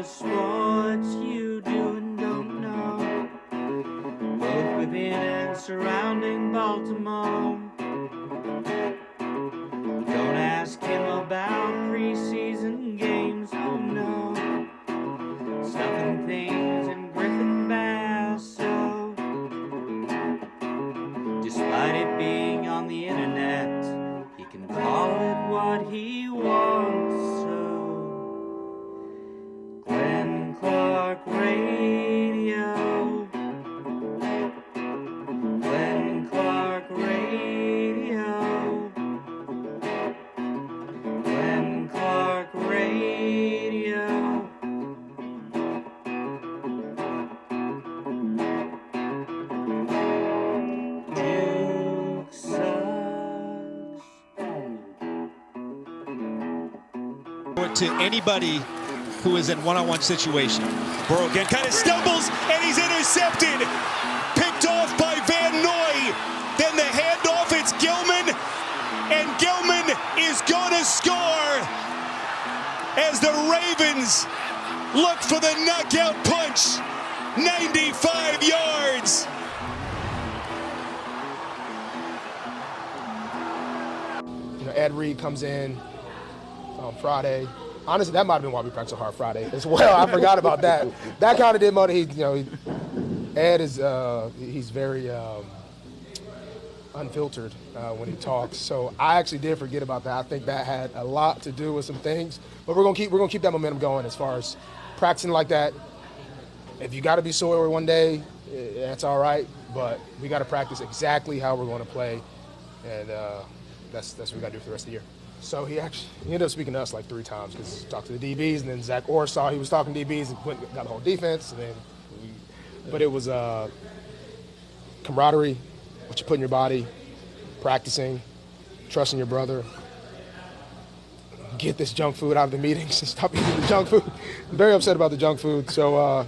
sports you do and don't know, both within and surrounding Baltimore. Don't ask him about preseason games, oh no, stuffing things in Griffin Basso. Despite it being on the internet, he can call it what he wants, so Glenn Clark Radio, Glenn Clark Radio, Glenn Clark Radio. Duke sucks. To anybody who is in one-on-one situation. Burrow again kind of stumbles, and he's intercepted. Picked off by Van Noy. Then the handoff, it's Gilman, and Gilman is going to score as the Ravens look for the knockout punch. 95 yards. Ed Reed comes in on Friday. Honestly, that might have been why we practiced so hard Friday as well. I forgot about that. That kind of did motivate. Ed is he's very unfiltered when he talks. So I actually did forget about that. I think that had a lot to do with some things. But we're gonna keep that momentum going as far as practicing like that. If you got to be sore one day, that's all right. But we got to practice exactly how we're going to play, and that's what we got to do for the rest of the year. So he ended up speaking to us like 3 times because he talked to the DBs, and then Zach Orr saw he was talking to DBs and got the whole defense. And then but it was camaraderie, what you put in your body, practicing, trusting your brother, get this junk food out of the meetings and stop eating the junk food. I'm very upset about the junk food. So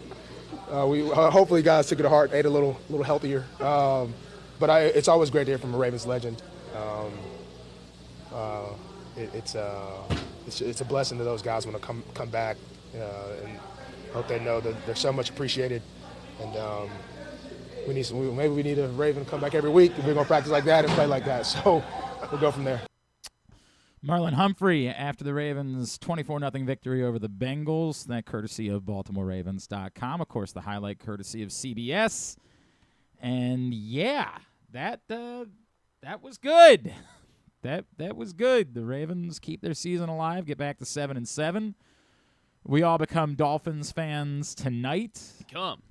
we hopefully guys took it to heart, ate a little healthier. But it's always great to hear from a Ravens legend. It's a blessing to those guys when they come back, and hope they know that they're so much appreciated. And maybe we need a Raven to come back every week, and we're gonna practice like that and play like that. So we'll go from there. Marlon Humphrey after the Ravens' 24-0 victory over the Bengals. That courtesy of BaltimoreRavens.com. Of course, the highlight courtesy of CBS. And yeah, that was good. That was good. The Ravens keep their season alive, get back to 7-7. We all become Dolphins fans tonight. Become.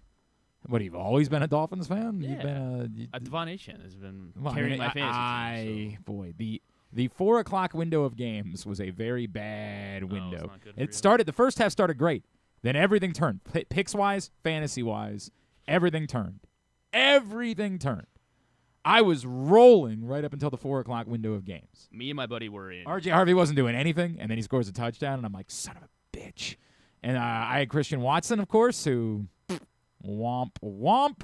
What, you've always been a Dolphins fan? Yeah. You've been a Devon Achane has been carrying my fantasy team. So. Boy, the 4 o'clock window of games was a very bad window. It's not good It started. The first half started great. Then everything turned. Picks-wise, fantasy-wise, everything turned. Everything turned. I was rolling right up until the 4 o'clock window of games. Me and my buddy were in. RJ Harvey wasn't doing anything, and then he scores a touchdown, and I'm like, son of a bitch. And I had Christian Watson, of course, who womp.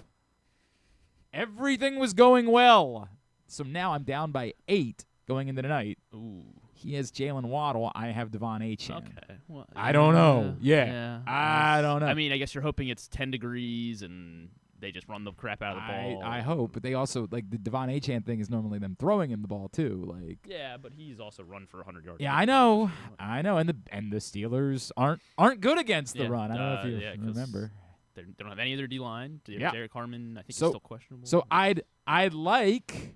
Everything was going well. So now I'm down by 8 going into the night. Ooh. He has Jalen Waddle. I have Devon Achane. Okay. Well, I don't know. Yeah. I don't know. I mean, I guess you're hoping it's 10 degrees and they just run the crap out of the ball. I hope, but they also, like, the Devon Achane thing is normally them throwing him the ball too. Like, yeah, but he's also run for 100 yards. Yeah, I know, and the Steelers aren't good against the run. I don't know if you remember. They don't have any of their D line. Yeah. Derek Harmon, I think, is still questionable. So I'd like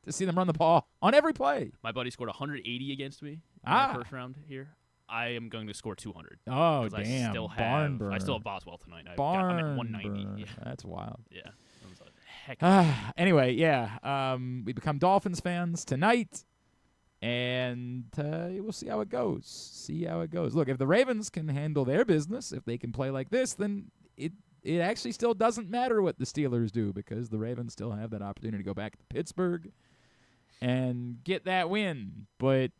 to see them run the ball on every play. My buddy scored 180 against me in the first round here. I am going to score 200. Oh, damn. I still have Boswell tonight. I'm at 190. Yeah. That's wild. Yeah. Heck. Anyway, yeah. We become Dolphins fans tonight, and we'll see how it goes. Look, if the Ravens can handle their business, if they can play like this, then it actually still doesn't matter what the Steelers do, because the Ravens still have that opportunity to go back to Pittsburgh and get that win. But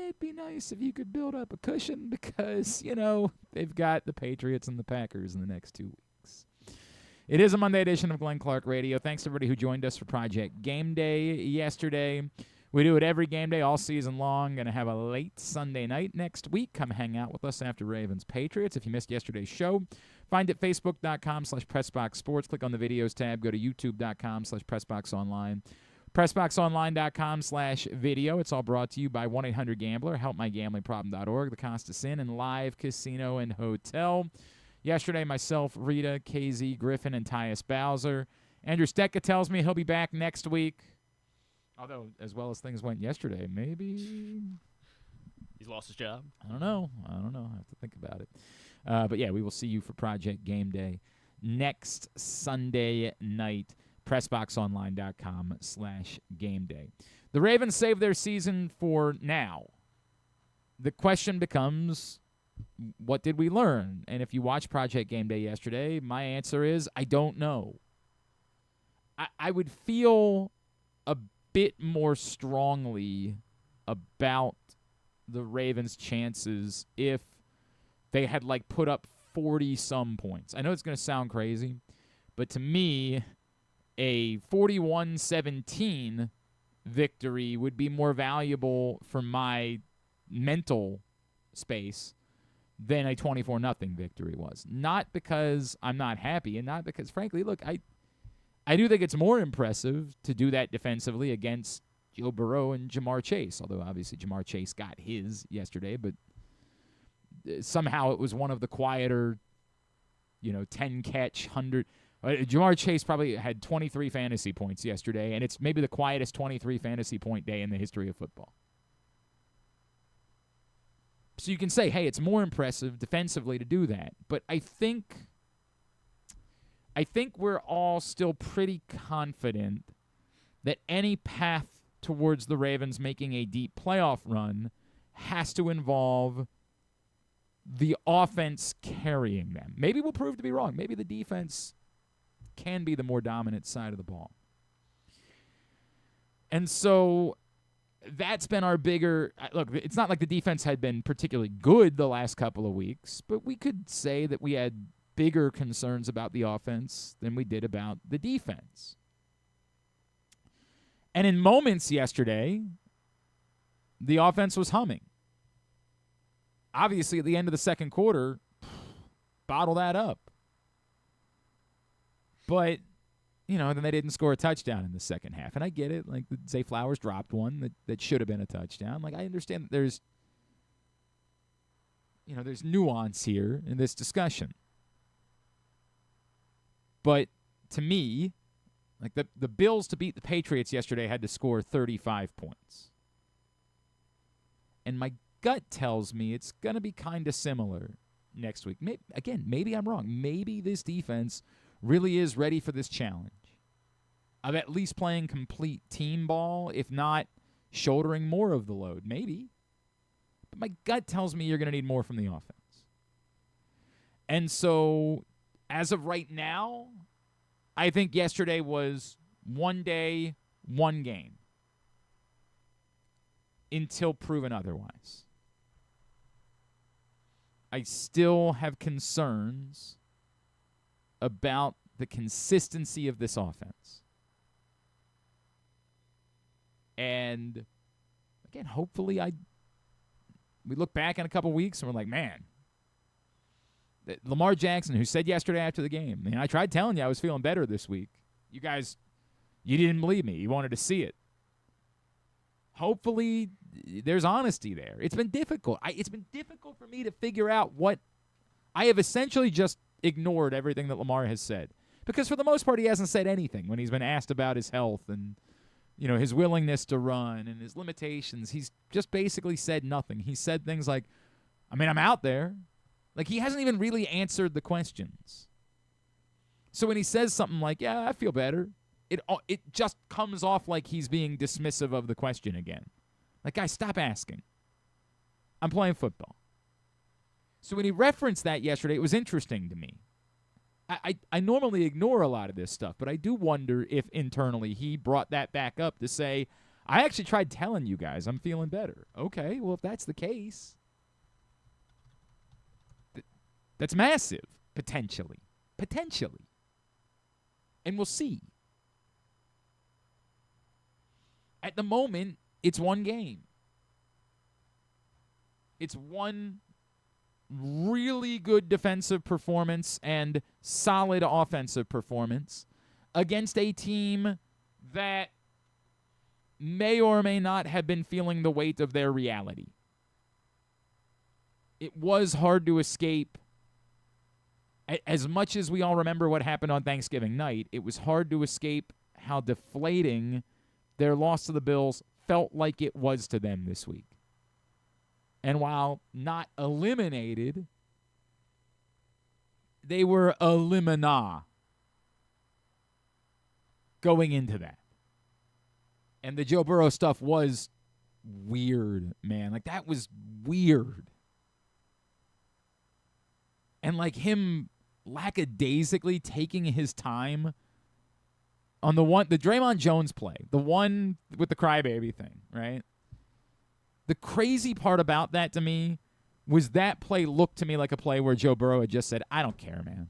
it'd be nice if you could build up a cushion, because, they've got the Patriots and the Packers in the next 2 weeks. It is a Monday edition of Glenn Clark Radio. Thanks to everybody who joined us for Project Game Day yesterday. We do it every game day all season long. Going to have a late Sunday night next week. Come hang out with us after Ravens Patriots. If you missed yesterday's show, find it facebook.com/PressBoxSports. Click on the videos tab. Go to youtube.com/PressBoxOnline. PressBoxOnline.com/video. It's all brought to you by 1-800-GAMBLER, HelpMyGamblingProblem.org, the Costa Inn, and Live Casino and Hotel. Yesterday, myself, Rita, KZ, Griffin, and Tyus Bowser. Andrew Stecca tells me he'll be back next week. Although, as well as things went yesterday, maybe He's lost his job. I don't know. I have to think about it. But, yeah, we will see you for Project Game Day next Sunday night. PressBoxOnline.com/gameday. The Ravens save their season for now. The question becomes, what did we learn? And if you watched Project Game Day yesterday, my answer is I don't know. I would feel a bit more strongly about the Ravens' chances if they had, like, put up 40-some points. I know it's going to sound crazy, but to me, a 41-17 victory would be more valuable for my mental space than a 24-0 victory was. Not because I'm not happy, and not because, frankly, look, I do think it's more impressive to do that defensively against Joe Burrow and Jamar Chase, although obviously Jamar Chase got his yesterday, but somehow it was one of the quieter, 10-catch, 100. Jamar Chase probably had 23 fantasy points yesterday, and it's maybe the quietest 23 fantasy point day in the history of football. So you can say, hey, it's more impressive defensively to do that, but I think we're all still pretty confident that any path towards the Ravens making a deep playoff run has to involve the offense carrying them. Maybe we'll prove to be wrong. Maybe the defense can be the more dominant side of the ball. And so that's been our bigger – look, it's not like the defense had been particularly good the last couple of weeks, but we could say that we had bigger concerns about the offense than we did about the defense. And in moments yesterday, the offense was humming. Obviously, at the end of the second quarter, bottle that up. But, then they didn't score a touchdown in the second half. And I get it. Like, Zay Flowers dropped one that should have been a touchdown. Like, I understand that there's nuance here in this discussion. But to me, like the Bills to beat the Patriots yesterday had to score 35 points. And my gut tells me it's going to be kind of similar next week. Maybe I'm wrong. Maybe this defense really is ready for this challenge of at least playing complete team ball, if not shouldering more of the load. Maybe. But my gut tells me you're going to need more from the offense. And so, as of right now, I think yesterday was one day, one game until proven otherwise. I still have concerns about the consistency of this offense. And, again, hopefully we look back in a couple weeks and we're like, man, Lamar Jackson, who said yesterday after the game, I tried telling you I was feeling better this week. You guys, you didn't believe me. You wanted to see it. Hopefully there's honesty there. It's been difficult. It's been difficult for me to figure out what – I have essentially just ignored everything that Lamar has said. Because for the most part, he hasn't said anything when he's been asked about his health and, his willingness to run and his limitations. He's just basically said nothing. He said things like, I'm out there. Like, he hasn't even really answered the questions. So when he says something like, yeah, I feel better, it just comes off like he's being dismissive of the question again. Like, guys, stop asking. I'm playing football. So when he referenced that yesterday, it was interesting to me. I normally ignore a lot of this stuff, but I do wonder if internally he brought that back up to say, I actually tried telling you guys I'm feeling better. Okay, well, if that's the case, that's massive, potentially. Potentially. And we'll see. At the moment, it's one game. It's one really good defensive performance and solid offensive performance against a team that may or may not have been feeling the weight of their reality. It was hard to escape. As much as we all remember what happened on Thanksgiving night, it was hard to escape how deflating their loss to the Bills felt like it was to them this week. And while not eliminated, they were elimina going into that. And the Joe Burrow stuff was weird, man. Like, that was weird. And, like, him lackadaisically taking his time on the Draymond Jones play, the one with the crybaby thing, right? The crazy part about that to me was that play looked to me like a play where Joe Burrow had just said, I don't care, man.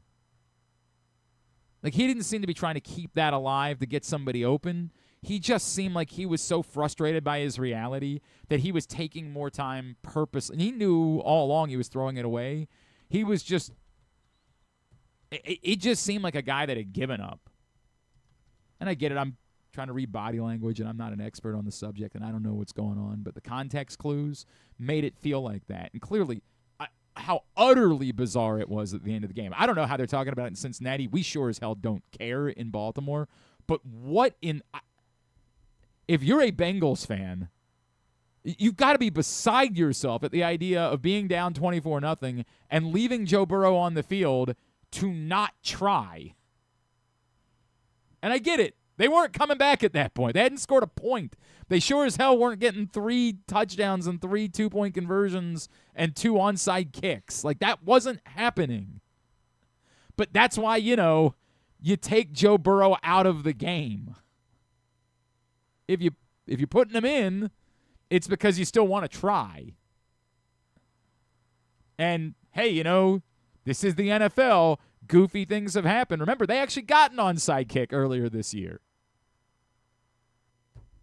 Like, he didn't seem to be trying to keep that alive to get somebody open. He just seemed like he was so frustrated by his reality that he was taking more time purpose. And he knew all along he was throwing it away. He was just – it just seemed like a guy that had given up. And I get it. I'm trying to read body language, and I'm not an expert on the subject, and I don't know what's going on. But the context clues made it feel like that. And clearly, how utterly bizarre it was at the end of the game. I don't know how they're talking about it in Cincinnati. We sure as hell don't care in Baltimore. But what in – if you're a Bengals fan, you've got to be beside yourself at the idea of being down 24-0 and leaving Joe Burrow on the field to not try. And I get it. They weren't coming back at that point. They hadn't scored a point. They sure as hell weren't getting 3 touchdowns and 3 2-point conversions and 2 onside kicks. Like, that wasn't happening. But that's why, you take Joe Burrow out of the game. If you're putting him in, it's because you still want to try. And, hey, this is the NFL. Goofy things have happened. Remember, they actually got an onside kick earlier this year.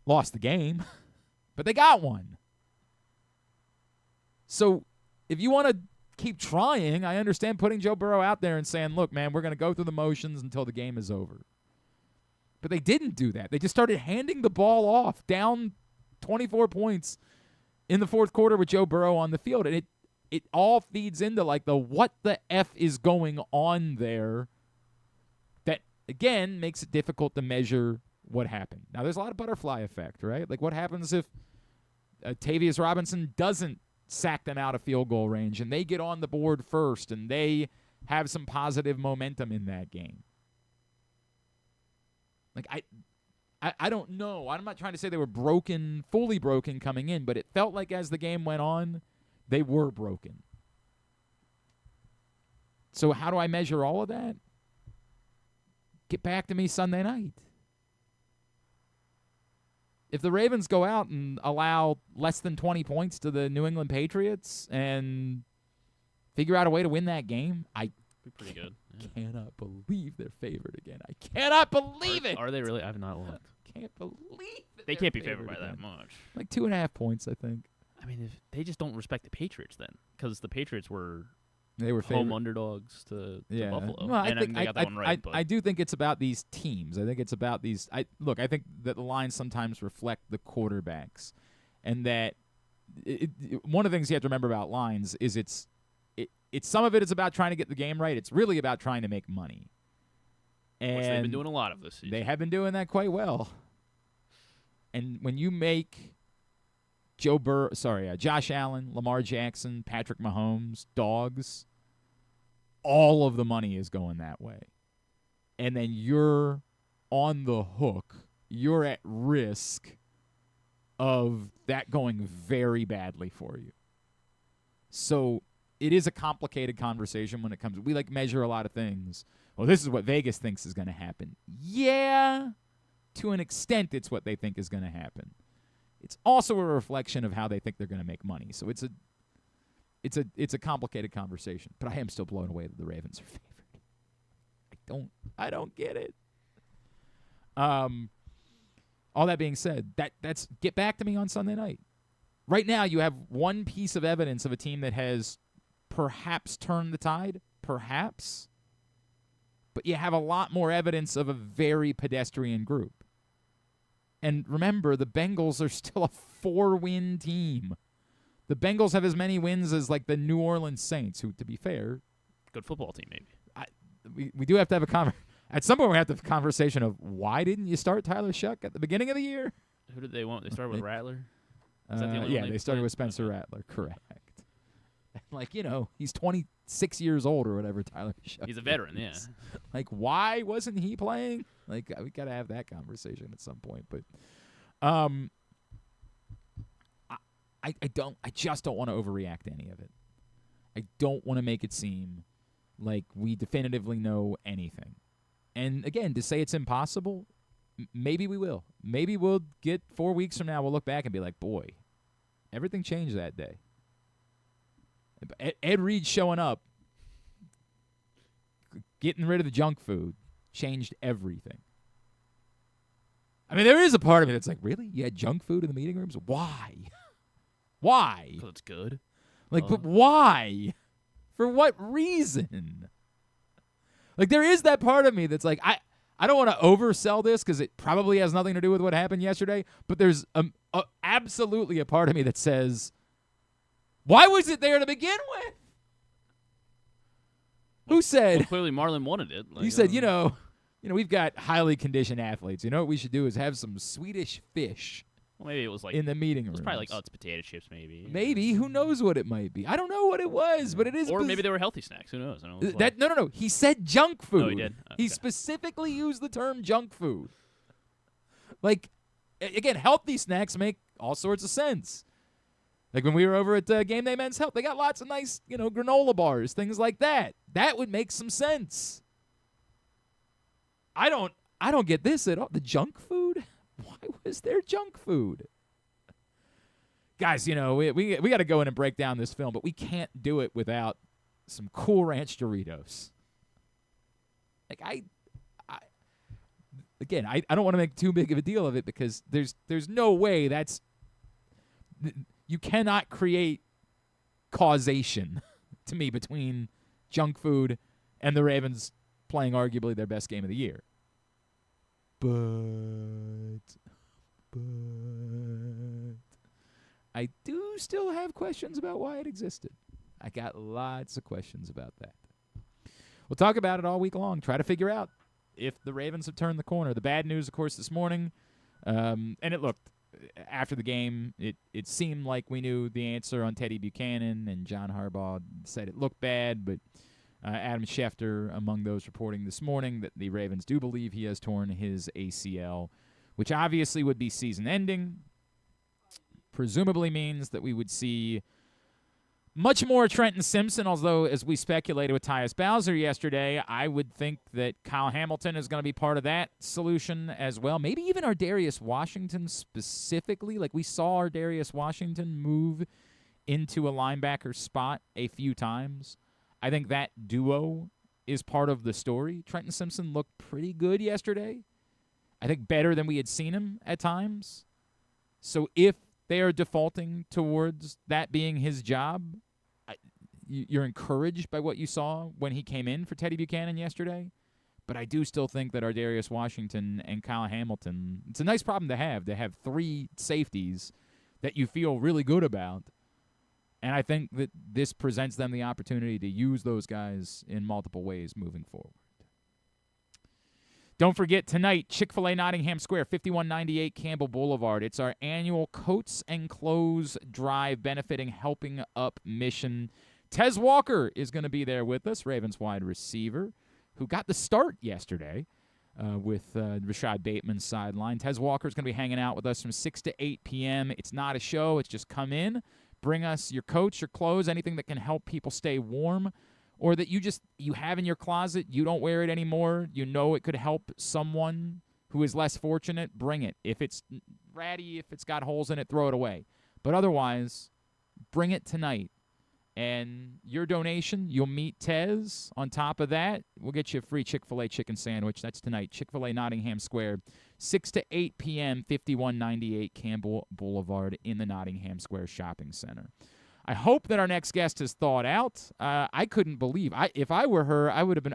Lost the game, but they got one. So if you want to keep trying, I understand putting Joe Burrow out there and saying, look, man, we're going to go through the motions until the game is over. But they didn't do that. They just started handing the ball off, down 24 points in the fourth quarter with Joe Burrow on the field. And it all feeds into, like, the what the F is going on there that, again, makes it difficult to measure what happened. Now, there's a lot of butterfly effect, right? Like, what happens if Tavius Robinson doesn't sack them out of field goal range and they get on the board first and they have some positive momentum in that game? Like, I don't know. I'm not trying to say they were fully broken coming in, but it felt like as the game went on, they were broken. So how do I measure all of that? Get back to me Sunday night. If the Ravens go out and allow less than 20 points to the New England Patriots and figure out a way to win that game, Be pretty good. Yeah. Cannot believe they're favored again. I cannot believe it. Are they really? I've not looked. Can't believe it. They can't be favored by that much. Like 2.5 points, I think. I mean, if they just don't respect the Patriots then, because the Patriots were favored. home underdogs to Buffalo. Well, and they got that one right. I do think it's about these teams. I think it's about these. I think that the lines sometimes reflect the quarterbacks, and that one of the things you have to remember about lines is it's some of it is about trying to get the game right. It's really about trying to make money. And which they've been doing a lot of this season. They have been doing that quite well. And when you make Josh Allen, Lamar Jackson, Patrick Mahomes, dogs, all of the money is going that way. And then you're on the hook. You're at risk of that going very badly for you. So it is a complicated conversation when it comes. We measure a lot of things. Well, this is what Vegas thinks is going to happen. Yeah, to an extent, it's what they think is going to happen. It's also a reflection of how they think they're going to make money. So it's a complicated conversation. But I am still blown away that the Ravens are favored. I don't get it. all that being said, that's get back to me on Sunday night. Right now, you have one piece of evidence of a team that has perhaps turned the tide, perhaps, but you have a lot more evidence of a very pedestrian group. And remember, the Bengals are still a 4-win team. The Bengals have as many wins as, like, the New Orleans Saints, who, to be fair, Good football team, maybe. we do have to have a at some point we have to have a conversation of why didn't you start Tyler Shuck at the beginning of the year? Who did they want? They started with Rattler? Is that the only yeah, one they started played? with Spencer Rattler, correct. Like, he's 26 years old or whatever Tyler Shuck He's a veteran, yeah. is. Like, why wasn't he playing? Like, we got to have that conversation at some point. But I just don't want to overreact to any of it. I don't want to make it seem like we definitively know anything. And again, to say it's impossible, maybe we will. Maybe we'll get 4 weeks from now, we'll look back and be like, boy, everything changed that day. Ed Reed showing up, getting rid of the junk food, changed everything. I mean, there is a part of me that's like, really? You had junk food in the meeting rooms? Why? Why? Because it's good. Like, but why? For what reason? Like, there is that part of me that's like, I don't want to oversell this because it probably has nothing to do with what happened yesterday, but there's absolutely a part of me that says, why was it there to begin with? Who said? Well, clearly Marlon wanted it. Like, You said, we've got highly conditioned athletes. You know what we should do is have some Swedish fish Well, maybe it was like in the meeting room. It's probably like, oh, it's potato chips, maybe. Maybe. Who knows what it might be? I don't know what it was, but it is. Or maybe they were healthy snacks. Who knows? No. He said junk food. Oh, he did? He Okay. specifically used the term junk food. Like, again, healthy snacks make all sorts of sense. Like when we were over at Game Day Men's Health, they got lots of nice, granola bars, things like that. That would make some sense. I don't get this at all. The junk food? Why was there junk food? Guys, we got to go in and break down this film, but we can't do it without some Cool Ranch Doritos. Like I don't want to make too big of a deal of it because there's no way you cannot create causation to me between junk food and the Ravens playing arguably their best game of the year. But I do still have questions about why it existed. I got lots of questions about that. We'll talk about it all week long. Try to figure out if the Ravens have turned the corner. The bad news, of course, this morning, and it looked, after the game, it seemed like we knew the answer on Teddy Buchanan, and John Harbaugh said it looked bad, but Adam Schefter among those reporting this morning that the Ravens do believe he has torn his ACL, which obviously would be season-ending. Presumably means that we would see much more Trenton Simpson, although as we speculated with Tyus Bowser yesterday, I would think that Kyle Hamilton is going to be part of that solution as well. Maybe even Ardarius Washington specifically. Like we saw Ardarius Washington move into a linebacker spot a few times. I think that duo is part of the story. Trenton Simpson looked pretty good yesterday. I think better than we had seen him at times. So if they are defaulting towards that being his job, you're encouraged by what you saw when he came in for Teddy Buchanan yesterday. But I do still think that Ardarius Washington and Kyle Hamilton, it's a nice problem to have three safeties that you feel really good about. And I think that this presents them the opportunity to use those guys in multiple ways moving forward. Don't forget, tonight, Chick-fil-A Nottingham Square, 5198 Campbell Boulevard. It's our annual Coats and Clothes Drive benefiting Helping Up mission. Tez Walker is going to be there with us, Ravens wide receiver, who got the start yesterday with Rashad Bateman's sideline. Tez Walker is going to be hanging out with us from 6 to 8 p.m. It's not a show. It's just come in, bring us your coats, your clothes, anything that can help people stay warm, or that you have in your closet, you don't wear it anymore, you know it could help someone who is less fortunate, bring it. If it's ratty, if it's got holes in it, throw it away. But otherwise, bring it tonight. And your donation, you'll meet Tez. On top of that, we'll get you a free Chick-fil-A chicken sandwich. That's tonight, Chick-fil-A Nottingham Square, 6 to 8 p.m., 5198 Campbell Boulevard in the Nottingham Square Shopping Center. I hope that our next guest has thawed out. I couldn't believe. If I were her, I would have been.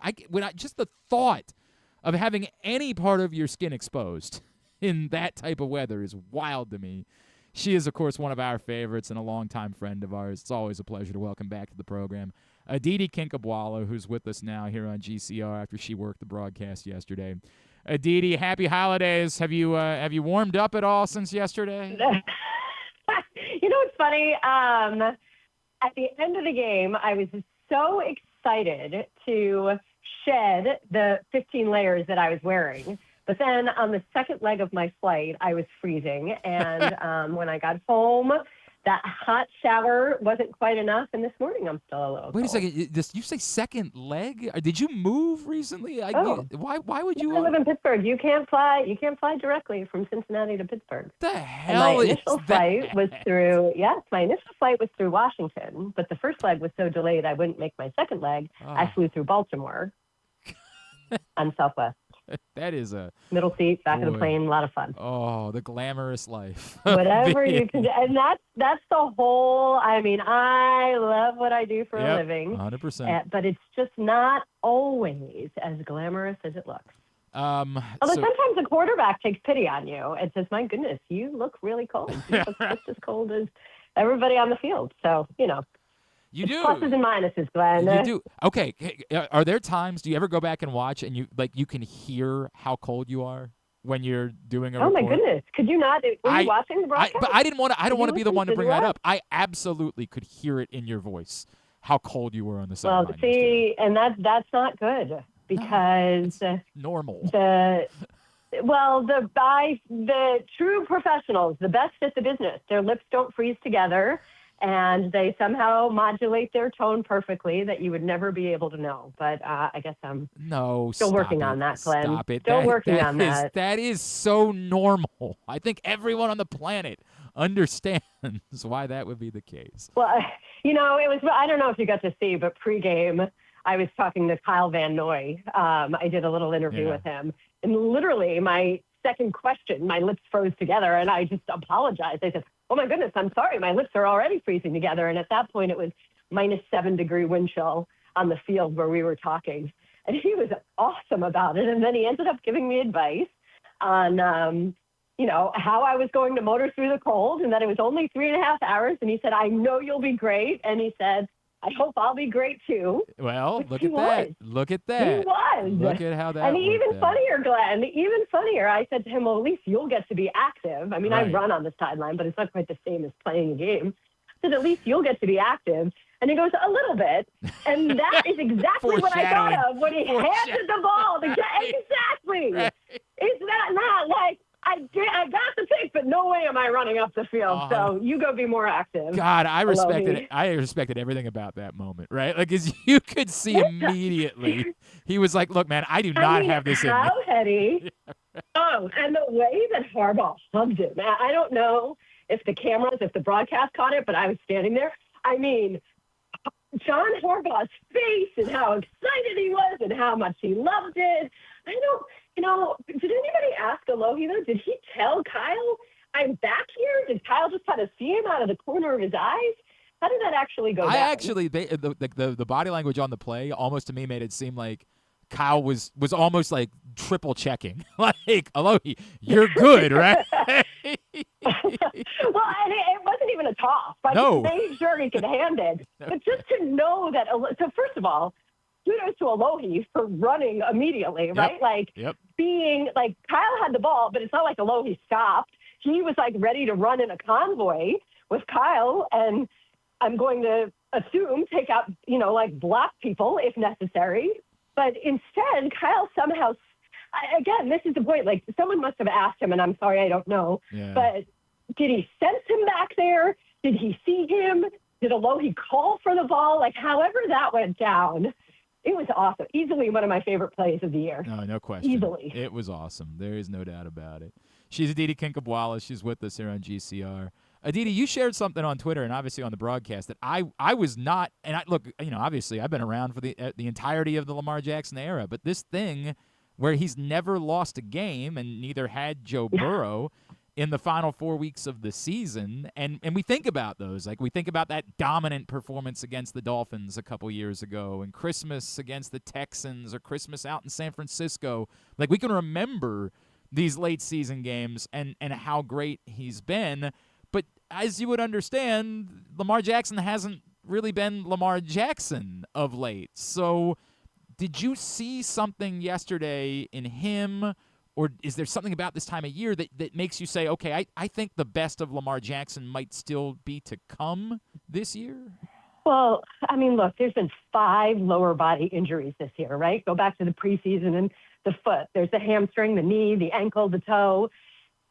Just the thought of having any part of your skin exposed in that type of weather is wild to me. She is, of course, one of our favorites and a longtime friend of ours. It's always a pleasure to welcome back to the program Aditi Kinkhabwala, who's with us now here on GCR after she worked the broadcast yesterday. Aditi, happy holidays. Have you warmed up at all since yesterday? You know what's funny? At the end of the game, I was so excited to shed the 15 layers that I was wearing. But then on the second leg of my flight, I was freezing. And when I got home, that hot shower wasn't quite enough. And this morning, I'm still a little Wait cold. a second. You say second leg? Did you move recently? Why would you? I live in Pittsburgh. You can't fly directly from Cincinnati to Pittsburgh. The And hell my is initial flight was through, my initial flight was through Washington, but the first leg was so delayed I wouldn't make my second leg. I flew through Baltimore on Southwest. That is a middle seat, back of boy. the plane, a lot of fun. Oh, the glamorous life. Whatever you can do. And that's the whole, I love what I do for a living. 100%. But it's just not always as glamorous as it looks. Although sometimes a quarterback takes pity on you and says, my goodness, you look really cold. You look just as cold as everybody on the field. So, You do. Pluses and minuses, Glenn. You do. Okay. Are there times, do you ever go back and watch and you can hear how cold you are when you're doing a report? Oh, my goodness. Could you not? Were you watching the broadcast? But I don't want to be the one to bring that watch? up. I absolutely could hear it in your voice, how cold you were on the sideline. Well, see, and that's not good because normal. The true professionals, the best at the business, their lips don't freeze together. And they somehow modulate their tone perfectly that you would never be able to know. But I guess I'm still working on that, Glenn. Stop it. Still working on that. That is so normal. I think everyone on the planet understands why that would be the case. Well, it was, I don't know if you got to see, but pregame, I was talking to Kyle Van Noy. I did a little interview with him. And literally, my second question, my lips froze together, and I just apologized. I said, oh, my goodness, I'm sorry. My lips are already freezing together. And at that point, it was -7-degree wind chill on the field where we were talking. And he was awesome about it. And then he ended up giving me advice on, how I was going to motor through the cold and that it was only 3.5 hours. And he said, I know you'll be great. And he said, I hope I'll be great, too. Well, Which look he at that. was. Look at that. He was. Look at how that And even worked out. funnier, Glenn, even funnier, I said to him, well, at least you'll get to be active. I mean, I Right. run on the sideline, but it's not quite the same as playing a game. I said, at least you'll get to be active. And he goes, a little bit. And that is exactly what I thought of when he handed the ball. Exactly. Right. It's not like, I got the pick, but no way am I running up the field. So you go be more active. God, I respected Alohi. it. I respected everything about that moment, right? Like, as you could see immediately, he was like, "Look, man, I do not have this in me." How heady. Oh, and the way that Harbaugh hugged it, man. I don't know if the broadcast caught it, but I was standing there. I mean, John Harbaugh's face and how excited he was and how much he loved it. Did anybody ask Alohi, though? Did he tell Kyle, I'm back here? Did Kyle just kind of see him out of the corner of his eyes? How did that actually go down? The body language on the play almost to me made it seem like Kyle was almost like triple checking. Like, Alohi, you're good, right? Well, and it wasn't even a toss. No. He made sure he could hand it. But just to know that, so first of all, kudos to Alohi for running immediately, right? Being like, Kyle had the ball, but it's not like Alohi stopped. He was like ready to run in a convoy with Kyle, and I'm going to assume take out, block people if necessary. But instead, Kyle somehow, again, this is the point, like someone must have asked him, and I'm sorry, I don't know, but did he sense him back there? Did he see him? Did Alohi call for the ball? Like, however that went down, it was awesome. Easily one of my favorite plays of the year. No question. Easily. It was awesome. There is no doubt about it. She's Aditi Kinkhabwala. She's with us here on GCR. Aditi, you shared something on Twitter and obviously on the broadcast that I was not, and look, obviously I've been around for the entirety of the Lamar Jackson era, but this thing where he's never lost a game, and neither had Joe Burrow in the final 4 weeks of the season. And we think about those. Like, we think about that dominant performance against the Dolphins a couple years ago, and Christmas against the Texans, or Christmas out in San Francisco. Like, we can remember these late season games and how great he's been. But as you would understand, Lamar Jackson hasn't really been Lamar Jackson of late. So did you see something yesterday in him, or is there something about this time of year that makes you say, okay, I think the best of Lamar Jackson might still be to come this year? Well, I mean, look, there's been 5 lower body injuries this year, right? Go back to the preseason and the foot. There's the hamstring, the knee, the ankle, the toe.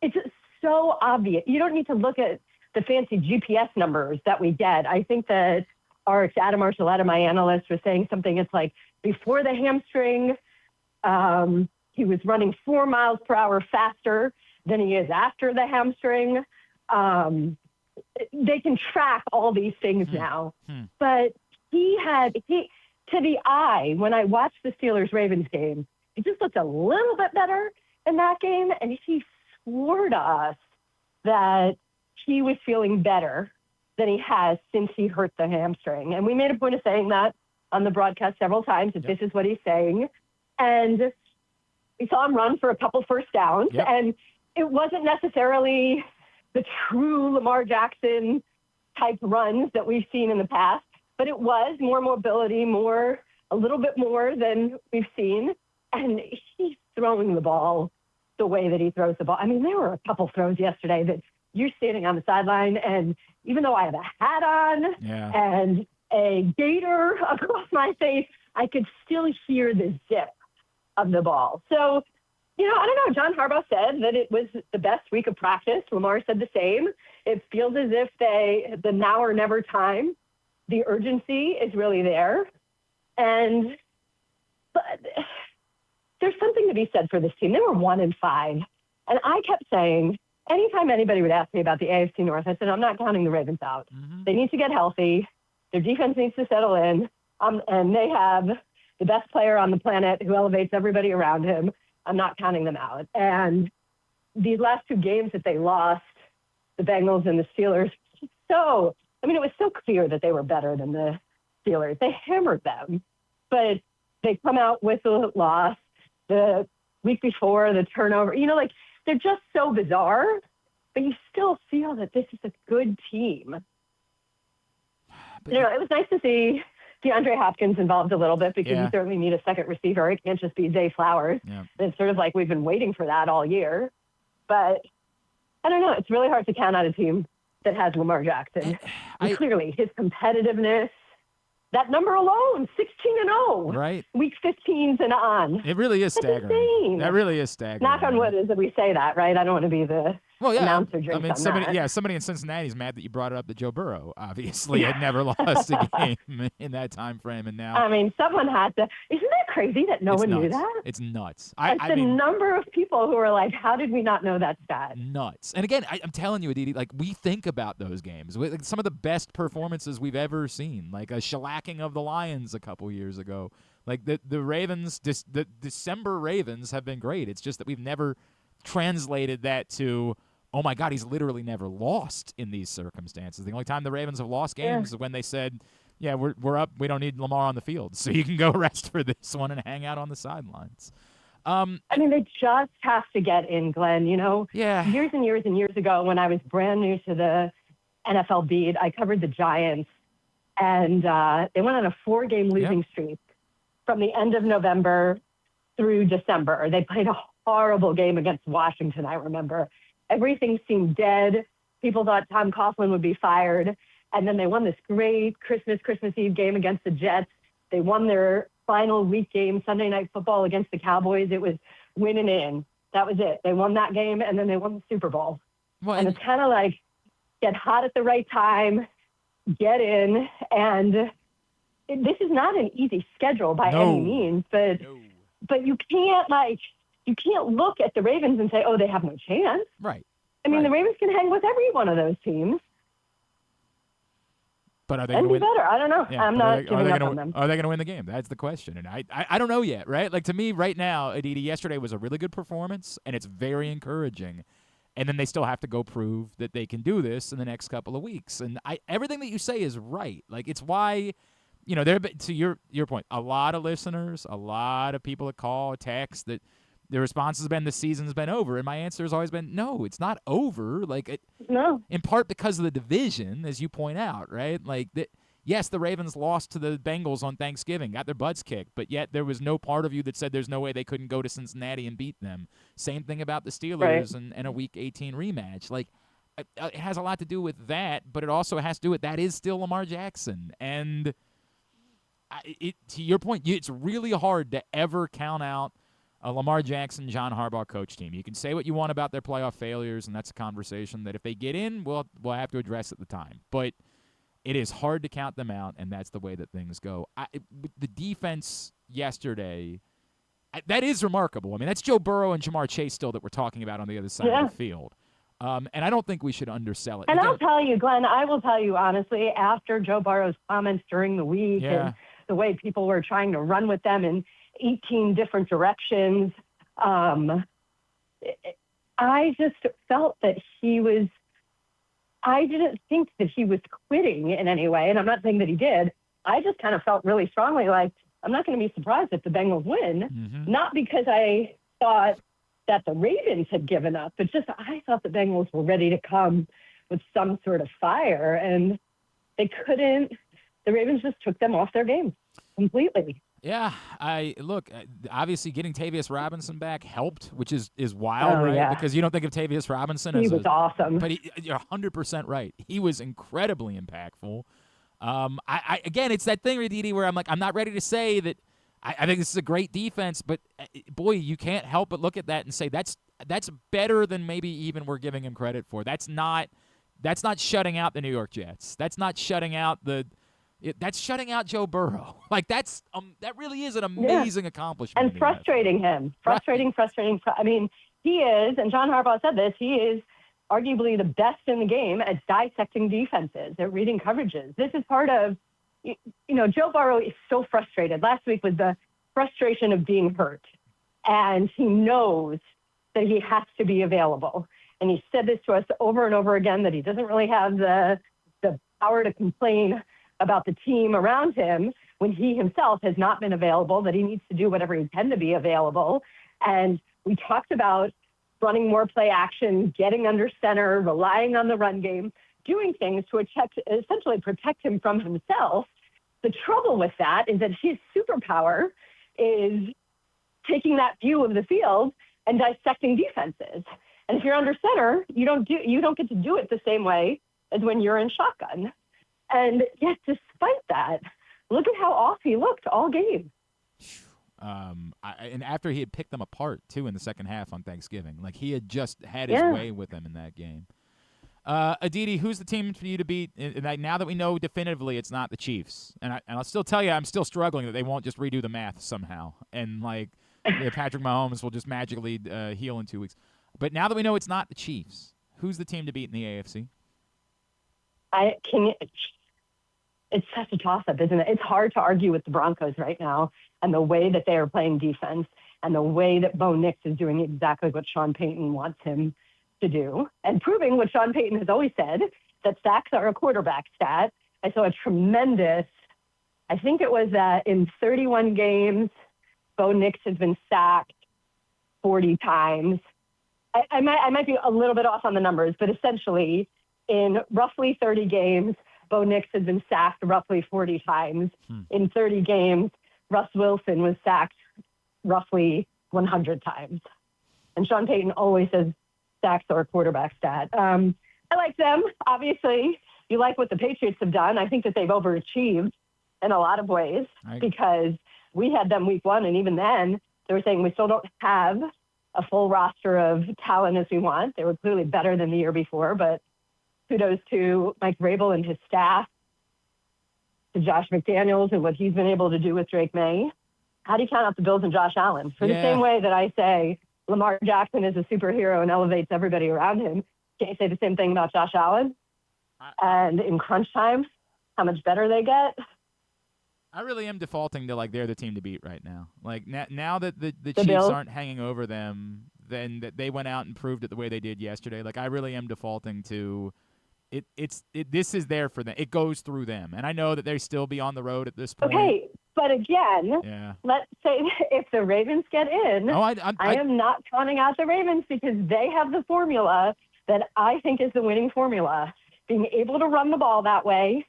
It's so obvious. You don't need to look at the fancy GPS numbers that we get. I think that Adam Archuleta, my analyst, was saying something. It's like before the hamstring, he was running 4 miles per hour faster than he is after the hamstring. They can track all these things now. But he to the eye, when I watched the Steelers-Ravens game, he just looked a little bit better in that game, and he swore to us that he was feeling better than he has since he hurt the hamstring. And we made a point of saying that on the broadcast several times, that this is what he's saying. And we saw him run for a couple first downs, and it wasn't necessarily the true Lamar Jackson type runs that we've seen in the past, but it was more mobility, a little bit more than we've seen. And he's throwing the ball the way that he throws the ball. I mean, there were a couple throws yesterday that you're standing on the sideline, and even though I have a hat on and a gaiter across my face, I could still hear the zip of the ball. So, I don't know. John Harbaugh said that it was the best week of practice. Lamar said the same. It feels as if the now or never time, the urgency is really there. But there's something to be said for this team. They were 1-5. And I kept saying, anytime anybody would ask me about the AFC North, I said, I'm not counting the Ravens out. They need to get healthy. Their defense needs to settle in. And they have the best player on the planet who elevates everybody around him. I'm not counting them out. And these last 2 games that they lost, the Bengals and the Steelers, it was so clear that they were better than the Steelers. They hammered them, but they come out with a loss. The week before, the turnover, they're just so bizarre, but you still feel that this is a good team. But, it was nice to see DeAndre Hopkins involved a little bit, because you certainly need a second receiver. It can't just be Zay Flowers. It's sort of like we've been waiting for that all year. But I don't know. It's really hard to count out a team that has Lamar Jackson. And clearly, his competitiveness, that number alone, 16-0. Right. Week 15s and on. It really is staggering. Insane. That really is staggering. Knock on wood is that we say that, right? I don't want to be the announcer jinx on that. Somebody in Cincinnati is mad that you brought it up that Joe Burrow obviously had never lost a game in that time frame, and now. I mean, someone had to. Isn't that crazy that no one knew that? It's nuts. I mean, number of people who are like, how did we not know that stat? Nuts. And again, I'm telling you, Aditi, like, we think about those games. Like, some of the best performances we've ever seen, like a shellacking of the Lions a couple years ago. Like the Ravens, the December Ravens have been great. It's just that we've never translated that to, oh my God, he's literally never lost in these circumstances. The only time the Ravens have lost games is when they said, we're up, we don't need Lamar on the field, so you can go rest for this one and hang out on the sidelines. They just have to get in, Glenn. Years and years and years ago, when I was brand new to the NFL beat, I covered the Giants, and they went on a 4-game losing streak from the end of November through December. They played a horrible game against Washington, I remember. Everything seemed dead. People thought Tom Coughlin would be fired. And then they won this great Christmas Eve game against the Jets. They won their final week game, Sunday Night Football, against the Cowboys. It was winning in. That was it. They won that game, and then they won the Super Bowl. Well, and it's kind of like get hot at the right time, get in, and this is not an easy schedule by any means, but you can't look at the Ravens and say, oh, they have no chance. Right. I mean, the Ravens can hang with every one of those teams. But are they going to win? Better? I don't know. Yeah, I'm not giving up on them. Are they going to win the game? That's the question. And I don't know yet, right? Like, to me right now, Aditi, yesterday was a really good performance, and it's very encouraging. And then they still have to go prove that they can do this in the next couple of weeks. And everything that you say is right. Like, it's why, there, to your point, a lot of listeners, a lot of people that call, text, that the response has been the season's been over. And my answer has always been, no, it's not over. Like, no. In part because of the division, as you point out, right? Like, yes, the Ravens lost to the Bengals on Thanksgiving, got their butts kicked, but yet there was no part of you that said there's no way they couldn't go to Cincinnati and beat them. Same thing about the Steelers and a Week 18 rematch. Like, it has a lot to do with that, but it also has to do with that is still Lamar Jackson. And to your point, it's really hard to ever count out a Lamar Jackson, John Harbaugh coach team. You can say what you want about their playoff failures, and that's a conversation that if they get in, we'll have to address at the time. But it is hard to count them out, and that's the way that things go. The defense yesterday, that is remarkable. I mean, that's Joe Burrow and Jamar Chase still that we're talking about on the other side of the field. And I don't think we should undersell it. And I'll tell you, Glenn, I will tell you honestly, after Joe Burrow's comments during the week and the way people were trying to run with them in 18 different directions, I just felt that I didn't think that he was quitting in any way, and I'm not saying that he did. I just kind of felt really strongly like I'm not going to be surprised if the Bengals win, not because I thought that the Ravens had given up, but just I thought the Bengals were ready to come with some sort of fire, and they couldn't. The Ravens just took them off their game completely. Yeah, obviously getting Tavius Robinson back helped, which is wild, right? Yeah. Because you don't think of Tavius Robinson as awesome. But you're 100% right. He was incredibly impactful. Again, it's that thing, Aditi, where I'm like, I'm not ready to say that I think this is a great defense, but boy, you can't help but look at that and say that's better than maybe even we're giving him credit for. That's not shutting out the New York Jets. That's not shutting out that's shutting out Joe Burrow. Like, that really is an amazing accomplishment. And frustrating him. Frustrating. I mean, he is, and John Harbaugh said this, he is arguably the best in the game at dissecting defenses, at reading coverages. This is part of, Joe Burrow is so frustrated. Last week was the frustration of being hurt. And he knows that he has to be available. And he said this to us over and over again, that he doesn't really have the power to complain about the team around him when he himself has not been available, that he needs to do whatever he can to be available. And we talked about running more play action, getting under center, relying on the run game, doing things to essentially protect him from himself. The trouble with that is that his superpower is taking that view of the field and dissecting defenses. And if you're under center, you don't get to do it the same way as when you're in shotgun. And yet, despite that, look at how off he looked all game. And after he had picked them apart, too, in the second half on Thanksgiving. Like, he had just had his way with them in that game. Aditi, who's the team for you to beat? Now that we know definitively it's not the Chiefs. And I'll still tell you, I'm still struggling that they won't just redo the math somehow. And, Patrick Mahomes will just magically heal in 2 weeks. But now that we know it's not the Chiefs, who's the team to beat in the AFC? It's such a toss-up, isn't it? It's hard to argue with the Broncos right now and the way that they are playing defense and the way that Bo Nix is doing exactly what Sean Payton wants him to do and proving what Sean Payton has always said, that sacks are a quarterback stat. I saw a tremendous, I think it was that in 31 games, Bo Nix has been sacked 40 times. I might be a little bit off on the numbers, but essentially in roughly 30 games, Bo Nix has been sacked roughly 40 times. In 30 games, Russ Wilson was sacked roughly 100 times. And Sean Payton always says sacks are a quarterback stat. I like them. Obviously, you like what the Patriots have done. I think that they've overachieved in a lot of ways because we had them week one, and even then, they were saying we still don't have a full roster of talent as we want. They were clearly better than the year before, but kudos to Mike Vrabel and his staff, to Josh McDaniels and what he's been able to do with Drake May. How do you count out the Bills and Josh Allen? For the same way that I say Lamar Jackson is a superhero and elevates everybody around him, can't you say the same thing about Josh Allen? And in crunch time, how much better they get. I really am defaulting to, like, they're the team to beat right now. Like, now that the Chiefs Bills aren't hanging over them, then that they went out and proved it the way they did yesterday. Like, I really am defaulting to this is there for them. It goes through them. And I know that they still be on the road at this point. Okay, but again, let's say if the Ravens get in, I am not counting out the Ravens because they have the formula that I think is the winning formula. Being able to run the ball that way,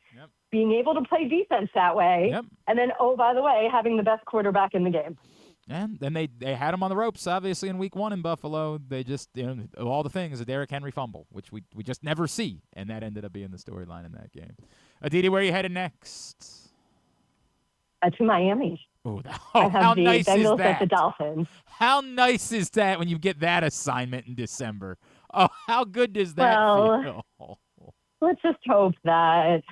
being able to play defense that way, and then, oh, by the way, having the best quarterback in the game. And then they had him on the ropes, obviously, in Week 1 in Buffalo. They just, all the things, a Derrick Henry fumble, which we just never see, and that ended up being the storyline in that game. Aditi, where are you headed next? To Miami. How nice Bengals is that? at the Dolphins. How nice is that when you get that assignment in December? Oh, how good does that feel? Let's just hope that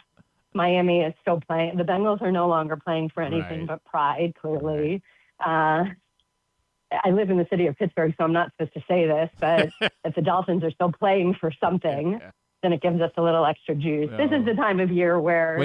Miami is still playing. The Bengals are no longer playing for anything but pride, clearly. I live in the city of Pittsburgh, so I'm not supposed to say this, but if the Dolphins are still playing for something, then it gives us a little extra juice. This is the time of year where,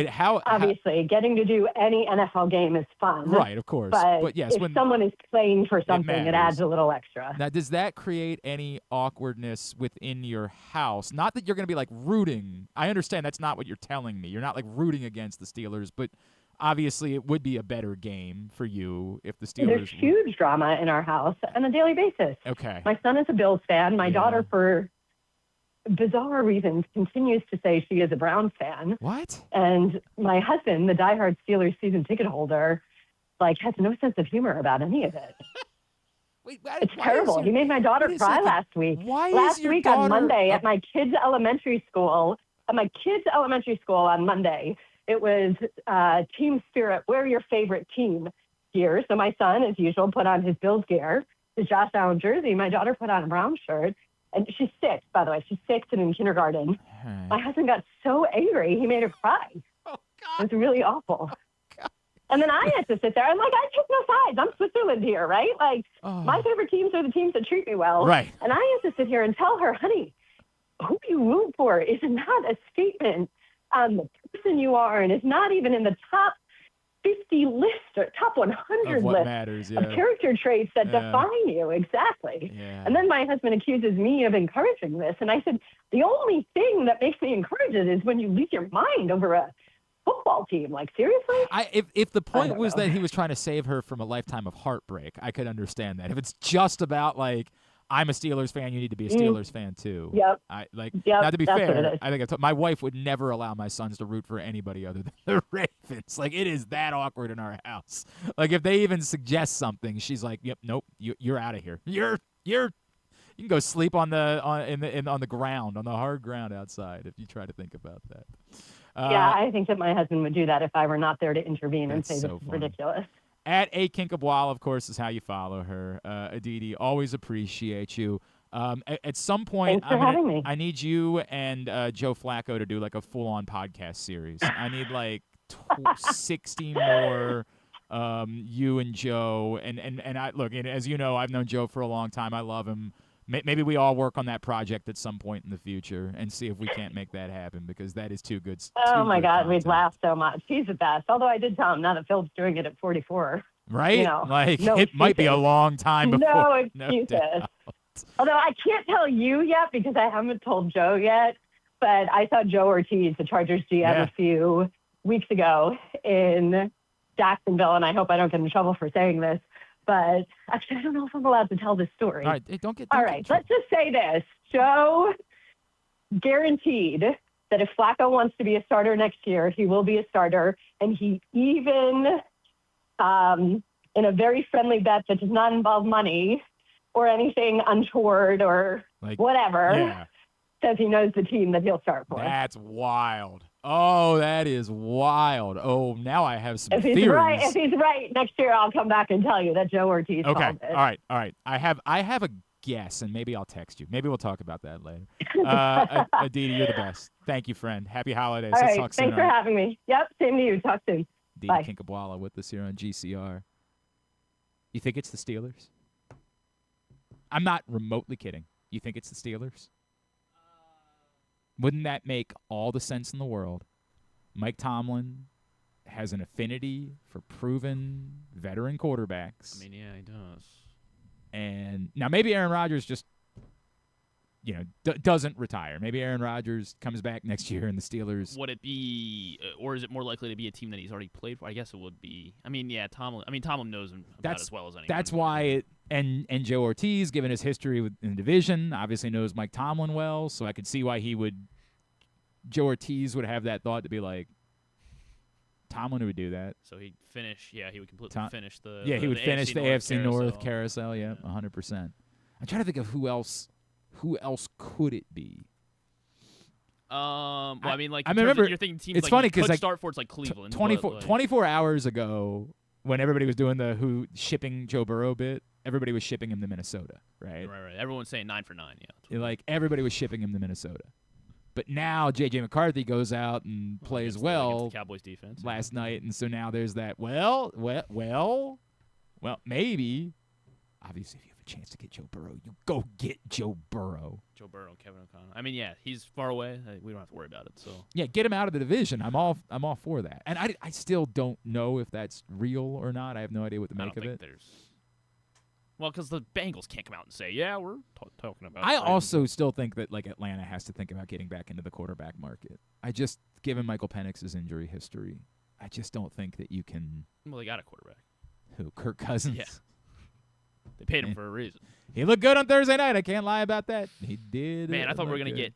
obviously, getting to do any NFL game is fun. Right, of course. But yes, if someone is playing for something, it adds a little extra. Now, does that create any awkwardness within your house? Not that you're going to be, like, rooting. I understand that's not what you're telling me. You're not, like, rooting against the Steelers, but obviously it would be a better game for you if the Steelers... There's huge drama in our house on a daily basis. Okay. My son is a Bills fan. My daughter, for bizarre reasons, continues to say she is a Browns fan. What? And my husband, the diehard Steelers season ticket holder, like, has no sense of humor about any of it. Wait, it's terrible. He made my daughter cry last week. Last week on Monday at my kids' elementary school. At my kids' elementary school on Monday, it was team spirit. Wear your favorite team gear. So my son, as usual, put on his Bills gear, his Josh Allen jersey. My daughter put on a Brown shirt. And she's 6, by the way. She's 6 and in kindergarten. My husband got so angry, he made her cry. Oh, God. It was really awful. And then I had to sit there. I'm like, I took no sides. I'm Switzerland here, right? Like, my favorite teams are the teams that treat me well. Right. And I had to sit here and tell her, honey, who you root for is not a statement on the person you are, and it's not even in the top 50 list or top 100 list of character traits that define you. Exactly. Yeah. And then my husband accuses me of encouraging this. And I said, the only thing that makes me encourage it is when you lose your mind over a football team. Like, seriously? If the point was that he was trying to save her from a lifetime of heartbreak, I could understand that. If it's just about, like, I'm a Steelers fan, you need to be a Steelers fan too. Yep. Now, to be fair, I think my wife would never allow my sons to root for anybody other than the Ravens. Like, it is that awkward in our house. Like, if they even suggest something, she's like, "Yep, nope, you're out of here. You can go sleep on the ground, on the hard ground outside if you try to think about that." I think that my husband would do that if I were not there to intervene and say this is ridiculous. At A. Kinkhabwala, of course, is how you follow her. Aditi, always appreciate you. At some point, I need you and Joe Flacco to do like a full-on podcast series. I need like 60 more you and Joe. And I look, as you know, I've known Joe for a long time. I love him. Maybe we all work on that project at some point in the future and see if we can't make that happen because that is too good. Oh, my God. We'd laugh so much. He's the best. Although I did tell him now that Phil's doing it at 44. Right? You know, it might be a long time before. No excuses. Although I can't tell you yet because I haven't told Joe yet, but I saw Joe Ortiz, the Chargers GM, a few weeks ago in Jacksonville, and I hope I don't get in trouble for saying this. But actually, I don't know if I'm allowed to tell this story. All right, All right, let's just say this. Joe guaranteed that if Flacco wants to be a starter next year, he will be a starter. And he even, in a very friendly bet that does not involve money or anything untoward or whatever, says he knows the team that he'll start for. That's wild. Oh, that is wild. Oh, now I have some theories. If he's right, next year I'll come back and tell you that Joe Ortiz called it. All right. I have a guess, and maybe I'll text you. Maybe we'll talk about that later. Aditi, you're the best. Thank you, friend. Happy holidays. All Let's right, talk soon. Thanks for having me. Yep, same to you. Talk soon. Aditi Kinkhabwala with us here on GCR. You think it's the Steelers? I'm not remotely kidding. You think it's the Steelers? Wouldn't that make all the sense in the world? Mike Tomlin has an affinity for proven veteran quarterbacks. I mean, yeah, he does. And now maybe Aaron Rodgers just, doesn't retire. Maybe Aaron Rodgers comes back next year and the Steelers. Would it be, or is it more likely to be a team that he's already played for? I guess it would be. I mean, yeah, Tomlin knows him about as well as anyone. That's why and Joe Ortiz, given his history in the division, obviously knows Mike Tomlin well. So I could see why Joe Ortiz would have that thought to be like, Tomlin would do that. So he'd finish. Yeah, he would completely finish the. Yeah, he would finish the AFC North carousel. Yeah, yeah, 100%. I'm trying to think of who else. Who else could it be? Well, I mean, remember you're thinking teams it's like funny because like start for it's like Cleveland. 24 hours ago, when everybody was doing the who shipping Joe Burrow bit, everybody was shipping him to Minnesota, right? Right. Everyone's saying 9 for 9. Yeah. Like everybody was shipping him to Minnesota. But now J.J. McCarthy goes out and plays against the Cowboys defense last night, and so now there's that. Well, maybe. Obviously, if you have a chance to get Joe Burrow, you go get Joe Burrow. Joe Burrow and Kevin O'Connell. I mean, yeah, he's far away. We don't have to worry about it. So yeah, get him out of the division. I'm all for that. And I still don't know if that's real or not. I have no idea what to make of it. Well, because the Bengals can't come out and say, yeah, we're talking about. I also still think that Atlanta has to think about getting back into the quarterback market. Given Michael Penix's injury history, I just don't think that you can. Well, they got a quarterback. Who? Kirk Cousins. Yeah. They paid him for a reason. He looked good on Thursday night. I can't lie about that. He did. Man, I thought we were going to get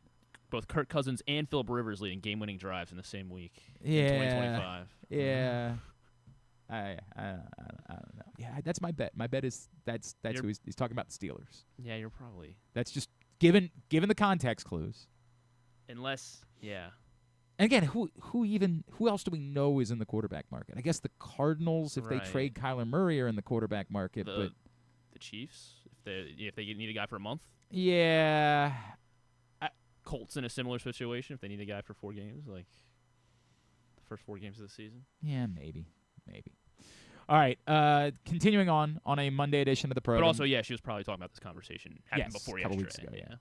both Kirk Cousins and Phillip Rivers leading game-winning drives in the same week. Yeah. In 2025. Yeah. I don't know. Yeah, that's my bet. My bet is that's who he's talking about, the Steelers. Yeah, you're probably. That's just given the context clues. Unless, yeah. And again, who else do we know is in the quarterback market? I guess the Cardinals, if they trade Kyler Murray, are in the quarterback market. But the Chiefs, if they need a guy for a month. Yeah. Colts in a similar situation if they need a guy for 4 games, like the first 4 games of the season. Yeah, maybe. All right, continuing on a Monday edition of the program. But also, yeah, she was probably talking about this conversation happened before yesterday. Weeks ago, yeah.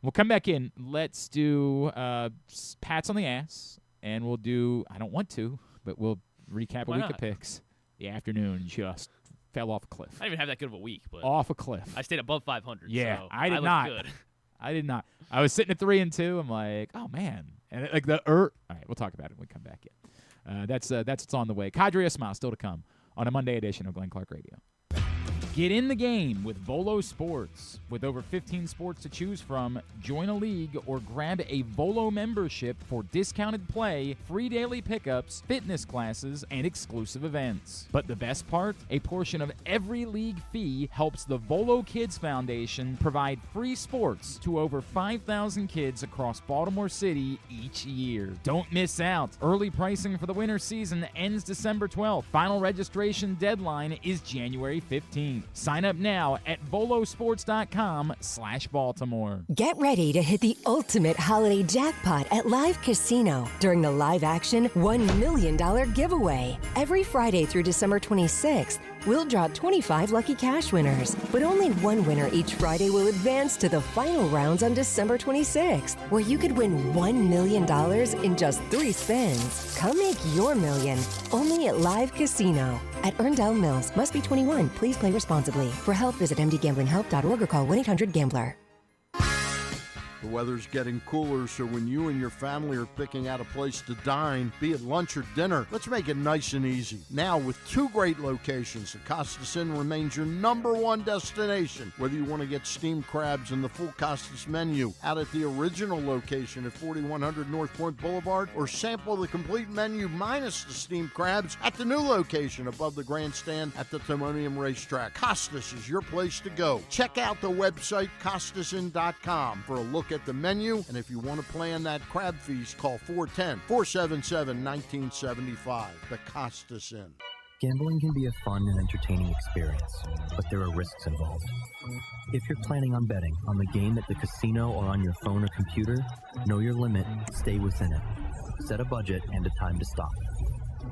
We'll come back in. Let's do pats on the ass, and we'll do, I don't want to, but we'll recap a week of picks. The afternoon just fell off a cliff. I didn't even have that good of a week. But off a cliff. I stayed above 500. Yeah, so I did not. Good. I did not. I was sitting at 3-2. I'm like, oh, man. And all right, we'll talk about it when we come back in. That's what's on the way. Qadry Ismail still to come on a Monday edition of Glenn Clark Radio. Get in the game with Volo Sports. With over 15 sports to choose from, join a league or grab a Volo membership for discounted play, free daily pickups, fitness classes, and exclusive events. But the best part? A portion of every league fee helps the Volo Kids Foundation provide free sports to over 5,000 kids across Baltimore City each year. Don't miss out. Early pricing for the winter season ends December 12th. Final registration deadline is January 15th. Sign up now at volosports.com/Baltimore. Get ready to hit the ultimate holiday jackpot at Live Casino during the live action $1 million giveaway. Every Friday through December 26th, we'll draw 25 lucky cash winners, but only one winner each Friday will advance to the final rounds on December 26th, where you could win $1 million in just 3 spins. Come make your million, only at Live Casino. At Erndale Mills, must be 21. Please play responsibly. For help, visit mdgamblinghelp.org or call 1-800-GAMBLER. The weather's getting cooler, so when you and your family are picking out a place to dine, be it lunch or dinner, let's make it nice and easy. Now, with 2 great locations, the Costas Inn remains your #1 destination. Whether you want to get steamed crabs and the full Costas menu out at the original location at 4100 North Point Boulevard, or sample the complete menu minus the steamed crabs at the new location above the grandstand at the Timonium Racetrack, Costas is your place to go. Check out the website, CostasInn.com, for a look at the menu, and if you want to plan that crab feast, call 410-477-1975. The Costas Inn. Gambling can be a fun and entertaining experience, but there are risks involved. If you're planning on betting on the game at the casino or on your phone or computer, know your limit, stay within it. Set a budget and a time to stop.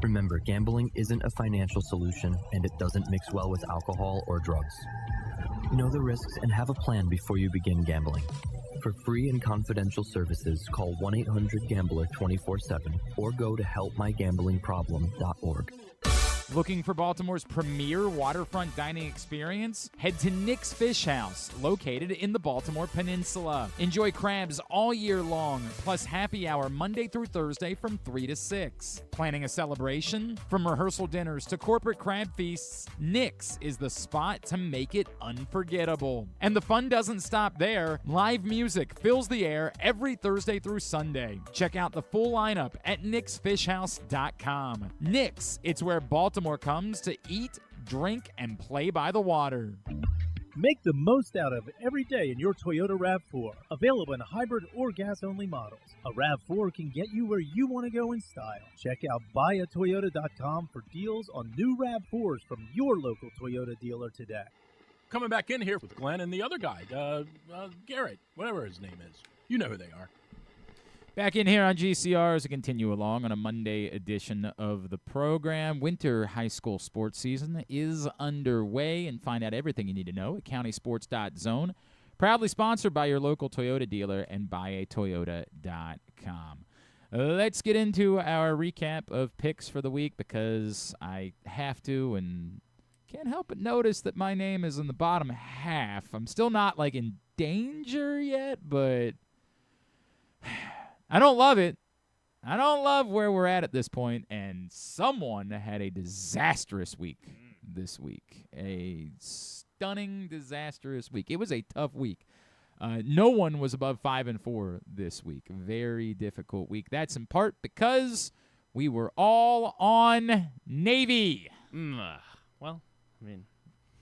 Remember, gambling isn't a financial solution, and it doesn't mix well with alcohol or drugs. Know the risks and have a plan before you begin gambling. For free and confidential services, call 1-800-GAMBLER 24/7 or go to helpmygamblingproblem.org. Looking for Baltimore's premier waterfront dining experience? Head to Nick's Fish House, located in the Baltimore Peninsula. Enjoy crabs all year long, plus happy hour Monday through Thursday from 3 to 6. Planning a celebration? From rehearsal dinners to corporate crab feasts, Nick's is the spot to make it unforgettable. And the fun doesn't stop there. Live music fills the air every Thursday through Sunday. Check out the full lineup at nicksfishhouse.com. Nick's, it's where Baltimore comes to eat, drink, and play by the water. Make the most out of every day in your Toyota RAV4. Available in hybrid or gas-only models. A RAV4 can get you where you want to go in style. Check out buyatoyota.com for deals on new RAV4s from your local Toyota dealer today. Coming back in here with Glenn and the other guy, Garrett, whatever his name is. You know who they are. Back in here on GCR as we continue along on a Monday edition of the program. Winter high school sports season is underway, and find out everything you need to know at countysports.zone. Proudly sponsored by your local Toyota dealer and buyatoyota.com. Let's get into our recap of picks for the week because I have to and can't help but notice that my name is in the bottom half. I'm still not like in danger yet, but I don't love it. I don't love where we're at this point, and someone had a disastrous week this week. A stunning, disastrous week. It was a tough week. No one was above 5-4 this week. Very difficult week. That's in part because we were all on Navy. Well, I mean,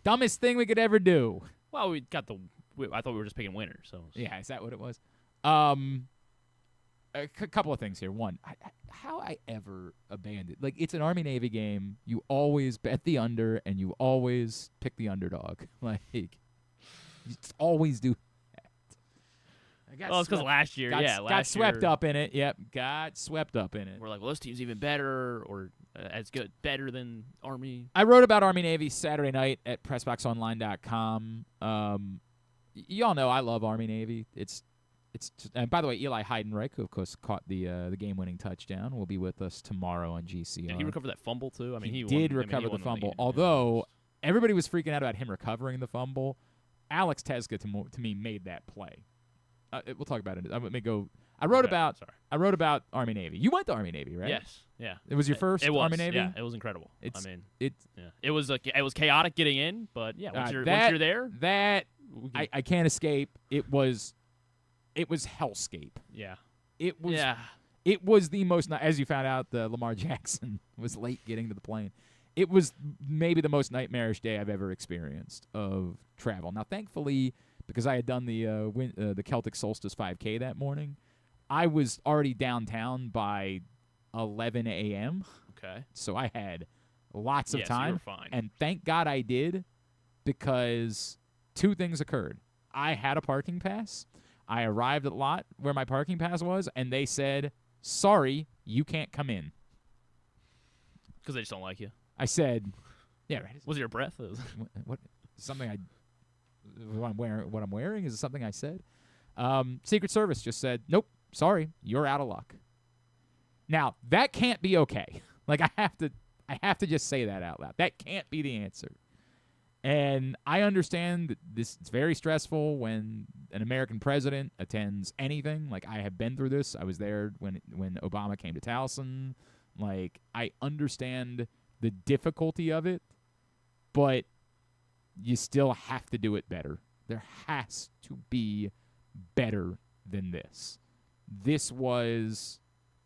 dumbest thing we could ever do. Well, I thought we were just picking winners. So yeah, is that what it was? A couple of things here. One, how I ever abandoned. Like, it's an Army-Navy game. You always bet the under, and you always pick the underdog. Like, you just always do that. Well, it's because last year, got swept up in it. Yep, got swept up in it. We're like, well, this team's even better or as good, better than Army. I wrote about Army-Navy Saturday night at PressBoxOnline.com. Y'all know I love Army-Navy. And by the way, Eli Heidenreich, who of course caught the game-winning touchdown, will be with us tomorrow on GCR. Did he recover that fumble too? I mean, he did recover the fumble. Although everybody was freaking out about him recovering the fumble, Alex Tezca to me made that play. We'll talk about it. Let me go. I wrote about Army Navy. You went to Army Navy, right? Yes. Yeah. It was your first Army Navy. Yeah, it was incredible. It was chaotic getting in, but yeah, once you're there, I can't escape. It was hellscape. Yeah. It was the most, as you found out, Lamar Jackson was late getting to the plane. It was maybe the most nightmarish day I've ever experienced of travel. Now, thankfully, because I had done the Celtic Solstice 5K that morning, I was already downtown by 11 a.m. Okay. So I had lots of time. So you were fine. And thank God I did, because two things occurred. I had a parking pass. I arrived at the lot where my parking pass was, and they said, sorry, you can't come in. Because they just don't like you? I said, yeah. Right. Was it your breath? What something what I'm wearing? Is it something I said? Secret Service just said, nope, sorry, you're out of luck. Now, that can't be okay. Like, I have to just say that out loud. That can't be the answer. And I understand that it's very stressful when an American president attends anything. Like, I have been through this. I was there when Obama came to Towson. Like, I understand the difficulty of it, but you still have to do it better. There has to be better than this. This was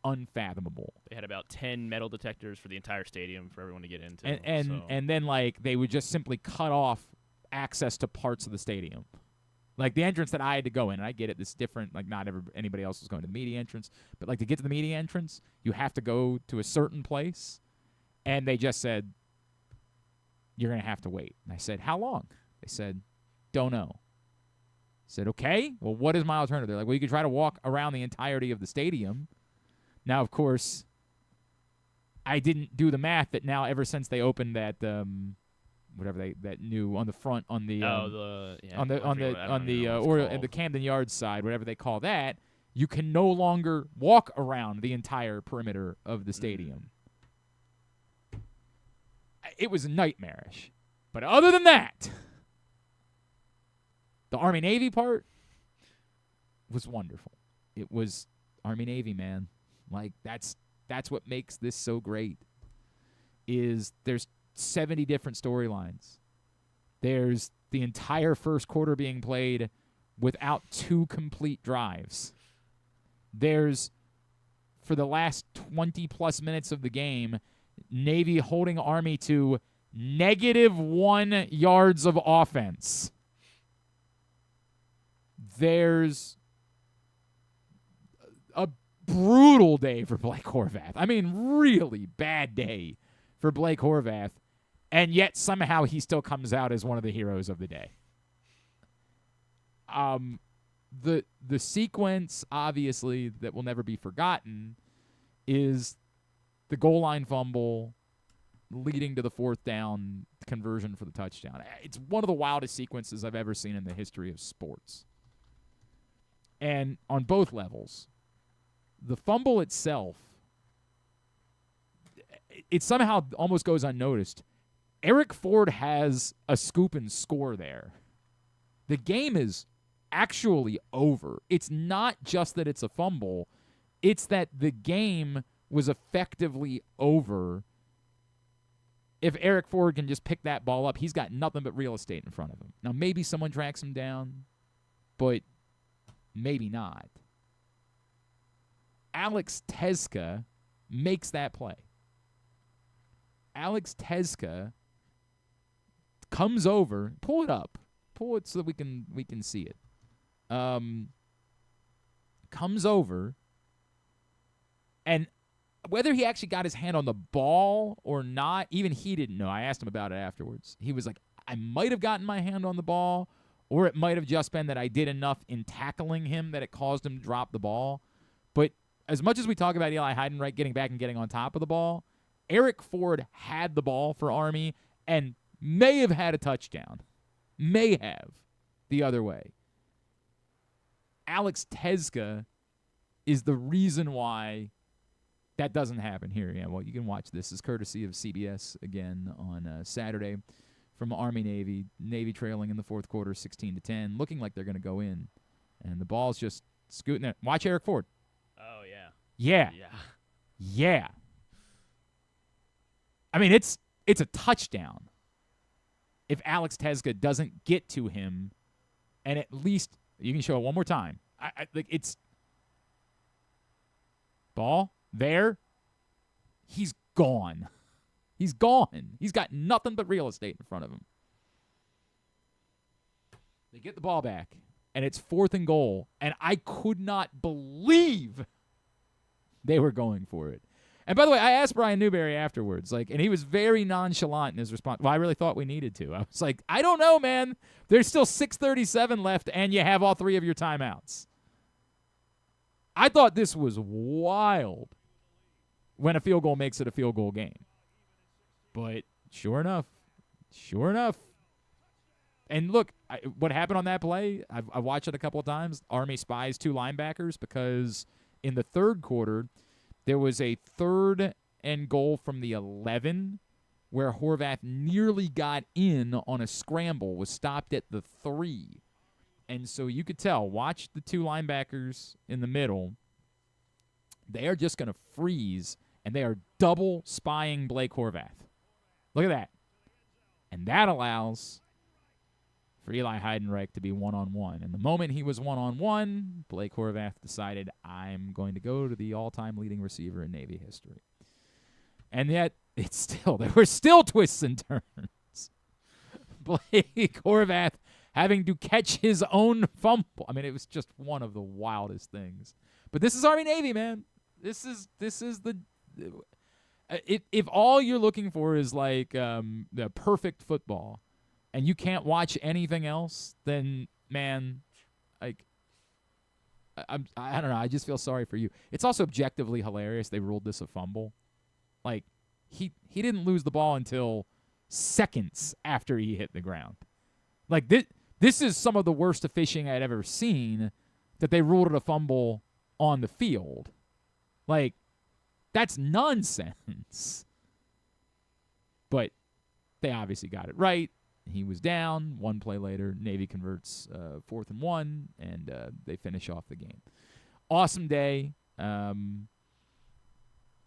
unfathomable. They had about 10 metal detectors for the entire stadium for everyone to get into. And then, like, they would just simply cut off access to parts of the stadium. Like, the entrance that I had to go in, and I get it, this is different. Like, not anybody else was going to the media entrance. But, like, to get to the media entrance, you have to go to a certain place. And they just said, you're going to have to wait. And I said, how long? They said, don't know. I said, okay, well, what is my alternative? They're like, well, you could try to walk around the entirety of the stadium. Now, of course, I didn't do the math that now ever since they opened that whatever that new on the front on the the Camden Yards side, whatever they call that, you can no longer walk around the entire perimeter of the stadium. It was nightmarish. But other than that, the Army-Navy part was wonderful. It was Army-Navy, man. Like, that's what makes this so great, is there's 70 different storylines. There's the entire first quarter being played without 2 complete drives. There's, for the last 20-plus minutes of the game, Navy holding Army to -1 yards of offense. There's a brutal day for Blake Horvath. I mean, really bad day for Blake Horvath, and yet somehow he still comes out as one of the heroes of the day. The sequence, obviously, that will never be forgotten is the goal line fumble leading to the 4th down conversion for the touchdown. It's one of the wildest sequences I've ever seen in the history of sports. And on both levels, the fumble itself, it somehow almost goes unnoticed. Eric Ford has a scoop and score there. The game is actually over. It's not just that it's a fumble. It's that the game was effectively over. If Eric Ford can just pick that ball up, he's got nothing but real estate in front of him. Now, maybe someone tracks him down, but maybe not. Alex Tezka makes that play. Alex Tezka comes over. Pull it up. Pull it so that we can see it. Comes over, and whether he actually got his hand on the ball or not, even he didn't know. I asked him about it afterwards. He was like, I might have gotten my hand on the ball, or it might have just been that I did enough in tackling him that it caused him to drop the ball. But as much as we talk about Eli Heidenreich getting back and getting on top of the ball, Eric Ford had the ball for Army and may have had a touchdown. May have the other way. Alex Tezka is the reason why that doesn't happen here. Yeah, well, you can watch this. This is courtesy of CBS again on Saturday from Army-Navy. Navy trailing in the 4th quarter 16-10, looking like they're going to go in. And the ball's just scooting there. Watch Eric Ford. Oh, yeah. Yeah. Yeah. I mean, it's a touchdown if Alex Tezka doesn't get to him, and at least you can show it one more time. Like, it's ball there. He's gone. He's gone. He's got nothing but real estate in front of him. They get the ball back, and it's 4th and goal, and I could not believe they were going for it. And by the way, I asked Brian Newberry afterwards, and he was very nonchalant in his response. Well, I really thought we needed to. I was like, I don't know, man. There's still 6:37 left, and you have all 3 of your timeouts. I thought this was wild when a field goal makes it a field goal game. But sure enough. And look, what happened on that play, I watched it a couple of times. Army spies 2 linebackers because in the 3rd quarter, there was a 3rd and goal from the 11 where Horvath nearly got in on a scramble, was stopped at the 3. And so you could tell, watch the 2 linebackers in the middle. They are just going to freeze, and they are double spying Blake Horvath. Look at that. And that allows for Eli Heidenreich to be one-on-one. And the moment he was one-on-one, Blake Horvath decided, I'm going to go to the all-time leading receiver in Navy history. And yet, there were still twists and turns. Blake Horvath having to catch his own fumble. I mean, it was just one of the wildest things. But this is Army-Navy, man. This is the... If all you're looking for is the perfect football, and you can't watch anything else, then, man, I don't know. I just feel sorry for you. It's also objectively hilarious they ruled this a fumble. He didn't lose the ball until seconds after he hit the ground. Like, this is some of the worst officiating I'd ever seen, that they ruled it a fumble on the field. Like, that's nonsense. But they obviously got it right. He was down. One play later, Navy converts 4th and 1, and they finish off the game. Awesome day. I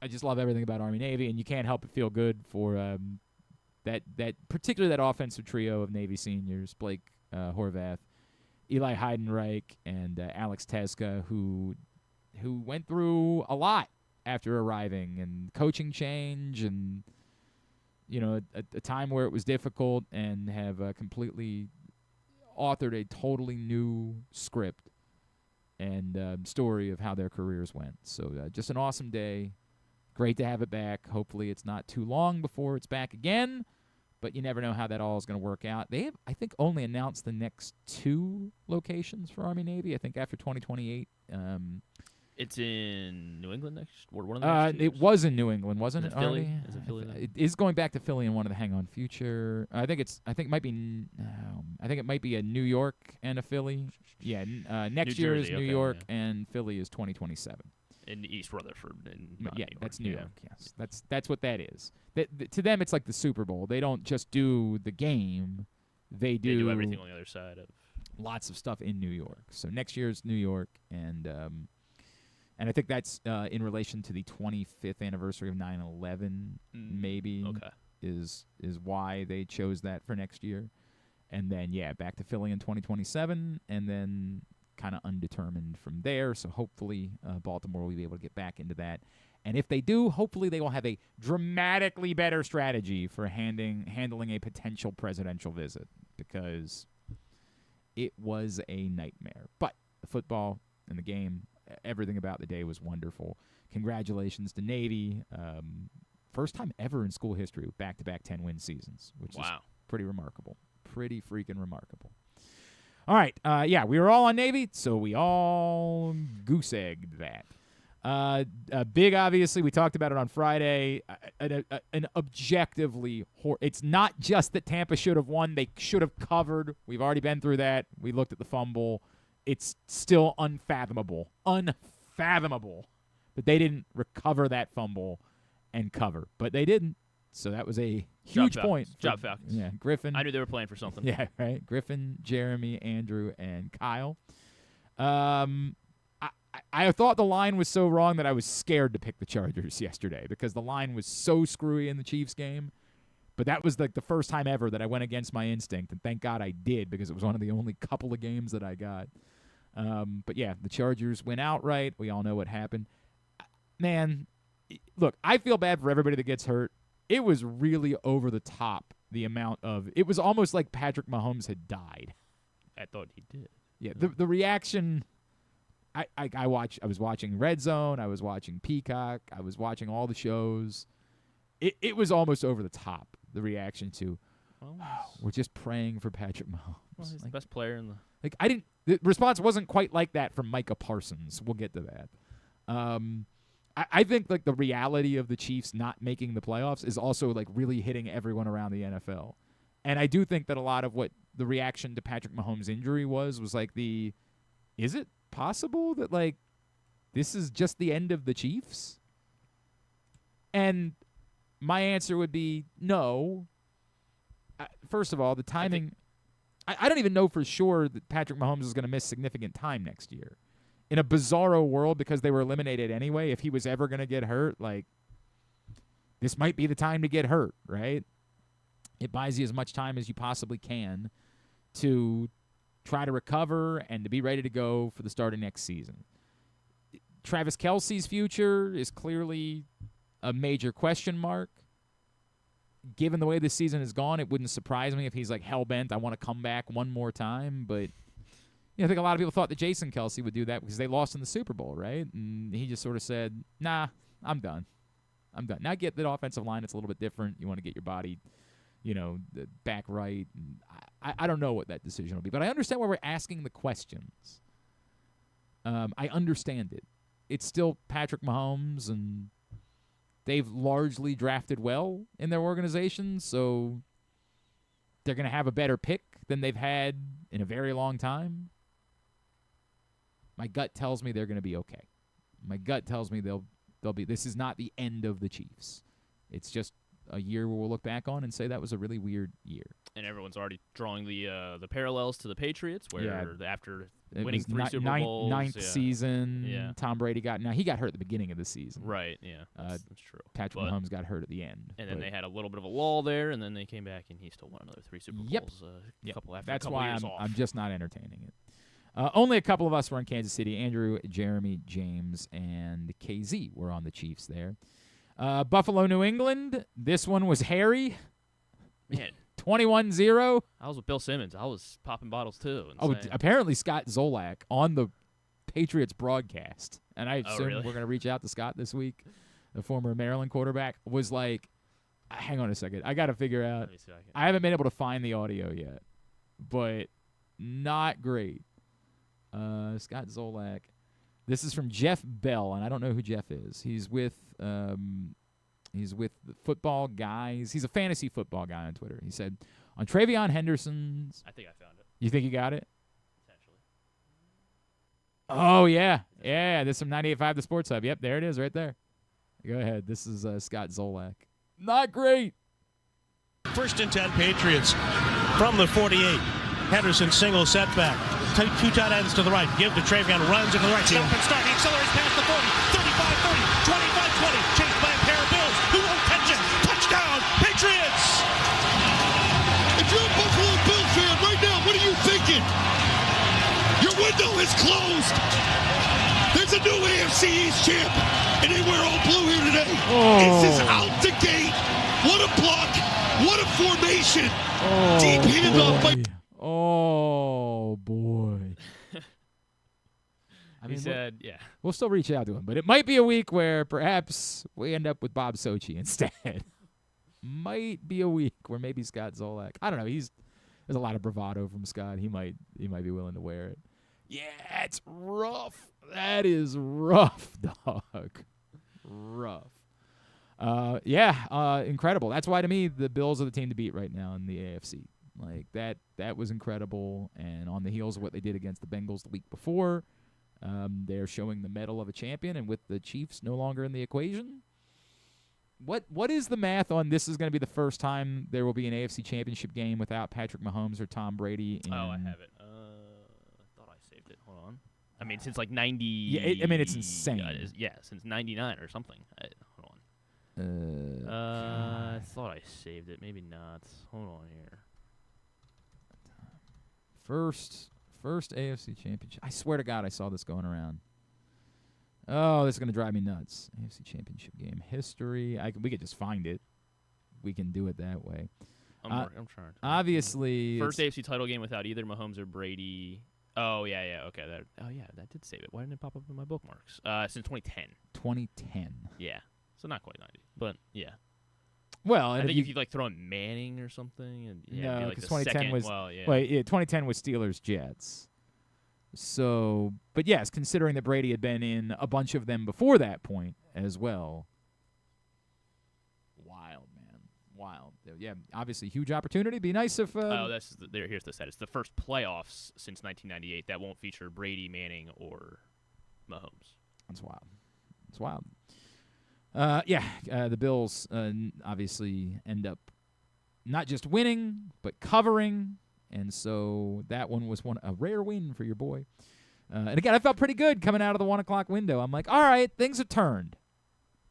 just love everything about Army-Navy, and you can't help but feel good for that particularly that offensive trio of Navy seniors, Blake Horvath, Eli Heidenreich, and Alex Teska, who went through a lot after arriving, and coaching change, and a time where it was difficult, and have completely authored a totally new script and story of how their careers went. So just an awesome day. Great to have it back. Hopefully it's not too long before it's back again, but you never know how that all is going to work out. They have, I think, only announced the next 2 locations for Army-Navy. I think after 2028. It's in New England next, or one of the next 2 years? It was in New England, wasn't it? Philly? Army? Is it Philly? It is going back to Philly in one of the Hang On Future. I think it might be a New York and a Philly. Yeah, next year is New York, and Philly is 2027. In East Rutherford. That's New York. Yes, that's what that is. To them, it's like the Super Bowl. They don't just do the game; they do everything on the other side of. Lots of stuff in New York. So next year is New York, and I think that's in relation to the 25th anniversary of 9/11. Maybe is why they chose that for next year, and then back to Philly in 2027, and then kind of undetermined from there. So hopefully Baltimore will be able to get back into that. And if they do, hopefully they will have a dramatically better strategy for handling a potential presidential visit, because it was a nightmare. But the football and the game, everything about the day was wonderful. Congratulations to Navy. First time ever in school history with back-to-back 10-win seasons, which is pretty remarkable. Pretty freaking remarkable. All right, we were all on Navy, so we all goose-egged that. Big, obviously, we talked about it on Friday, an objectively it's not just that Tampa should have won. They should have covered. We've already been through that. We looked at the fumble. It's still unfathomable that they didn't recover that fumble and cover. But they didn't. So that was a huge point. Job Falcons. Yeah, Griffin. I knew they were playing for something. Yeah, right. Griffin, Jeremy, Andrew, and Kyle. I thought the line was so wrong that I was scared to pick the Chargers yesterday, because the line was so screwy in the Chiefs game. But that was like the first time ever that I went against my instinct, and thank God I did, because it was one of the only couple of games that I got. But yeah, the Chargers went outright. We all know what happened. Man, look, I feel bad for everybody that gets hurt. It was really over the top, the amount of – it was almost like Patrick Mahomes had died. I thought he did. Yeah, the reaction – I was watching Red Zone. I was watching Peacock. I was watching all the shows. It was almost over the top, the reaction to, we're just praying for Patrick Mahomes. Well, he's the best player in the – the response wasn't quite like that from Micah Parsons. We'll get to that. I think like the reality of the Chiefs not making the playoffs is also like really hitting everyone around the NFL. And I do think that a lot of what the reaction to Patrick Mahomes' injury was like is it possible that like this is just the end of the Chiefs? And my answer would be no. First of all, the timing, I don't even know for sure that Patrick Mahomes is going to miss significant time next year. In a bizarro world, because they were eliminated anyway, if he was ever going to get hurt, like, this might be the time to get hurt, right? It buys you as much time as you possibly can to try to recover and to be ready to go for the start of next season. Travis Kelce's future is clearly a major question mark. Given the way this season has gone, it wouldn't surprise me if he's like hell-bent, I want to come back one more time, but I think a lot of people thought that Jason Kelce would do that because they lost in the Super Bowl, right? And he just sort of said, nah, I'm done. Now I get that offensive line, it's a little bit different. You want to get your body, back right. And I don't know what that decision will be, but I understand why we're asking the questions. I understand it. It's still Patrick Mahomes, and they've largely drafted well in their organization, so they're going to have a better pick than they've had in a very long time. My gut tells me they're going to be okay. My gut tells me they'll be. This is not the end of the Chiefs. It's just a year where we'll look back on and say that was a really weird year. And everyone's already drawing the parallels to the Patriots, where after it winning 3 Super Bowls, ninth season, Tom Brady got hurt at the beginning of the season. Right, yeah, that's true. Patrick Mahomes got hurt at the end. And then they had a little bit of a lull there, and then they came back, and he still won another 3 Super Bowls. That's why I'm just not entertaining it. Only a couple of us were in Kansas City. Andrew, Jeremy, James, and KZ were on the Chiefs there. Buffalo, New England. This one was hairy. Man. 21-0. I was with Bill Simmons. I was popping bottles too. Apparently Scott Zolak on the Patriots broadcast, and I assume we're going to reach out to Scott this week, the former Maryland quarterback, was like, hang on a second. I got to figure out. I haven't been able to find the audio yet, but not great. Scott Zolak. This is from Jeff Bell, and I don't know who Jeff is. He's with the Football Guys. He's a fantasy football guy on Twitter. He said, on Travion Henderson's... I think I found it. You think you got it? Potentially. Oh, yeah. Yeah, this is from 98.5 The Sports Hub. Yep, there it is right there. Go ahead. This is Scott Zolak. Not great. 1st and 10 Patriots from the 48. Henderson single setback. 2 tight ends to the right. Give to Travion. Runs into the right. Stop and start. He accelerates past the 40. 35-30. 25-20. Chased by a pair of Bills. Who won't catch it? Touchdown, Patriots! If you're a Buffalo Bills fan right now, what are you thinking? Your window is closed. There's a new AFC East champ, and they wear all blue here today. This is out the gate. What a block. What a formation. Deep handoff by... Oh, boy. He said, we'll still reach out to him, but it might be a week where perhaps we end up with Bob Sochi instead. Might be a week where maybe Scott Zolak. I don't know. There's a lot of bravado from Scott. He might be willing to wear it. Yeah, it's rough. That is rough, dog. Rough. Incredible. That's why to me the Bills are the team to beat right now in the AFC. Like that was incredible, and on the heels of what they did against the Bengals the week before, they're showing the mettle of a champion, and with the Chiefs no longer in the equation, what is the math on this is going to be the first time there will be an AFC Championship game without Patrick Mahomes or Tom Brady? I have it. I thought I saved it. Hold on. I mean, since like 90. Yeah, it's insane. Since 99 or something. Hold on. I thought I saved it. Maybe not. Hold on here. First AFC Championship. I swear to God, I saw this going around. Oh, this is going to drive me nuts. AFC Championship game history. We could just find it. We can do it that way. I'm trying. Obviously, first AFC title game without either Mahomes or Brady. Oh yeah. Okay. That did save it. Why didn't it pop up in my bookmarks? Since 2010. 2010. Yeah. So not quite 90, but yeah. Well, I think if you like throw in Manning or something, and no, because 2010 was 2010 was Steelers Jets. So, but yes, considering that Brady had been in a bunch of them before that point as well. Wild, man, wild. Yeah, obviously huge opportunity. Be nice if. Here's the stat. It's the first playoffs since 1998 that won't feature Brady, Manning, or Mahomes. That's wild. It's wild. The Bills obviously end up not just winning, but covering. And so that one was a rare win for your boy. And again, I felt pretty good coming out of the 1 o'clock window. I'm like, all right, things have turned.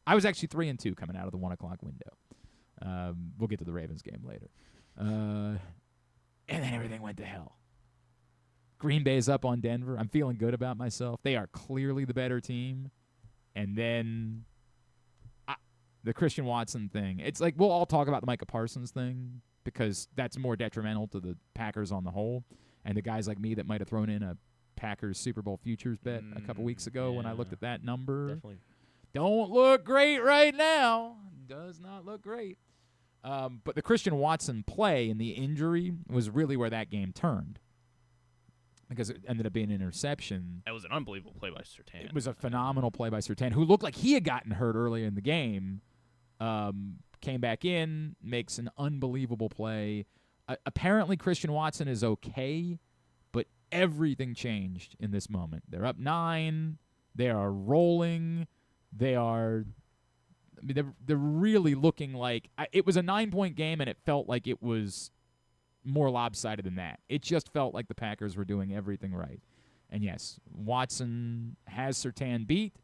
I was actually 3-2 coming out of the 1 o'clock window. We'll get to the Ravens game later. And then everything went to hell. Green Bay's up on Denver. I'm feeling good about myself. They are clearly the better team. And then the Christian Watson thing. It's like we'll all talk about the Micah Parsons thing because that's more detrimental to the Packers on the whole. And the guys like me that might have thrown in a Packers Super Bowl futures bet a couple weeks ago when I looked at that number. Definitely. Don't look great right now. Does not look great. But the Christian Watson play and the injury was really where that game turned. Because it ended up being an interception. That was an unbelievable play by Surtain. It was a phenomenal play by Surtain, who looked like he had gotten hurt earlier in the game. Came back in, makes an unbelievable play apparently Christian Watson is okay, but everything changed in this moment. They're up 9. They are rolling. They're really looking like it was a 9-point game, and it felt like it was more lopsided than that. It just felt like the Packers were doing everything right. And yes, Watson has Surtain beat.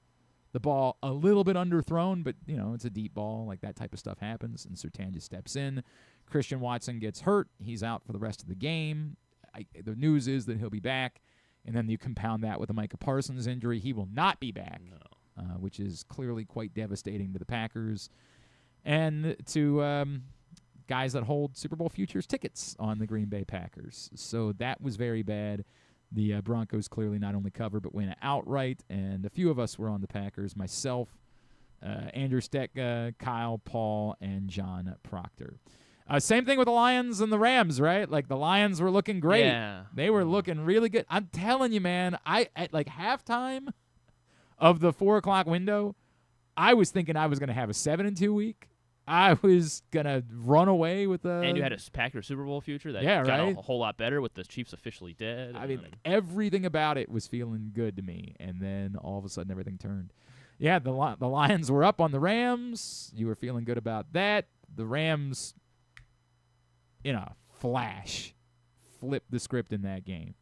The ball a little bit underthrown, but, it's a deep ball. Like, that type of stuff happens, and Surtain just steps in. Christian Watson gets hurt. He's out for the rest of the game. The news is that he'll be back, and then you compound that with a Micah Parsons injury. He will not be back, which is clearly quite devastating to the Packers and to guys that hold Super Bowl futures tickets on the Green Bay Packers. So that was very bad. The Broncos clearly not only cover but win outright, and a few of us were on the Packers, myself, Andrew Steck, Kyle, Paul, and John Proctor. Same thing with the Lions and the Rams, right? Like, the Lions were looking great. Yeah. They were looking really good. I'm telling you, man, at like halftime of the 4 o'clock window, I was thinking I was going to have a 7-2 week. I was going to run away with the... And you had a Packers Super Bowl future that got right? a whole lot better with the Chiefs officially dead. I mean, everything about it was feeling good to me, and then all of a sudden everything turned. Yeah, the Lions were up on the Rams. You were feeling good about that. The Rams, in a flash, flipped the script in that game.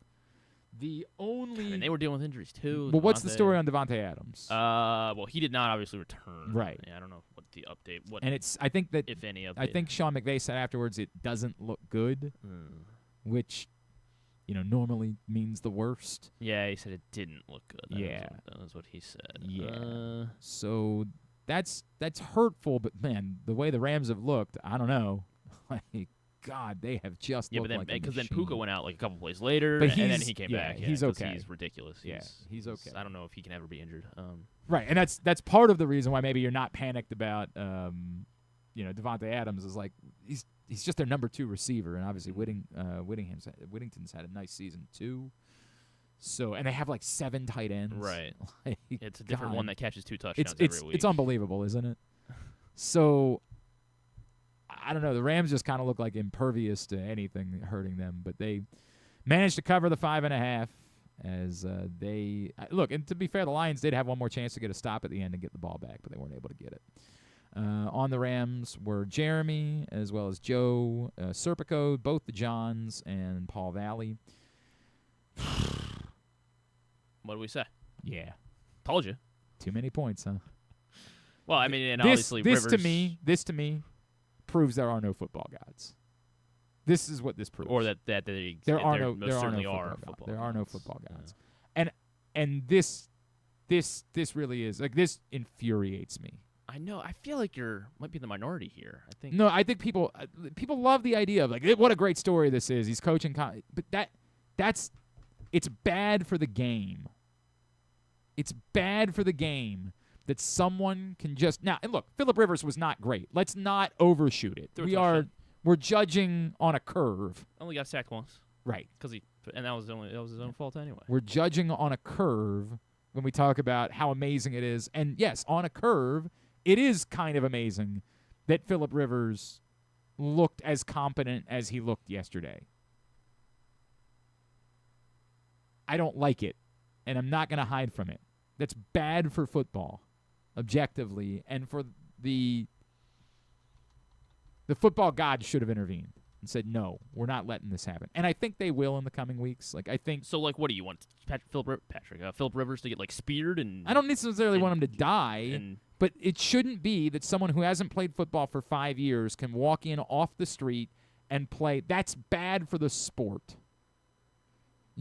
The only... And they were dealing with injuries, too. Well, what's the story on Devontae Adams? Well, he did not obviously return. Right. Yeah, I don't know what the update... And I think that... If any update. I think Sean McVay said afterwards it doesn't look good, which, normally means the worst. Yeah, he said it didn't look good. That was what he said. Yeah. So that's hurtful, but, man, the way the Rams have looked, I don't know. Like, God, they have just looked like a machine. Because then Puka went out like a couple plays later, but and then he came back. Yeah, he's okay. He's ridiculous. He's okay. I don't know if he can ever be injured. Right, and that's part of the reason why maybe you're not panicked about, Devontae Adams is like he's just their number 2 receiver, and obviously Whittington's had a nice season too. So, and they have like 7 tight ends. Right. Like, it's a different one that catches 2 touchdowns every week. It's unbelievable, isn't it? So, I don't know. The Rams just kind of look like impervious to anything hurting them, but they managed to cover the 5.5 as they look. And to be fair, the Lions did have one more chance to get a stop at the end and get the ball back, but they weren't able to get it. On the Rams were Jeremy as well as Joe Serpico, both the Johns, and Paul Valley. What do we say? Yeah. Told you. Too many points, huh? Well, I mean, and obviously this Rivers... to me proves there are no football gods. This is what this proves. Or that there are no football gods. Yeah. And this really is like, this infuriates me. I know. I feel like might be the minority here. I think people love the idea of like, what a great story this is. He's coaching, but it's bad for the game. It's bad for the game that someone can just now. And look, Phillip Rivers was not great. Let's not overshoot it. We're judging on a curve. Only got sacked once. Right. And that was his own fault anyway. We're judging on a curve when we talk about how amazing it is. And yes, on a curve, it is kind of amazing that Phillip Rivers looked as competent as he looked yesterday. I don't like it, and I'm not going to hide from it. That's bad for football, objectively, and for the football gods should have intervened and said, no, we're not letting this happen. And I think they will in the coming weeks. So, what do you want? Phillip Rivers to get, speared? I don't necessarily want him to die, but it shouldn't be that someone who hasn't played football for 5 years can walk in off the street and play. That's bad for the sport.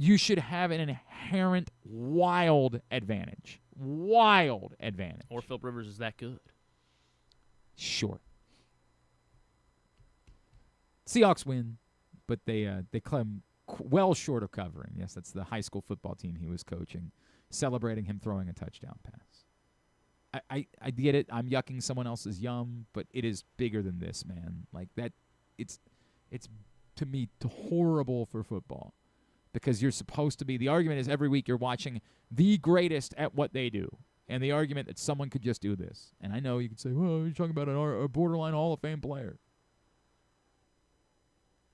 You should have an inherent wild advantage. Wild advantage. Or Phillip Rivers is that good. Sure. Seahawks win, but they come well short of covering. Yes, that's the high school football team he was coaching, celebrating him throwing a touchdown pass. I get it. I'm yucking someone else's yum, but it is bigger than this, man. Like that, it's to me horrible for football. Because you're supposed to be. The argument is every week you're watching the greatest at what they do. And the argument that someone could just do this. And I know you could say, well, you're talking about a borderline Hall of Fame player.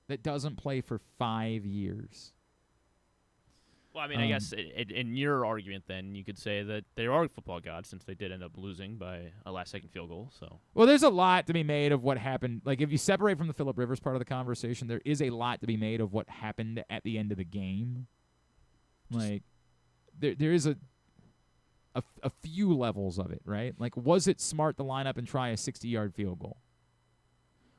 that doesn't play for 5 years. Well, I mean, I guess in your argument, then, you could say that they are football gods since they did end up losing by a last-second field goal. So, well, there's a lot to be made of what happened. Like, if you separate from the Phillip Rivers part of the conversation, there is a lot to be made of what happened at the end of the game. Like, there is a few levels of it, right? Like, was it smart to line up and try a 60-yard field goal?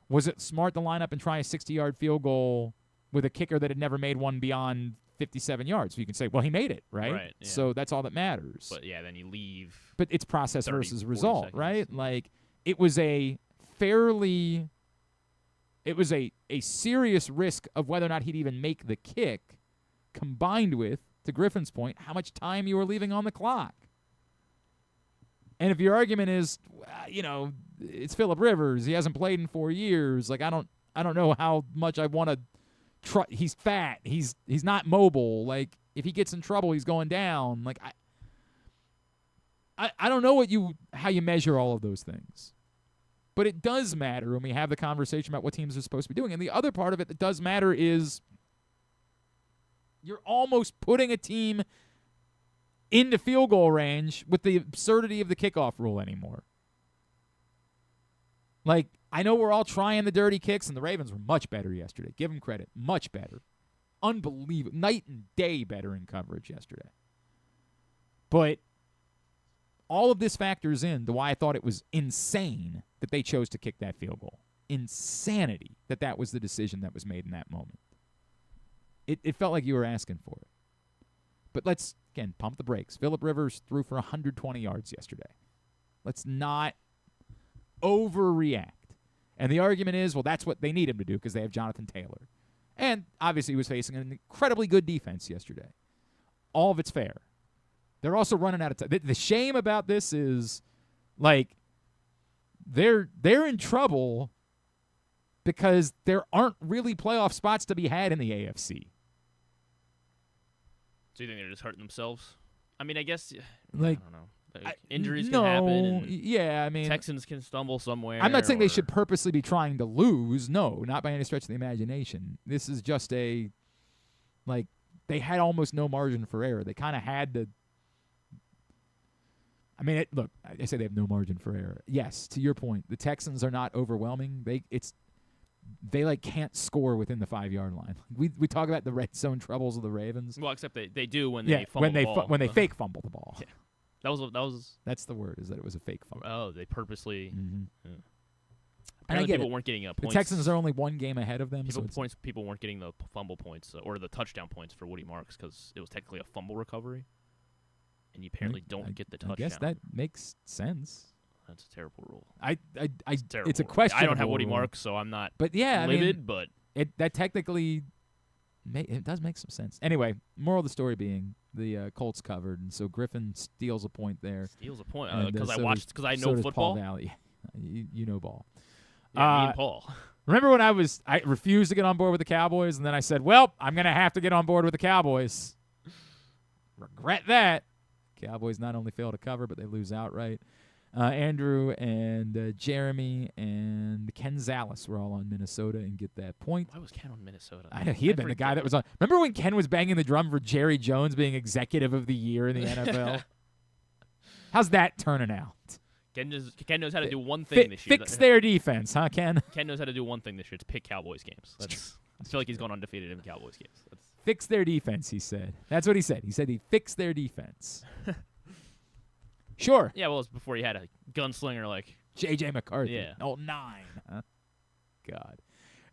Was it smart to line up and try a 60-yard field goal with a kicker that had never made one beyond 57 yards? So you can say, well, he made it, right? Right, yeah. So that's all that matters. But, yeah, then you leave. But it's process 30, versus 40 result, seconds. right? Like, it was a fairly – it was a serious risk of whether or not he'd even make the kick, combined with, to Griffin's point, how much time you were leaving on the clock. And if your argument is, it's Phillip Rivers, he hasn't played in 4 years, like, I don't know how much I want to try. He's fat. He's not mobile. Like, if he gets in trouble, he's going down. Like, I don't know how you measure all of those things. But it does matter when we have the conversation about what teams are supposed to be doing. And the other part of it that does matter is you're almost putting a team into field goal range with the absurdity of the kickoff rule anymore. Like, I know we're all trying the dirty kicks, and the Ravens were much better yesterday. Give them credit. Much better. Unbelievable. Night and day better in coverage yesterday. But all of this factors in to why I thought it was insane that they chose to kick that field goal. Insanity that was the decision that was made in that moment. It felt like you were asking for it. But let's, again, pump the brakes. Phillip Rivers threw for 120 yards yesterday. Let's not overreact. And the argument is, well, that's what they need him to do because they have Jonathan Taylor. And obviously he was facing an incredibly good defense yesterday. All of it's fair. They're also running out of time. The shame about this is, like, they're in trouble because there aren't really playoff spots to be had in the AFC. So you think they're just hurting themselves? I mean, I guess, like, I don't know. Injuries can happen. And yeah, I mean, Texans can stumble somewhere. I'm not saying they should purposely be trying to lose. No, not by any stretch of the imagination. This is just they had almost no margin for error. They kind of had to. I mean, look, I say they have no margin for error. Yes, to your point, the Texans are not overwhelming. They can't score within the 5-yard line. We talk about the red zone troubles of the Ravens. Well, except they do when they fumble the ball. When they fake fumble the ball. Yeah. That was. That's the word. Is that it was a fake fumble? Oh, they purposely. Mm-hmm. Yeah. And I get people weren't getting points. The Texans are only one game ahead of them. People weren't getting the fumble points or the touchdown points for Woody Marks because it was technically a fumble recovery, and you apparently don't get the touchdown. I guess that makes sense. That's a terrible rule. It's a question. I don't have Woody Marks, so I'm not. But yeah, livid. But that technically, it does make some sense. Anyway, moral of the story being the Colts covered, and so Griffin steals a point there. Steals a point because I know so football. Paul Valley. You know ball. Yeah, me and Paul. Remember when I refused to get on board with the Cowboys, and then I said, well, I'm going to have to get on board with the Cowboys. Regret that. Cowboys not only fail to cover, but they lose outright. Andrew and Jeremy and Ken Zales were all on Minnesota and get that point. Why was Ken on Minnesota? He had been the guy that was on. Remember when Ken was banging the drum for Jerry Jones being executive of the year in the NFL? How's that turning out? Ken knows how to do one thing this year. Fix their defense, huh, Ken? Ken knows how to do one thing this year. It's pick Cowboys games. I feel like he's gone undefeated in Cowboys games. Fix their defense, he said. That's what he said. He said he'd fix their defense. Sure. Yeah, well, it was before he had a gunslinger like J.J. McCarthy. Yeah. 9. Huh? God.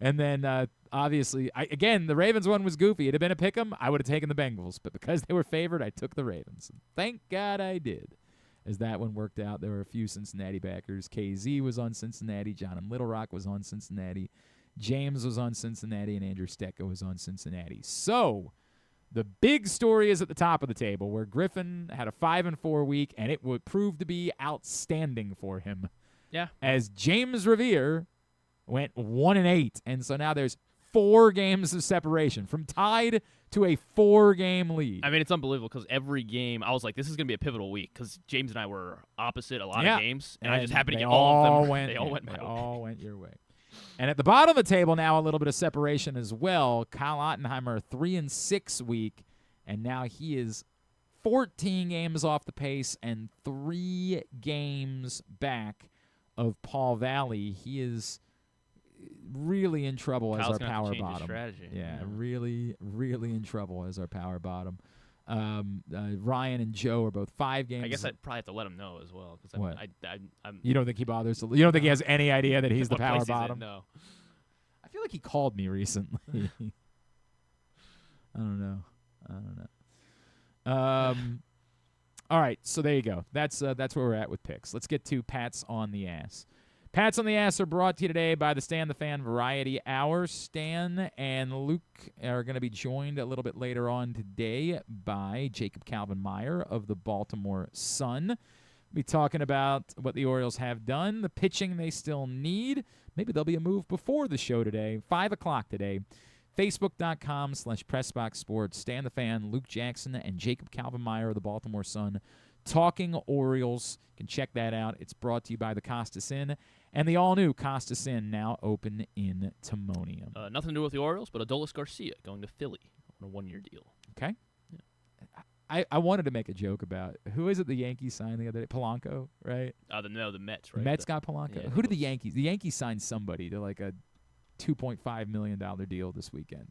And then, obviously, the Ravens one was goofy. It'd have been a pick 'em, I would have taken the Bengals. But because they were favored, I took the Ravens. Thank God I did. As that one worked out, there were a few Cincinnati backers. KZ was on Cincinnati. John and Little Rock was on Cincinnati. James was on Cincinnati. And Andrew Stecca was on Cincinnati. So the big story is at the top of the table, where Griffin had a 5-4 week, and it would prove to be outstanding for him. Yeah. As James Revere went 1-8, and so now there's 4 games of separation from tied to a 4-game lead. I mean, it's unbelievable because every game I was like, this is going to be a pivotal week because James and I were opposite a lot of games, and I just happened to get all of them. They all went your way. And at the bottom of the table now, a little bit of separation as well. Kyle Ottenheimer, 3-6 week, and now he is 14 games off the pace and 3 games back of Paul Valley. He is really in trouble as our power bottom. Yeah, really, really in trouble as our power bottom. Ryan and Joe are both 5 games. I guess I'd probably have to let him know as well. I'm you don't think he bothers to? You don't think he has any idea that he's the power bottom? No. I feel like he called me recently. I don't know. All right, so there you go. That's where we're at with picks. Let's get to Pats on the Ass. Pats on the Ass are brought to you today by the Stan the Fan Variety Hour. Stan and Luke are going to be joined a little bit later on today by Jacob Calvin-Meyer of the Baltimore Sun. We'll be talking about what the Orioles have done, the pitching they still need. Maybe there'll be a move before the show today, 5 o'clock today. Facebook.com/PressBoxSports. Stan the Fan, Luke Jackson, and Jacob Calvin-Meyer of the Baltimore Sun talking Orioles. You can check that out. It's brought to you by the Costas Inn and the all-new Costas Inn, now open in Timonium. Nothing to do with the Orioles, but Adolis Garcia going to Philly on a 1-year deal. Okay. Yeah. I wanted to make a joke about, who is it the Yankees signed the other day? Polanco, right? The Mets, right? The Mets got Polanco. Yeah, who did the Yankees? The Yankees signed somebody to like a $2.5 million deal this weekend.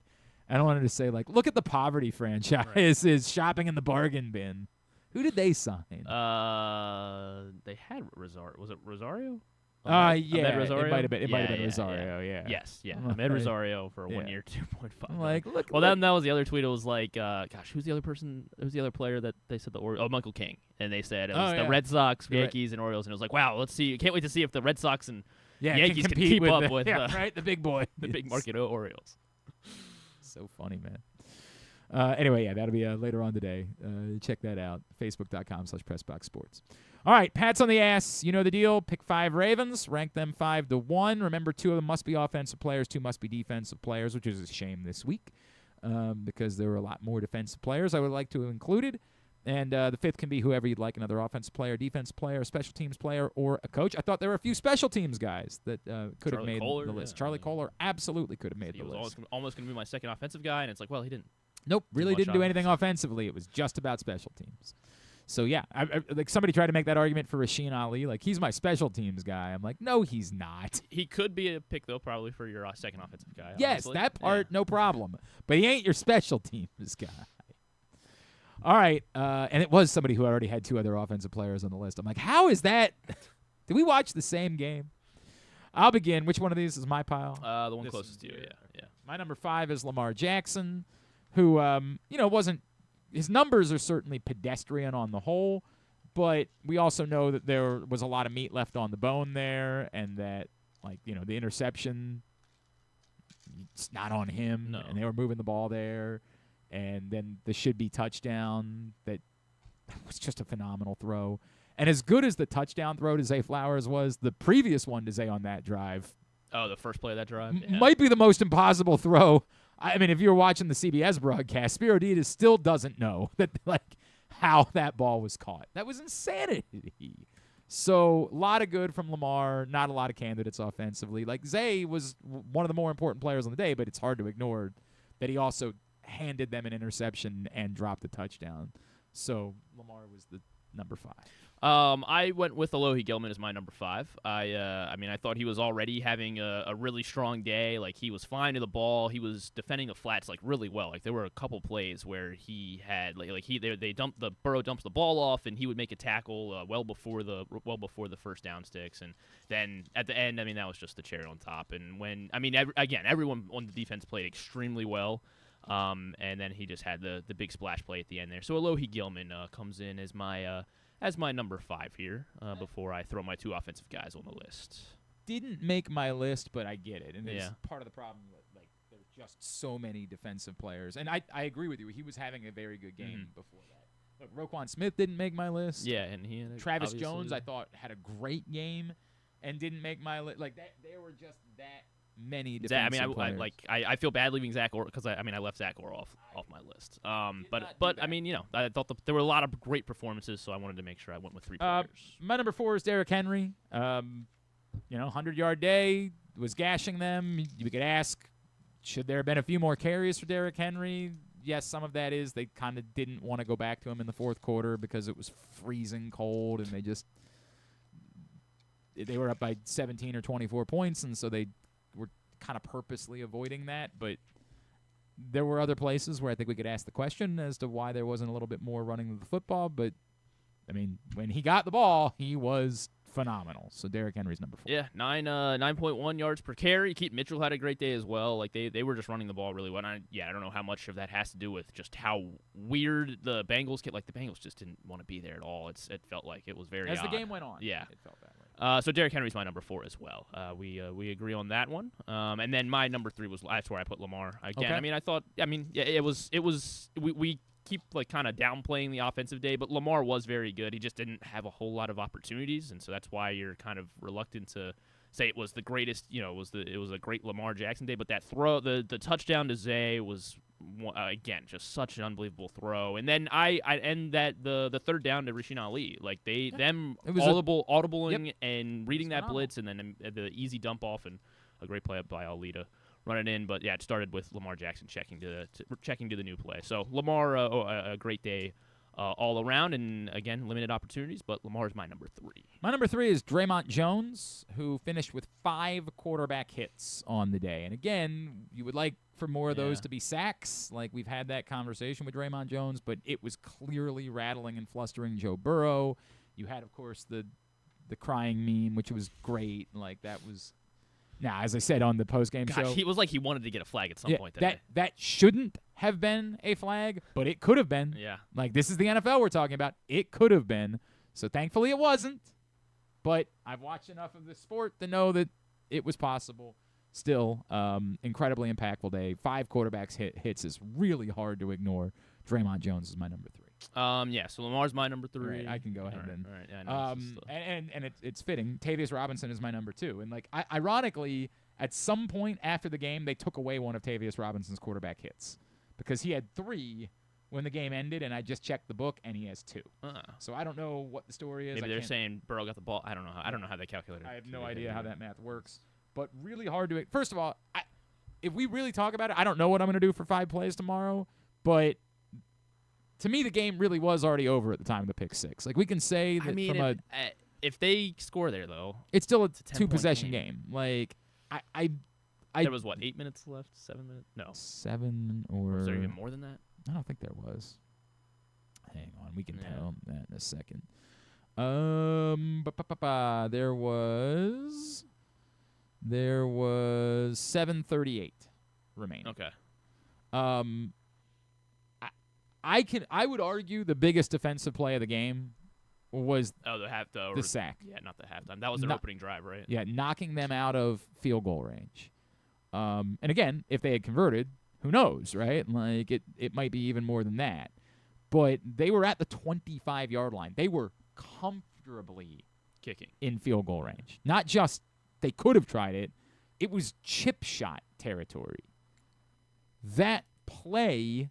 And I wanted to say, like, look at the poverty franchise is shopping in the bargain bin. Who did they sign? They had Rosario. Was it Rosario? Yeah, Rosario? it might have been Rosario. Yeah. Yes, yeah. Ahmed Rosario for a 1-year, $2.5. Like, look. Well, then that was the other tweet. It was like, gosh, who's the other person? Who's the other player that they said the Orioles? Oh, Michael King. And they said it was the Red Sox, Yankees, and Orioles. And it was like, wow, let's see. Can't wait to see if the Red Sox and Yankees can keep up with the big boy, the big market Orioles. So funny, man. Anyway, that'll be later on today. Check that out. Facebook.com/PressBoxSports. All right, Pats on the Ass. You know the deal. Pick 5 Ravens. Rank them 5-1. Remember, 2 of them must be offensive players. 2 must be defensive players, which is a shame this week because there were a lot more defensive players I would like to have included. And the 5th can be whoever you'd like, another offensive player, defense player, a special teams player, or a coach. I thought there were a few special teams guys that could have made the list. Charlie Kohler absolutely could have made the list. He was almost going to be my second offensive guy, and it's like, well, he didn't. Nope, really didn't do anything offensively. It was just about special teams. So, yeah, like somebody tried to make that argument for Rasheen Ali. Like, he's my special teams guy. I'm like, no, he's not. He could be a pick, though, probably for your second offensive guy. Yes, honestly. That part, no problem. But he ain't your special teams guy. All right, and it was somebody who already had 2 other offensive players on the list. I'm like, how is that? Did we watch the same game? I'll begin. Which one of these is my pile? The one closest to you, yeah. My number 5 is Lamar Jackson, who, wasn't – his numbers are certainly pedestrian on the whole, but we also know that there was a lot of meat left on the bone there and that, like, the interception, it's not on him. No. And they were moving the ball there. And then the should-be touchdown that was just a phenomenal throw. And as good as the touchdown throw to Zay Flowers was, the previous one to Zay on that drive. Oh, the first play of that drive? Might be the most impossible throw. I mean, if you were watching the CBS broadcast, Spiriditas still doesn't know that, like, how that ball was caught. That was insanity. So, a lot of good from Lamar, not a lot of candidates offensively. Like, Zay was one of the more important players on the day, but it's hard to ignore that he also handed them an interception and dropped a touchdown. So Lamar was the number 5. I went with Alohi Gilman as my number 5. I thought he was already having a really strong day. Like, he was flying to the ball. He was defending the flats, like, really well. Like, there were a couple plays where he had Burrow dumps the ball off, and he would make a tackle well before the first down sticks. And then at the end, that was just the cherry on top. And when everyone on the defense played extremely well. And then he just had the big splash play at the end there. So Alohi Gilman comes in as my number 5 here before I throw my 2 offensive guys on the list. Didn't make my list, but I get it. And it's part of the problem that, like, there's just so many defensive players. And I agree with you. He was having a very good game before that. Look, Roquan Smith didn't make my list. Yeah, and he had Travis Jones, I thought, had a great game and didn't make my list. Like, there were just that many defensive players. I feel bad leaving Zach Orr because I left Zach Orr off my list. But I thought there were a lot of great performances, so I wanted to make sure I went with 3 players. My number 4 is Derrick Henry. 100-yard day, was gashing them. You could ask, should there have been a few more carries for Derrick Henry? Yes, some of that is they kind of didn't want to go back to him in the fourth quarter because it was freezing cold, and they were up by 17 or 24 points, and so they were kind of purposely avoiding that. But there were other places where I think we could ask the question as to why there wasn't a little bit more running of the football. But, I mean, when he got the ball, he was phenomenal. So Derrick Henry's number 4. Yeah, 9.1 yards per carry. Keith Mitchell had a great day as well. Like they were just running the ball really well. And I don't know how much of that has to do with just how weird the Bengals get. Like the Bengals just didn't want to be there at all. It felt like it was very as odd. the game went on. Yeah, it felt that way. So Derrick Henry's my number 4 as well. We agree on that one. And then my number 3 that's where I put Lamar again. Okay. We keep like kind of downplaying the offensive day, but Lamar was very good. He just didn't have a whole lot of opportunities, and so that's why you're kind of reluctant to say it was the greatest. It was a great Lamar Jackson day. But that throw, the touchdown to Zay was again just such an unbelievable throw. And then I end that the third down to Rasheen Ali, like them audibling and reading that blitz, and then the easy dump off and a great play up by Ali to run it in. But yeah, it started with Lamar Jackson checking to the new play. So Lamar, a great day all around, and again limited opportunities. But Lamar is my number 3. My number 3 is Draymond Jones, who finished with 5 quarterback hits on the day. And again, you would like for more of those to be sacks. Like we've had that conversation with Draymond Jones, but it was clearly rattling and flustering Joe Burrow. You had, of course, the crying meme, which was great. Like that was. Now, as I said on the post-game show, he was like he wanted to get a flag at some point today. That shouldn't have been a flag, but it could have been. Yeah. Like, this is the NFL we're talking about. It could have been. So, thankfully, it wasn't. But I've watched enough of the sport to know that it was possible. Still, incredibly impactful day. 5 quarterbacks hits is really hard to ignore. Draymond Jones is my number 3. So Lamar's my number 3. Right, I can go ahead then. All right. Yeah, and it's fitting. Tavius Robinson is my number 2. And like, ironically, at some point after the game, they took away one of Tavius Robinson's quarterback hits because he had 3 when the game ended, and I just checked the book, and he has 2. So I don't know what the story is. Maybe they're saying Burrow got the ball. I don't know how they calculated it. I have no idea how that math works. But really hard to. First of all, if we really talk about it, I don't know what I'm going to do for 5 plays tomorrow, but. To me, the game really was already over at the time of the pick 6. Like we can say that if they score there though, it's still a 2-possession game. Like there was 8 minutes left? 7 minutes? No, 7 or was there even more than that? I don't think there was. Hang on, we can tell that in a second. There was 7:38 remaining. Okay. I would argue the biggest defensive play of the game was the sack. Yeah, not the halftime. That was their opening drive, right? Yeah, knocking them out of field goal range. And again, if they had converted, who knows, right? Like it might be even more than that. But they were at the 25-yard line. They were comfortably kicking in field goal range. Not just they could have tried it. It was chip shot territory. That play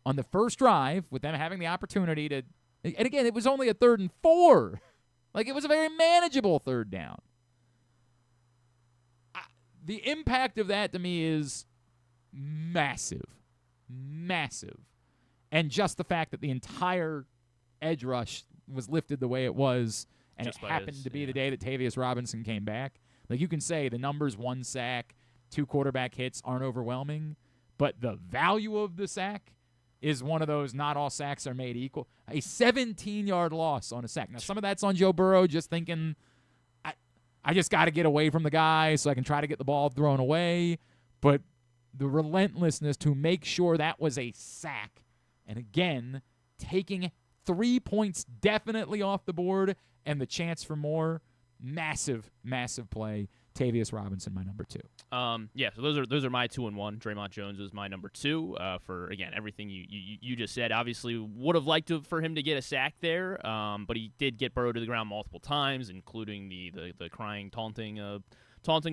on the first drive, with them having the opportunity to, and again, it was only a 3rd and 4. Like, it was a very manageable 3rd down. The impact of that to me is massive. Massive. And just the fact that the entire edge rush was lifted the way it was, and just it happened to be the day that Tavius Robinson came back. Like, you can say the numbers, 1 sack, 2 quarterback hits aren't overwhelming, but the value of the sack is one of those not all sacks are made equal. A 17-yard loss on a sack. Now, some of that's on Joe Burrow just thinking, I just got to get away from the guy so I can try to get the ball thrown away. But the relentlessness to make sure that was a sack. And again, taking 3 points definitely off the board and the chance for more. Massive, massive play. Tavius Robinson, my number 2. So those are my 2 and 1. Draymond Jones is my number 2. For again everything you just said. Obviously, would have liked for him to get a sack there, but he did get Burrow to the ground multiple times, including the crying, taunting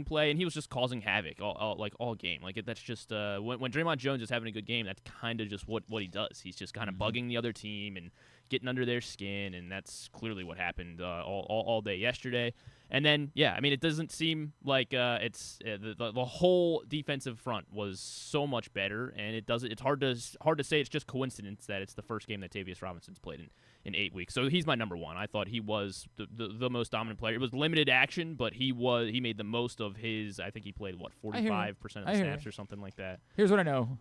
play, and he was just causing havoc all game. Like that's just when Draymond Jones is having a good game, that's kind of just what he does. He's just kind of bugging the other team and getting under their skin, and that's clearly what happened all day yesterday. And then, yeah, I mean, it doesn't seem like it's the whole defensive front was so much better, and it's hard to say it's just coincidence that it's the first game that Tavius Robinson's played in 8 weeks. So he's my number one. I thought he was the most dominant player. It was limited action, but he made the most of his. I think he played 45% of the snaps or something like that. Here's what I know.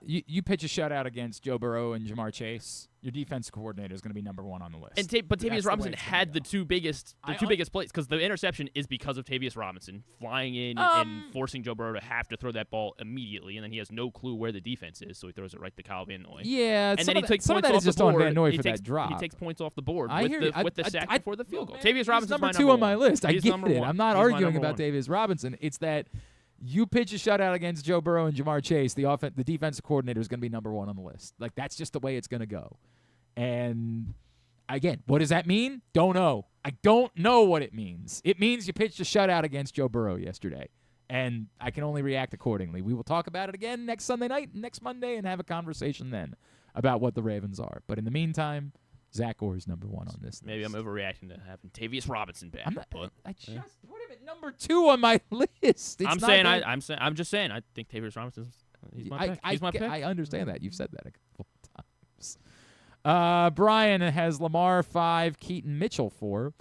You pitch a shutout against Joe Burrow and Jamar Chase. Your defense coordinator is going to be number one on the list. But Tavius Robinson had the two biggest plays, because the interception is because of Tavius Robinson flying in and forcing Joe Burrow to have to throw that ball immediately, and then he has no clue where the defense is, so he throws it right to Kyle Van Noy. Yeah, and then he takes some points of that off is just the board. on Van Noy for that drop. He takes points off the board with the sack before the field goal. Man, Tavius Robinson's number my two number on my one. list. I He's get number it. one. I'm not He's arguing my about number one. Tavius Robinson. It's that you pitch a shutout against Joe Burrow and Jamar Chase, the defensive coordinator is going to be number one on the list. Like, that's just the way it's going to go. And again, what does that mean? Don't know. I don't know what it means. It means you pitched a shutout against Joe Burrow yesterday, and I can only react accordingly. We will talk about it again next Sunday night, next Monday, and have a conversation then about what the Ravens are. But in the meantime, Zach Orr is number one on this list. Maybe I'm overreacting to having Tavius Robinson back. I just put him at number two on my list. I'm just saying. I think Tavius Robinson's he's my pick. He's my pick. I understand that. You've said that a couple times. Brian has Lamar 5, Keaton Mitchell 4,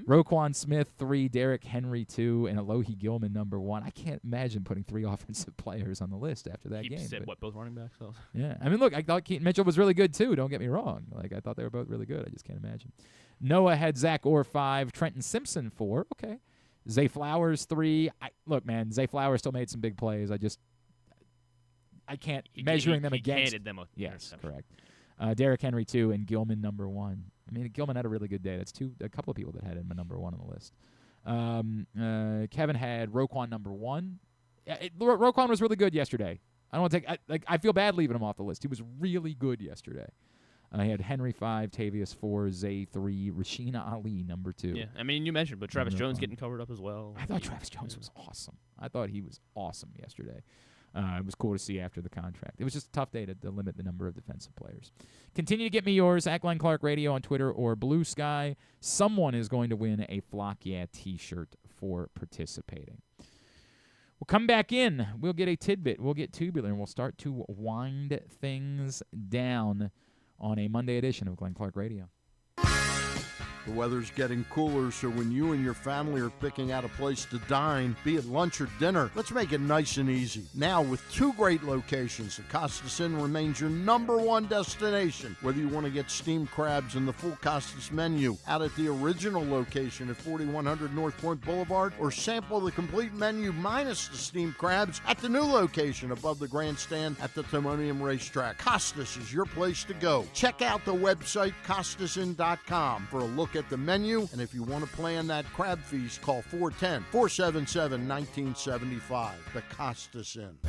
Roquan Smith 3, Derrick Henry 2, and Alohi Gilman number 1. I can't imagine putting 3 offensive players on the list after that game. Said what, both running backs? So. Yeah, I mean, look, I thought Keaton Mitchell was really good too. Don't get me wrong. Like, I thought they were both really good. I just can't imagine. Noah had Zach Orr 5, Trenton Simpson 4. Okay, Zay Flowers 3. Look, man, Zay Flowers still made some big plays. I can't measuring them against. He handed them a yes, correct. Derrick Henry 2 and Gilman number 1. I mean, Gilman had a really good day. That's a couple of people that had him at number 1 on the list. Kevin had Roquan number 1. Roquan was really good yesterday. I don't want to I feel bad leaving him off the list. He was really good yesterday. He had Henry 5, Tavius 4, Zay 3, Rashina Ali number 2. Yeah, I mean, you mentioned, but Travis Jones getting covered up as well. I thought Travis Jones was awesome. I thought he was awesome yesterday. It was cool to see after the contract. It was just a tough day to limit the number of defensive players. Continue to get me yours at Glenn Clark Radio on Twitter or Blue Sky. Someone is going to win a Flock Yeah t-shirt for participating. We'll come back in. We'll get a tidbit. We'll get tubular, and we'll start to wind things down on a Monday edition of Glenn Clark Radio. The weather's getting cooler, so when you and your family are picking out a place to dine, be it lunch or dinner, let's make it nice and easy. Now, with 2 great locations, the Costas Inn remains your #1 destination. Whether you want to get steamed crabs in the full Costas menu out at the original location at 4100 North Point Boulevard, or sample the complete menu minus the steamed crabs at the new location above the grandstand at the Timonium Racetrack, Costas is your place to go. Check out the website, CostasInn.com, for a look at the menu, and if you want to plan that crab feast, call 410-477-1975. The Costas Inn.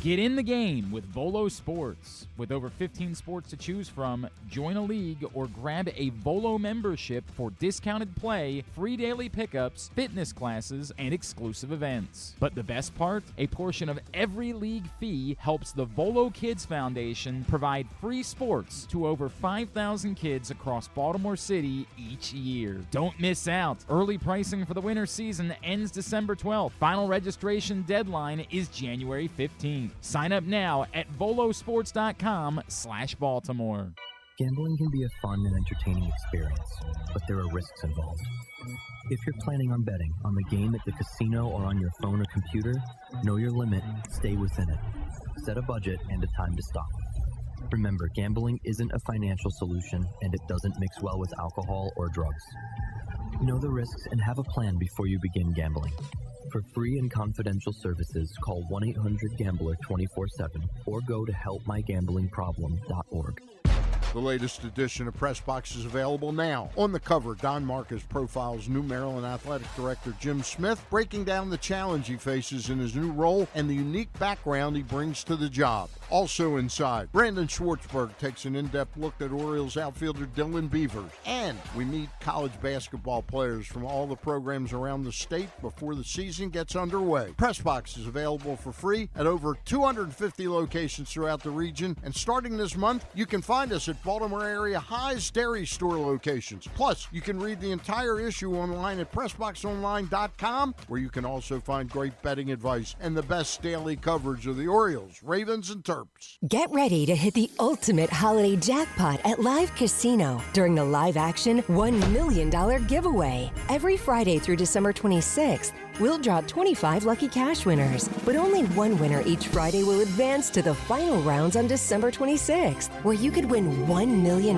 Get in the game with Volo Sports. With over 15 sports to choose from, join a league or grab a Volo membership for discounted play, free daily pickups, fitness classes, and exclusive events. But the best part? A portion of every league fee helps the Volo Kids Foundation provide free sports to over 5,000 kids across Baltimore City each year. Don't miss out. Early pricing for the winter season ends December 12th. Final registration deadline is January 15th. Sign up now at volosports.com/Baltimore. Gambling can be a fun and entertaining experience, but there are risks involved. If you're planning on betting on the game at the casino or on your phone or computer, know your limit, stay within it. Set a budget and a time to stop. Remember, gambling isn't a financial solution, and it doesn't mix well with alcohol or drugs. Know the risks and have a plan before you begin gambling. For free and confidential services, call 1-800-GAMBLER 24/7 or go to helpmygamblingproblem.org. The latest edition of Press Box is available now. On the cover, Don Marcus profiles new Maryland Athletic Director Jim Smith, breaking down the challenge he faces in his new role and the unique background he brings to the job. Also inside, Brandon Schwartzberg takes an in-depth look at Orioles outfielder Dylan Beavers. And we meet college basketball players from all the programs around the state before the season gets underway. Press Box is available for free at over 250 locations throughout the region. And starting this month, you can find us at Baltimore area highest dairy store locations. Plus, you can read the entire issue online at PressBoxOnline.com, where you can also find great betting advice and the best daily coverage of the Orioles, Ravens, and Terps. Get ready to hit the ultimate holiday jackpot at Live Casino during the live action $1 million giveaway. Every Friday through December 26th, we'll draw 25 lucky cash winners, but only one winner each Friday will advance to the final rounds on December 26th, where you could win $1 million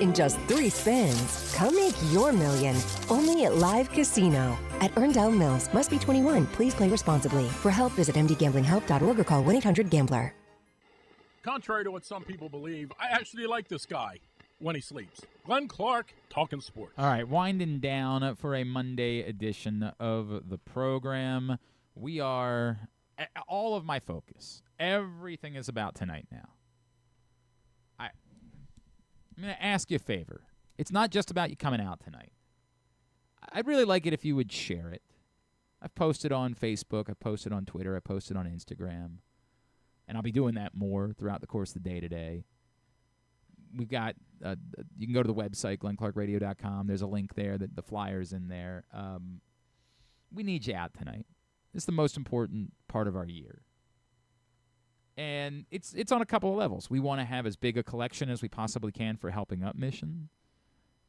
in just 3 spins. Come make your million, only at Live Casino. At Erndale Mills, must be 21. Please play responsibly. For help, visit mdgamblinghelp.org or call 1-800-GAMBLER. Contrary to what some people believe, I actually like this guy when he sleeps. Glenn Clark, talking sports. All right, winding down for a Monday edition of the program. We are, all of my focus, everything is about tonight now. I'm going to ask you a favor. It's not just about you coming out tonight. I'd really like it if you would share it. I've posted on Facebook, I've posted on Twitter, I've posted on Instagram, and I'll be doing that more throughout the course of the day today. We've got, you can go to the website, glennclarkradio.com. There's a link there, that the flyer's in there. We need you out tonight. It's the most important part of our year. And it's on a couple of levels. We want to have as big a collection as we possibly can for Helping Up mission.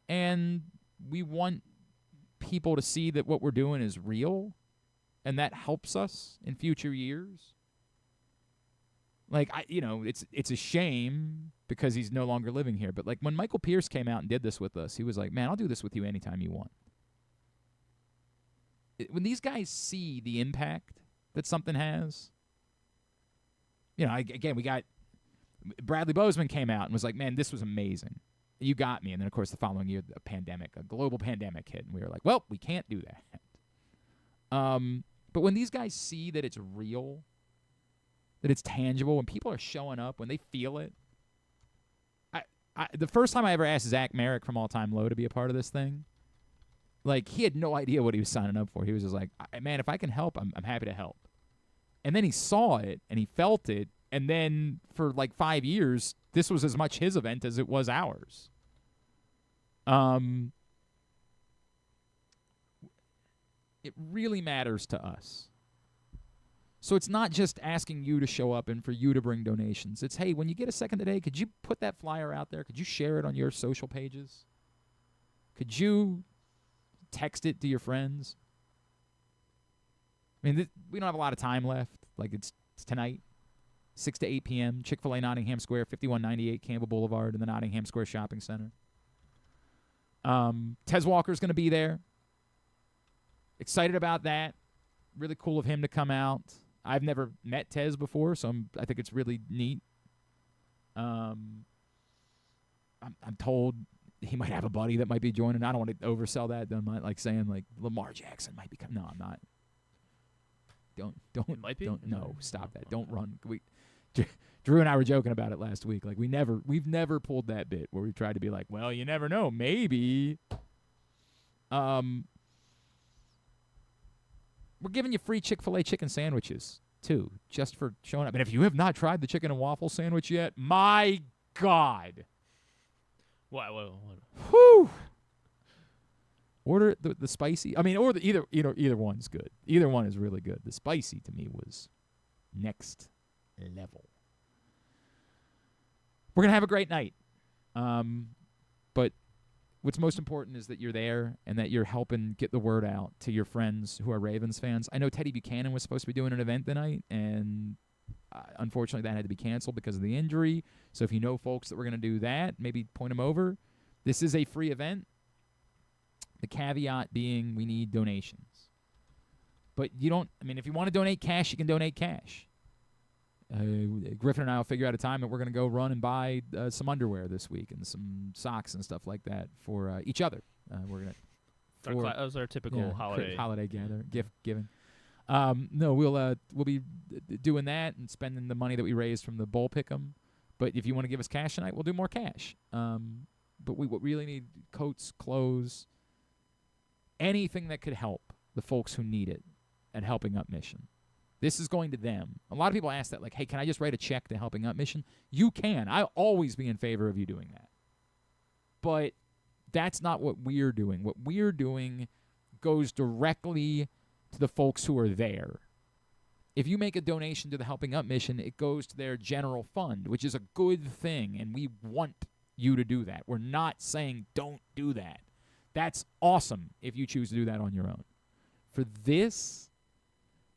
And we want people to see that what we're doing is real, and that helps us in future years. Like, it's a shame because he's no longer living here. But, like, when Michael Pierce came out and did this with us, he was like, man, I'll do this with you anytime you want. When these guys see the impact that something has, again, we got Bradley Bozeman came out and was like, man, this was amazing. You got me. And then, of course, the following year, a global pandemic hit. And we were like, well, we can't do that. But when these guys see that it's real, that it's tangible, when people are showing up, when they feel it. The first time I ever asked Zach Merrick from All Time Low to be a part of this thing, like, he had no idea what he was signing up for. He was just like, man, if I can help, I'm happy to help. And then he saw it, and he felt it, and then for like 5 years, this was as much his event as it was ours. It really matters to us. So it's not just asking you to show up and for you to bring donations. It's, hey, when you get a second today, could you put that flyer out there? Could you share it on your social pages? Could you text it to your friends? I mean, we don't have a lot of time left. Like, it's tonight, 6 to 8 p.m., Chick-fil-A Nottingham Square, 5198 Campbell Boulevard in the Nottingham Square Shopping Center. Tez Walker's going to be there. Excited about that. Really cool of him to come out. I've never met Tez before, so I think it's really neat. I'm told he might have a buddy that might be joining. I don't want to oversell that. I'm not like saying like Lamar Jackson might be coming. No, I'm not. Don't might be. No, stop that. Don't run. Drew and I were joking about it last week. Like we've never pulled that bit where we tried to be like, well, you never know, maybe. We're giving you free Chick-fil-A chicken sandwiches, too, just for showing up. And if you have not tried the chicken and waffle sandwich yet, my God. What? Whew. Order the spicy. I mean, or either one's good. Either one is really good. The spicy, to me, was next level. We're going to have a great night. But what's most important is that you're there and that you're helping get the word out to your friends who are Ravens fans. I know Teddy Buchanan was supposed to be doing an event tonight, and unfortunately that had to be canceled because of the injury. So if you know folks that were going to do that, maybe point them over. This is a free event. The caveat being we need donations. But if you want to donate cash, you can donate cash. Griffin and I will figure out a time that we're going to go run and buy some underwear this week and some socks and stuff like that for each other. We're going to. That was our typical holiday gift giving. No, we'll be doing that and spending the money that we raised from the bowl pick'em. But if you want to give us cash tonight, we'll do more cash. But we really need coats, clothes, anything that could help the folks who need it at Helping Up Mission. This is going to them. A lot of people ask that, like, hey, can I just write a check to Helping Up Mission? You can. I'll always be in favor of you doing that. But that's not what we're doing. What we're doing goes directly to the folks who are there. If you make a donation to the Helping Up Mission, it goes to their general fund, which is a good thing, and we want you to do that. We're not saying don't do that. That's awesome if you choose to do that on your own. For this,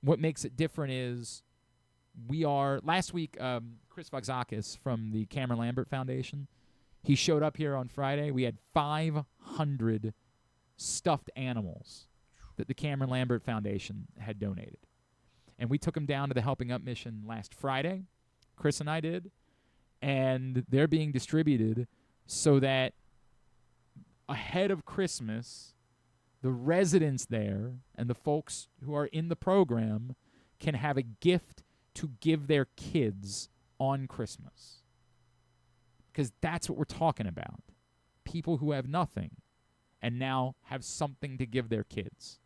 what makes it different is last week, Chris Vaxakis from the Cameron Lambert Foundation, he showed up here on Friday. We had 500 stuffed animals that the Cameron Lambert Foundation had donated. And we took them down to the Helping Up Mission last Friday. Chris and I did. And they're being distributed so that ahead of Christmas, the residents there and the folks who are in the program can have a gift to give their kids on Christmas. Because that's what we're talking about. People who have nothing and now have something to give their kids.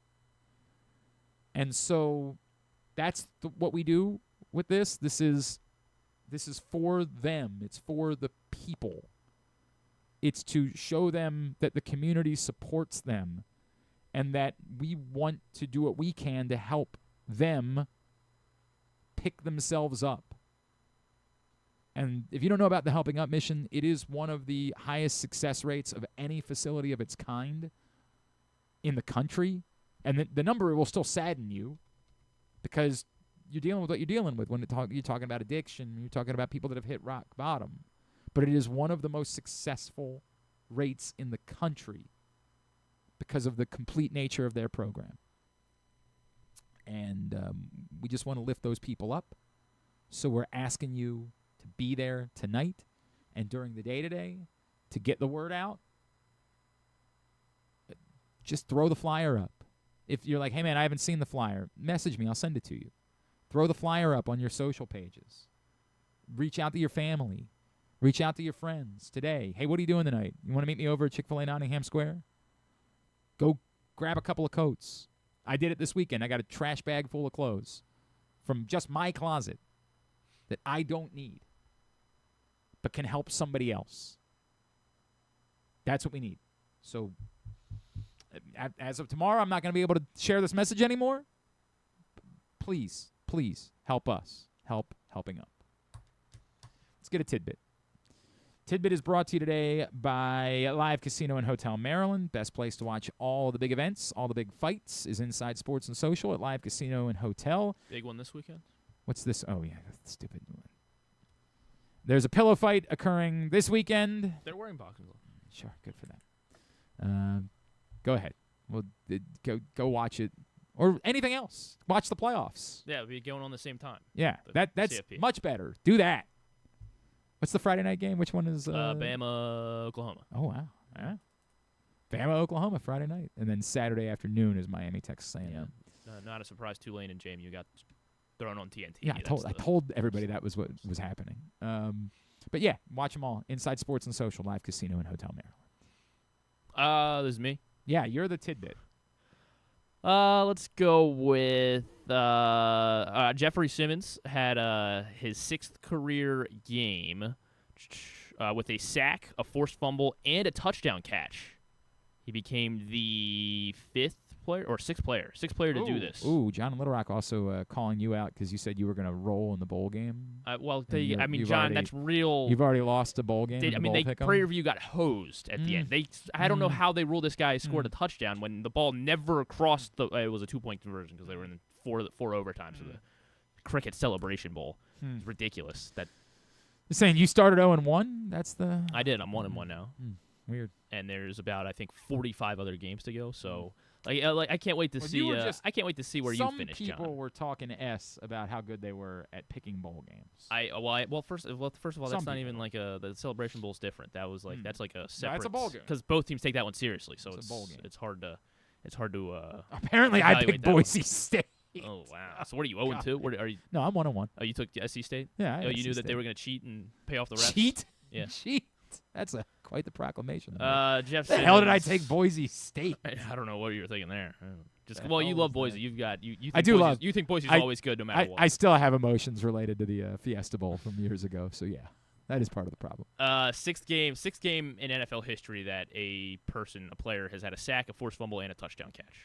And so that's what we do with this. This is for them. It's for the people. It's to show them that the community supports them and that we want to do what we can to help them pick themselves up. And if you don't know about the Helping Up Mission, it is one of the highest success rates of any facility of its kind in the country. And the number will still sadden you because you're dealing with what you're dealing with when you're talking about addiction, you're talking about people that have hit rock bottom. But it is one of the most successful rates in the country because of the complete nature of their program. And we just want to lift those people up. So we're asking you to be there tonight and during the day today to get the word out. Just throw the flyer up. If you're like, hey, man, I haven't seen the flyer, message me. I'll send it to you. Throw the flyer up on your social pages. Reach out to your family. Reach out to your friends today. Hey, what are you doing tonight? You want to meet me over at Chick-fil-A Nottingham Square? Go grab a couple of coats. I did it this weekend. I got a trash bag full of clothes from just my closet that I don't need but can help somebody else. That's what we need. So as of tomorrow, I'm not going to be able to share this message anymore. Please help us. Helping Up. Let's get a tidbit. Tidbit is brought to you today by Live Casino and Hotel Maryland. Best place to watch all the big events, all the big fights is Inside Sports and Social at Live Casino and Hotel. Big one this weekend? What's this? Oh, yeah, that's stupid. There's a pillow fight occurring this weekend. They're wearing boxing gloves. Sure, good for that. Go ahead. Well, go watch it. Or anything else. Watch the playoffs. Yeah, we'll be going on the same time. Yeah, that's CFP. much better. Do that. What's the Friday night game? Which one is? Bama, Oklahoma. Oh, wow. Yeah. Bama, Oklahoma, Friday night. And then Saturday afternoon is Miami, Texas A&M. Yeah. Not a surprise. Tulane and JMU got thrown on TNT. Yeah, I told everybody that was what was happening. But, yeah, watch them all. Inside Sports and Social, Live Casino and Hotel Maryland. This is me. Yeah, you're the tidbit. Let's go with Jeffrey Simmons had his 6th career game with a sack, a forced fumble, and a touchdown catch. He became the 6th player to do this. Ooh, John in Little Rock also calling you out because you said you were going to roll in the bowl game. John, that's real. You've already lost a bowl game. Prairie View got hosed at the end. I don't know how they ruled this guy scored a touchdown when the ball never crossed it was a 2-point conversion because they were in four overtimes of the Cricket Celebration Bowl. It's ridiculous. You're saying you started 0-1? That's the. I did. I'm 1-1 now. Weird. And there's about 45 other games to go. So. I can't wait to see. I can't wait to see where you finish, John. Some people were talking about how good they were at picking bowl games. First of all, that's not even the Celebration Bowl's different. That was that's like a separate. That's a bowl game because both teams take that one seriously. So it's a bowl game. It's hard to. Apparently, I picked Boise State. Oh wow! So what are you 0-2? Where are you? No, I'm 1-1. Oh, you took SC State. Yeah. You knew that they were going to cheat and pay off the refs. Cheat? Yeah. Cheat. That's quite the proclamation. Jeff. The hell did I take Boise State? I don't know what you were thinking there. Well, you love Boise. You've got you. You think I do Boise's, love. You think Boise's always good no matter what. I still have emotions related to the Fiesta Bowl from years ago. So yeah, that is part of the problem. Sixth game in NFL history that a player has had a sack, a forced fumble, and a touchdown catch.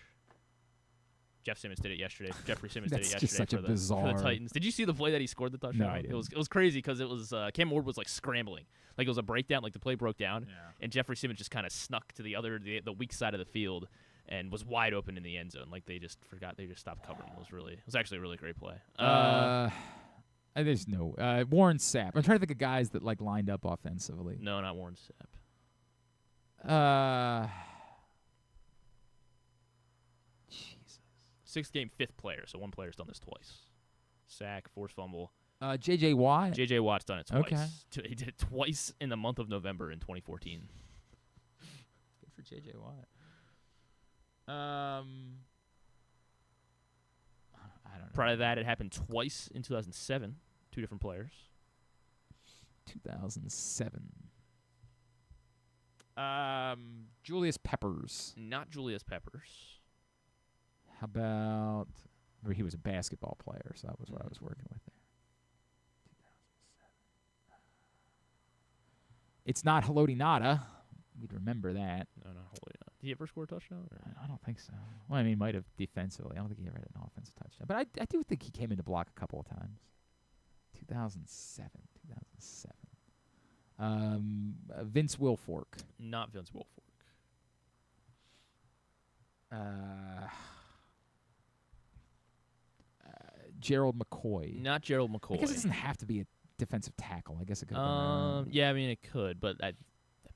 Jeffrey Simmons did it yesterday for the Titans. Did you see the play that he scored the touchdown? No, I didn't. It was crazy because it was Cam Ward was like scrambling, like it was a breakdown, like the play broke down, and Jeffrey Simmons just kind of snuck to the weak side of the field and was wide open in the end zone. Like they just stopped covering. It was actually a really great play. There's no Warren Sapp. I'm trying to think of guys that like lined up offensively. No, not Warren Sapp. Sixth game, fifth player. So one player's done this twice. Sack, forced fumble. J.J. Watt. J.J. Watt's done it twice. Okay. He did it twice in the month of November in 2014. Good for J.J. Watt. I don't know. Prior to that, it happened twice in 2007. Two different players. 2007. Julius Peppers. Not Julius Peppers. How about? He was a basketball player, so that was what I was working with there. 2007. It's not Haloti Ngata. We'd remember that. No, not Haloti Ngata. Did he ever score a touchdown? I don't think so. Well, I mean, he might have defensively. I don't think he ever had an offensive touchdown. But I do think he came in to block a couple of times. 2007. Vince Wilfork. Not Vince Wilfork. Gerald McCoy. Not Gerald McCoy. I guess it doesn't have to be a defensive tackle. I guess it could have been. Yeah, I mean, it could, but I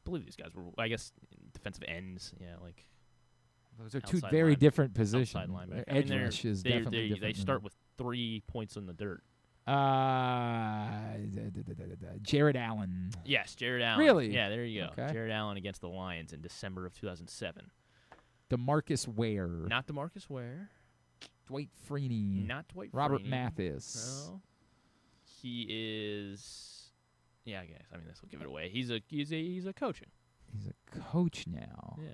believe these guys were, I guess, defensive ends. Yeah, like. Those are two very different positions. Edge rush is definitely different. They start with 3 points in the dirt. Jared Allen. Yes, Jared Allen. Really? Yeah, there you go. Okay. Jared Allen against the Lions in December of 2007. DeMarcus Ware. Not DeMarcus Ware. Dwight Freeney. Not Dwight Freeney. Robert Mathis. No. He is. Yeah, I guess. I mean, this will give it away. He's a coaching. He's a coach now. Yeah.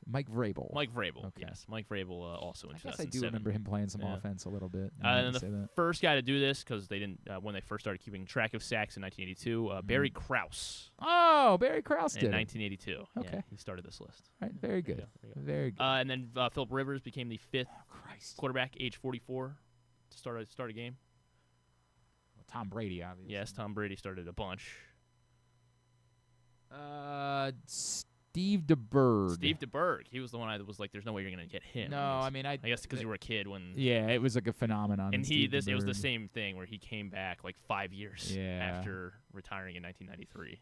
Mike Vrabel. Mike Vrabel. Okay. Yes, Mike Vrabel also in 2007. I guess I do remember him playing some offense a little bit. And the first guy to do this, because they didn't when they first started keeping track of sacks in 1982, Barry Krause. Oh, Barry Krause did in 1982. Okay, yeah, he started this list. Right, very good. There you go. Very good. And then Philip Rivers became the fifth quarterback, age 44, to start a game. Well, Tom Brady, obviously. Yes, Tom Brady started a bunch. Steve DeBerg. Steve DeBerg. He was the one I was like, "There's no way you're gonna get him." No, I mean, I guess because you were a kid when. Yeah, it was like a phenomenon. And it was the same thing where he came back like 5 years after retiring in 1993.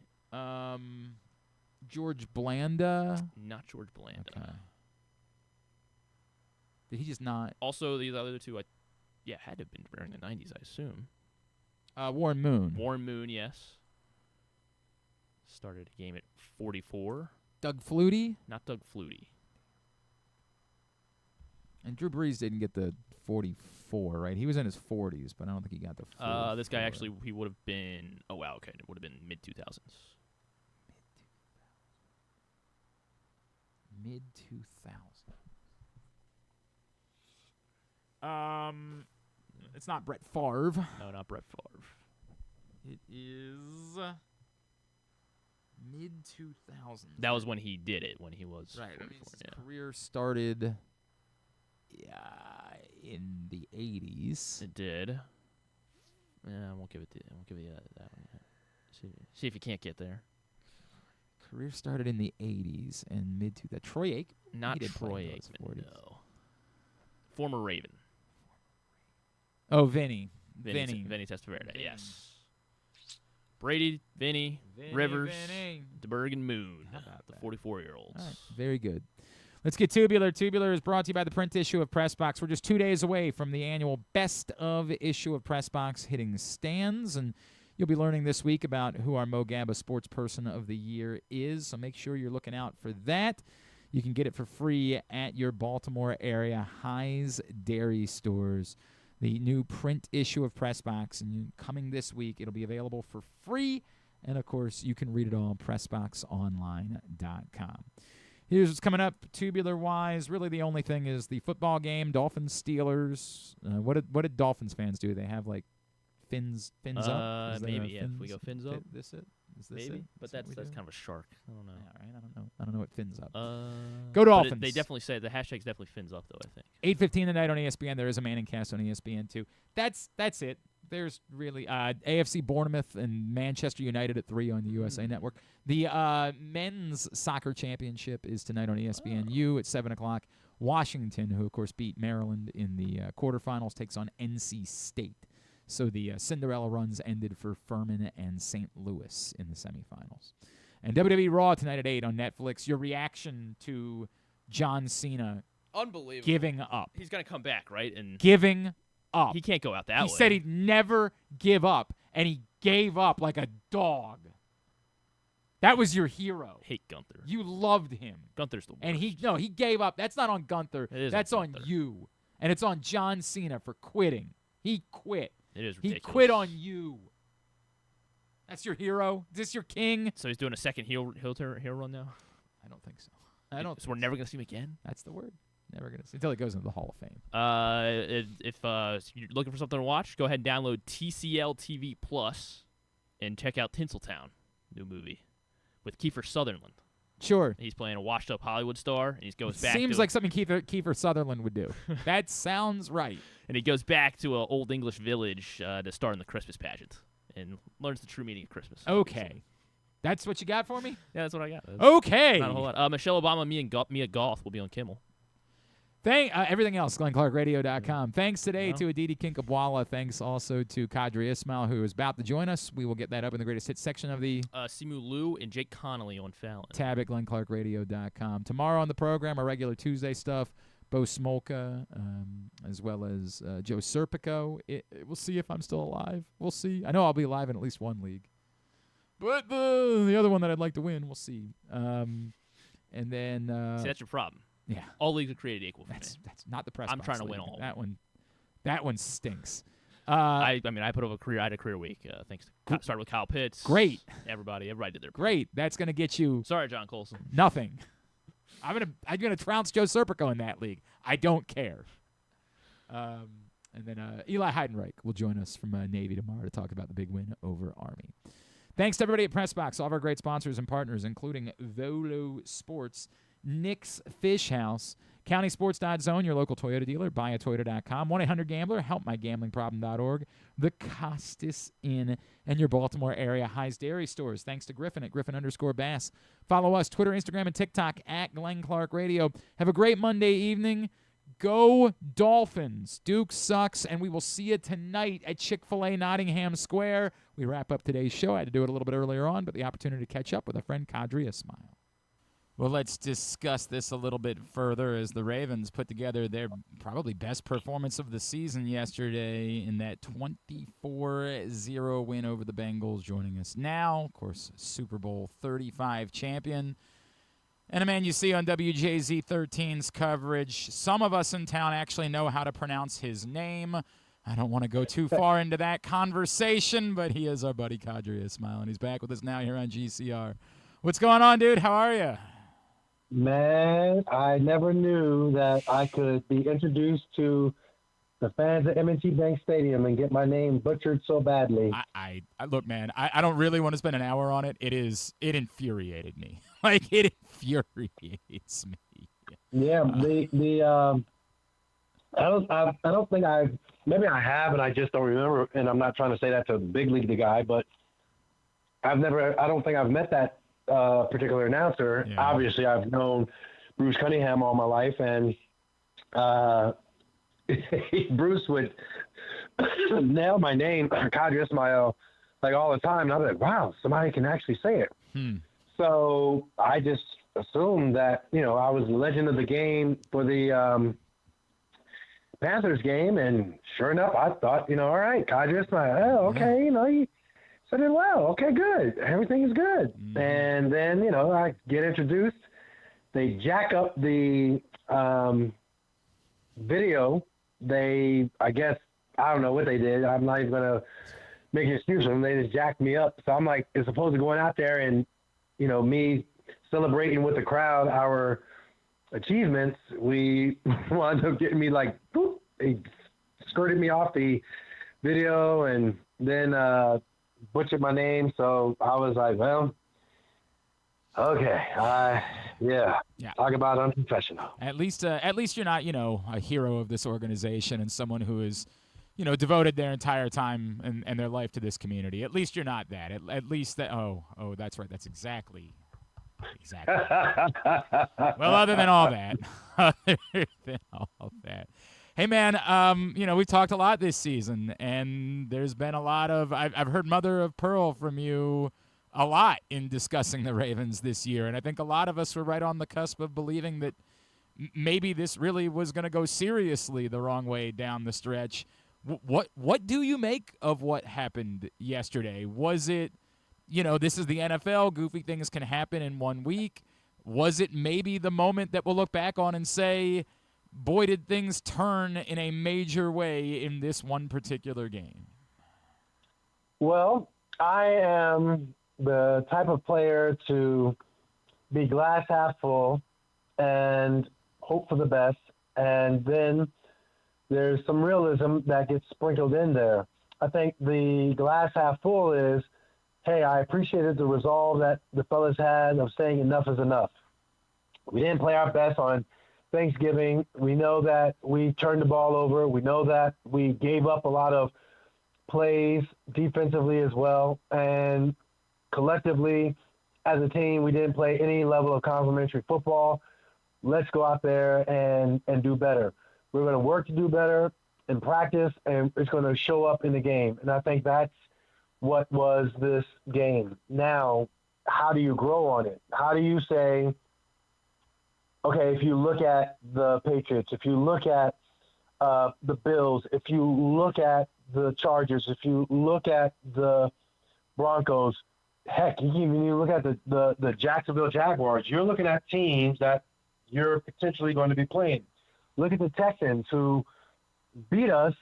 George Blanda. Not George Blanda. Okay. Did he just not? Also, the other two, had to have been during the 90s, I assume. Warren Moon. Warren Moon, yes. Started a game at 44. Doug Flutie? Not Doug Flutie. And Drew Brees didn't get the 44, right? He was in his 40s, but I don't think he got the 44. This guy actually, he would have been, oh wow, okay, it would have been mid-2000s. Mid-2000s. It's not Brett Favre. No, not Brett Favre. It is mid-2000s. That was when he did it, when he was right. I mean, his career started in the 80s. It did. Yeah, I won't give you that one yet. See if you can't get there. Career started in the 80s and mid-2000s. Troy Aikman. Not Troy Aikman, no. Former Raven. Oh, Vinny Testaverde, yes. Brady, Vinny, Rivers, DeBerg, and Moon, the 44-year-olds. Right, very good. Let's get Tubular. Tubular is brought to you by the print issue of Pressbox. We're just 2 days away from the annual Best of issue of Pressbox hitting stands, and you'll be learning this week about who our Mo Gabba Sports Person of the Year is, so make sure you're looking out for that. You can get it for free at your Baltimore area High's Dairy stores. The new print issue of Pressbox, and coming this week, it'll be available for free, and of course, you can read it all on PressboxOnline.com. Here's what's coming up tubular-wise. Really the only thing is the football game, Dolphins-Steelers. What did Dolphins fans do? They have, like, fins up? Maybe, yeah. If we go fins up. Is this maybe, it? but that's kind of a shark. I don't know. Yeah, right? I don't know what fins up. Go Dolphins. They definitely say the hashtag's definitely fins up, though, I think. 8:15 tonight on ESPN. There is a Manning cast on ESPN, too. That's it. There's really AFC Bournemouth and Manchester United at 3 on the USA Network. The men's soccer championship is tonight on ESPNU at 7 o'clock. Washington, who, of course, beat Maryland in the quarterfinals, takes on NC State. So the Cinderella runs ended for Furman and St. Louis in the semifinals. And WWE Raw tonight at 8 on Netflix. Your reaction to John Cena Unbelievable. Giving up. He's going to come back, right? And giving up. He can't go out that way. He said he'd never give up, and he gave up like a dog. That was your hero. Hate Gunther. You loved him. Gunther's the worst. And he gave up. That's not on Gunther. That's on you. And it's on John Cena for quitting. He quit. It is ridiculous. He quit on you. That's your hero? Is this your king? So he's doing a second heel run now? I don't think so. So we're never going to see him again? That's the word. Never going to see until he goes into the Hall of Fame. If you're looking for something to watch, go ahead and download TCL TV Plus and check out Tinseltown, new movie with Kiefer Sutherland. Sure. He's playing a washed-up Hollywood star, and he goes back. Seems like something Kiefer Sutherland would do. That sounds right. And he goes back to an old English village to star in the Christmas pageant and learns the true meaning of Christmas. Okay. That's what you got for me? Yeah, that's what I got. Okay. Not a whole lot. Michelle Obama, Mia Goth will be on Kimmel. Everything else, GlennClarkRadio.com. Thanks today to Aditi Kinkhabwala. Thanks also to Qadry Ismail, who is about to join us. We will get that up in the greatest hits section of the Simu Liu and Jake Connolly on Fallon. tab at GlennClarkRadio.com. Tomorrow on the program, our regular Tuesday stuff, Bo Smolka, as well as Joe Serpico. We'll see if I'm still alive. We'll see. I know I'll be alive in at least one league. But the other one that I'd like to win, we'll see. And then see, that's your problem. Yeah, all leagues are created equal. That's not the press. I'm box trying to league. win all. That one stinks. I put up a career. I had a career week. Thanks. Started with Kyle Pitts. Great. Everybody did their part. Great. That's gonna get you. Sorry, John Colson. Nothing. I'm gonna trounce Joe Serpico in that league. I don't care. And then Eli Heidenreich will join us from Navy tomorrow to talk about the big win over Army. Thanks to everybody at Pressbox, all of our great sponsors and partners, including Volo Sports, Nick's Fish House, CountySports.zone, your local Toyota dealer, buyatoyota.com, 1-800-GAMBLER, helpmygamblingproblem.org, the Costas Inn, and your Baltimore area High's Dairy Stores. Thanks to Griffin at Griffin_Bass. Follow us, Twitter, Instagram, and TikTok at Glenn Clark Radio. Have a great Monday evening. Go Dolphins. Duke sucks, and we will see you tonight at Chick-fil-A Nottingham Square. We wrap up today's show. I had to do it a little bit earlier on, but the opportunity to catch up with our friend Qadry Ismail. Well, let's discuss this a little bit further as the Ravens put together their probably best performance of the season yesterday in that 24-0 win over the Bengals. Joining us now, of course, Super Bowl 35 champion. And a man you see on WJZ 13's coverage. Some of us in town actually know how to pronounce his name. I don't want to go too far into that conversation, but he is our buddy Qadry Ismail, and he's back with us now here on GCR. What's going on, dude? How are you? Man, I never knew that I could be introduced to the fans at M&T Bank Stadium and get my name butchered so badly. I look, man, I don't really want to spend an hour on it. It infuriated me. Like, it infuriates me. Yeah, I don't think maybe I have and I just don't remember, and I'm not trying to say that to big league the guy, but I don't think I've met that particular announcer. Yeah. Obviously, I've known Bruce Cunningham all my life, and Bruce would nail my name, Qadry Ismail, like all the time. And I was like, wow, somebody can actually say it. So I just assumed that, I was the legend of the game for the Panthers game, and sure enough, I thought, all right, Qadry Ismail, oh, okay, he said it well. Okay, good. Everything is good. And then, I get introduced. They jack up the video. I guess, I don't know what they did. I'm not even going to make an excuse for them. They just jacked me up. So I'm like, as opposed to going out there and, me celebrating with the crowd our achievements, we wound up getting me like, boop, he skirted me off the video and then butchered my name. So I was like, well, okay, yeah. Talk about unprofessional. At least you're not, a hero of this organization and someone who is, devoted their entire time and their life to this community. At least you're not that. At least that. Oh, that's right. That's exactly. Well, other than all that, hey man, we've talked a lot this season, and there's been a lot of. I've heard mother of pearl from you a lot in discussing the Ravens this year, and I think a lot of us were right on the cusp of believing that maybe this really was going to go seriously the wrong way down the stretch. What do you make of what happened yesterday? Was it, this is the NFL, goofy things can happen in 1 week. Was it maybe the moment that we'll look back on and say, boy, did things turn in a major way in this one particular game? Well, I am the type of player to be glass half full and hope for the best, and then there's some realism that gets sprinkled in there. I think the glass half full is, hey, I appreciated the resolve that the fellas had of saying enough is enough. We didn't play our best on Thanksgiving. We know that we turned the ball over. We know that we gave up a lot of plays defensively as well. And collectively, as a team, we didn't play any level of complimentary football. Let's go out there and do better. We're going to work to do better in practice, and it's going to show up in the game. And I think that's what was this game. Now, how do you grow on it? How do you say, okay, if you look at the Patriots, if you look at the Bills, if you look at the Chargers, if you look at the Broncos, heck, you can even look at the Jacksonville Jaguars. You're looking at teams that you're potentially going to be playing. Look at the Texans, who beat us,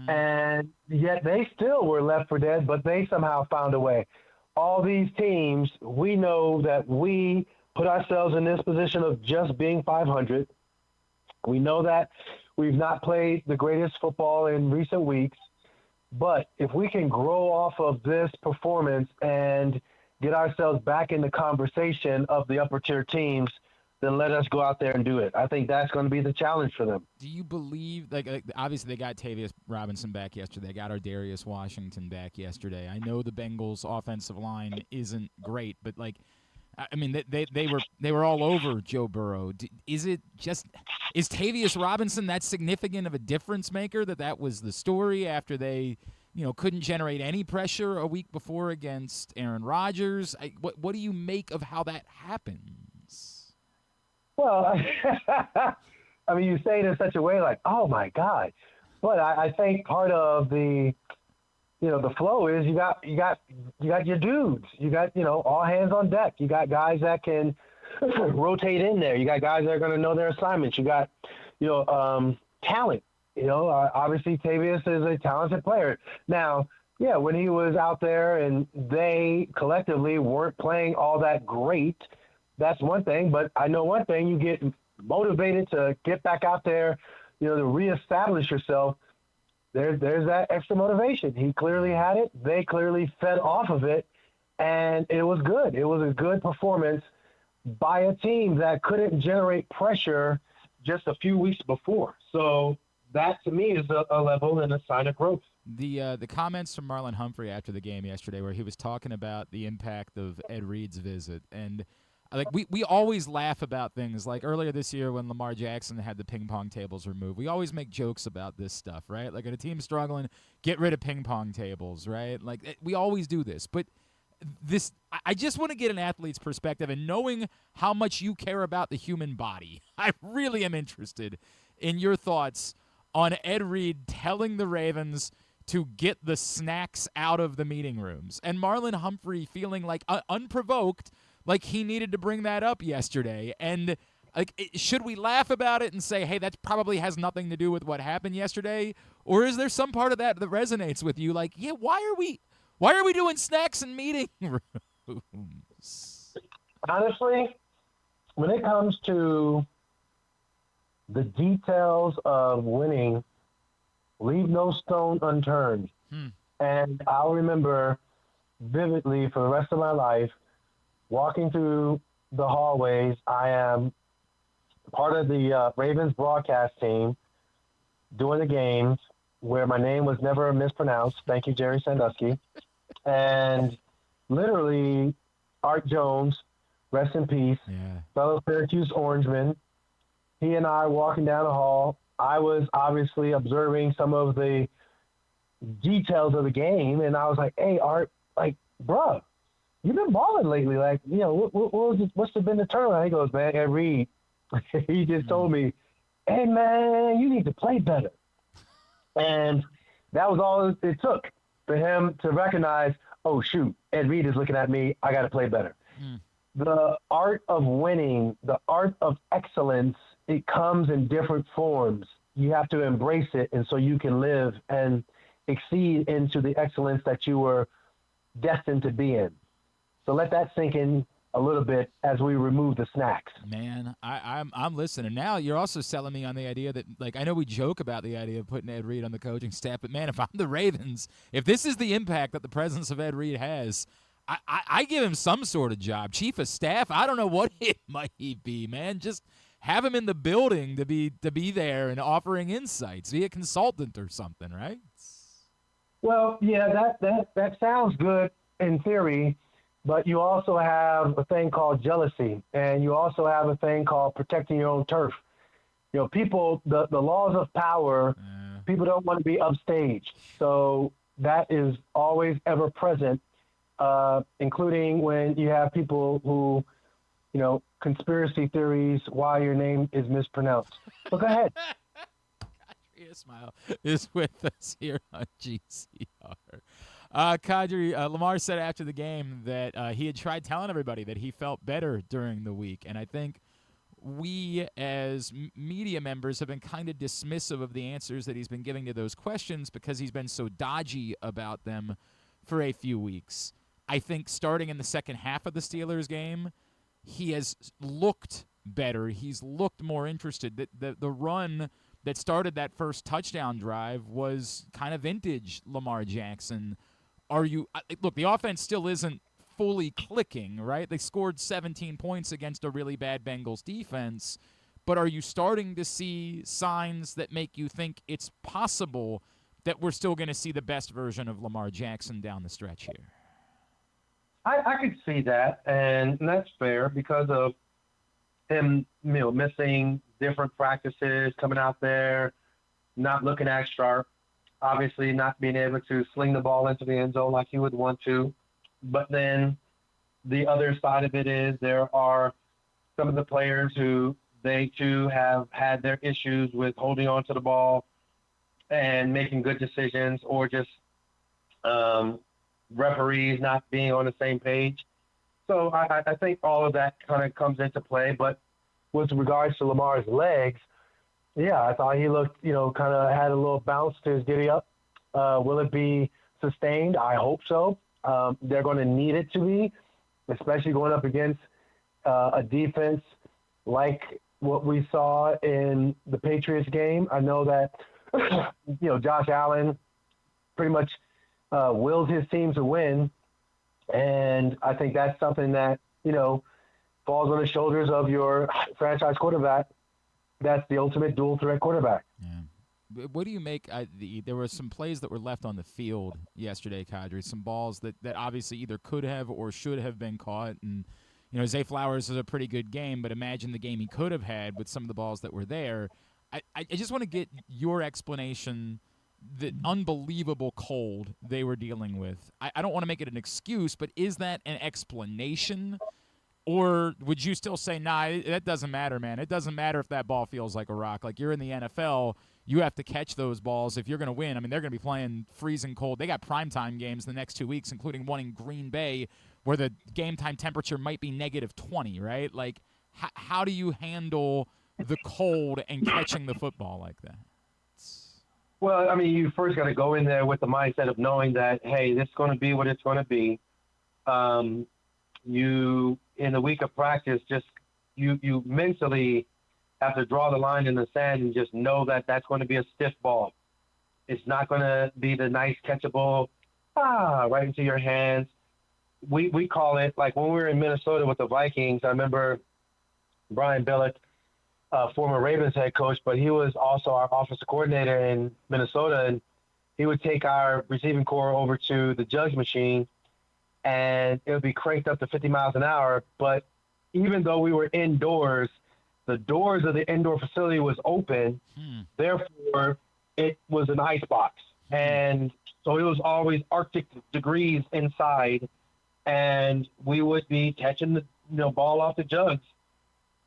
and yet they still were left for dead, but they somehow found a way. All these teams, we know that we put ourselves in this position of just being 500. We know that we've not played the greatest football in recent weeks, but if we can grow off of this performance and get ourselves back in the conversation of the upper tier teams, then let us go out there and do it. I think that's going to be the challenge for them. Do you believe, like obviously they got Tavius Robinson back yesterday. They got our Darius Washington back yesterday. I know the Bengals' offensive line isn't great, but they were all over Joe Burrow. Is Tavius Robinson that significant of a difference maker that was the story after they couldn't generate any pressure a week before against Aaron Rodgers? What do you make of how that happens? Well, I mean, you say it in such a way like, oh my God. But I think part of the flow is you got your dudes. You got, all hands on deck. You got guys that can rotate in there. You got guys that are going to know their assignments. You got, talent. Obviously Tavius is a talented player. Now, yeah, when he was out there and they collectively weren't playing all that great, that's one thing. But I know one thing, you get motivated to get back out there, to reestablish yourself. There's that extra motivation. He clearly had it. They clearly fed off of it, and it was good. It was a good performance by a team that couldn't generate pressure just a few weeks before. So that, to me, is a level and a sign of growth. The comments from Marlon Humphrey after the game yesterday, where he was talking about the impact of Ed Reed's visit, and we always laugh about things like earlier this year when Lamar Jackson had the ping pong tables removed. We always make jokes about this stuff, right? Like, at a team struggling, get rid of ping pong tables, right? Like, we always do this. But this, I just want to get an athlete's perspective, and knowing how much you care about the human body, I really am interested in your thoughts on Ed Reed telling the Ravens to get the snacks out of the meeting rooms, and Marlon Humphrey feeling like unprovoked, like he needed to bring that up yesterday. And should we laugh about it and say, hey, that probably has nothing to do with what happened yesterday? Or is there some part of that resonates with you? Like, yeah, why are we doing snacks in meeting rooms? Honestly, when it comes to the details of winning, leave no stone unturned. And I'll remember vividly for the rest of my life walking through the hallways. I am part of the Ravens broadcast team doing the games where my name was never mispronounced. Thank you, Jerry Sandusky. And literally, Art Jones, rest in peace, fellow Syracuse Orangeman, he and I walking down the hall. I was obviously observing some of the details of the game, and I was like, hey, Art, like, bruh, you've been balling lately. Like, you know, what's been the turnaround? He goes, man, Ed Reed, he just told me, hey, man, you need to play better. And that was all it took for him to recognize, oh, shoot, Ed Reed is looking at me. I got to play better. The art of winning, the art of excellence, it comes in different forms. You have to embrace it, and so you can live and exceed into the excellence that you were destined to be in. So let that sink in a little bit as we remove the snacks. Man, I'm listening. Now you're also selling me on the idea that, like, I know we joke about the idea of putting Ed Reed on the coaching staff, but, man, if I'm the Ravens, if this is the impact that the presence of Ed Reed has, I give him some sort of job. Chief of staff, I don't know what it might be, man. Just have him in the building to be there and offering insights. Be a consultant or something, right? Well, yeah, that sounds good in theory, but you also have a thing called jealousy, and you also have a thing called protecting your own turf. You know, people, the laws of power, people don't want to be upstaged. So that is always ever present, including when you have people who, you know, conspiracy theories why your name is mispronounced. So go ahead. Qadry Ismail is with us here on GCR. Qadry, Lamar said after the game that he had tried telling everybody that he felt better during the week, and I think we as media members have been kind of dismissive of the answers that he's been giving to those questions because he's been so dodgy about them for a few weeks. I think starting in the second half of the Steelers game, he has looked better. He's looked more interested. The run that started that first touchdown drive was kind of vintage Lamar Jackson. Look, the offense still isn't fully clicking, right? They scored 17 points against a really bad Bengals defense, but are you starting to see signs that make you think it's possible that we're still going to see the best version of Lamar Jackson down the stretch here? I could see that, and that's fair because of him, you know, missing different practices, coming out there, not looking as sharp, obviously not being able to sling the ball into the end zone like he would want to. But then the other side of it is there are some of the players who they too have had their issues with holding on to the ball and making good decisions, or just referees not being on the same page. So I think all of that kind of comes into play. But with regards to Lamar's legs, yeah, I thought he looked, you know, kind of had a little bounce to his giddy up. Will it be sustained? I hope so. They're going to need it to be, especially going up against a defense like what we saw in the Patriots game. I know that, you know, Josh Allen pretty much wills his team to win. And I think that's something that, you know, falls on the shoulders of your franchise quarterback. That's the ultimate dual threat quarterback. Yeah. What do you make? There were some plays that were left on the field yesterday, Qadry, some balls that obviously either could have or should have been caught. And, you know, Zay Flowers is a pretty good game, but imagine the game he could have had with some of the balls that were there. I just want to get your explanation, the unbelievable cold they were dealing with. I don't want to make it an excuse, but is that an explanation? Or would you still say, nah, that doesn't matter, man. It doesn't matter if that ball feels like a rock. Like, you're in the NFL, you have to catch those balls if you're going to win. I mean, they're going to be playing freezing cold. They got primetime games the next 2 weeks, including one in Green Bay where the game time temperature might be -20, right? Like, how do you handle the cold and catching the football like that? Well, I mean, you first got to go in there with the mindset of knowing that, hey, this is going to be what it's going to be. You, in the week of practice, just, you mentally have to draw the line in the sand and just know that that's going to be a stiff ball. It's not going to be the nice catchable, right into your hands. We call it, like when we were in Minnesota with the Vikings, I remember Brian Billick, former Ravens head coach, but he was also our offensive coordinator in Minnesota, and he would take our receiving core over to the judge machine, and it would be cranked up to 50 miles an hour. But even though we were indoors, the doors of the indoor facility was open. Therefore, it was an ice box. And so it was always Arctic degrees inside, and we would be catching the ball off the jugs.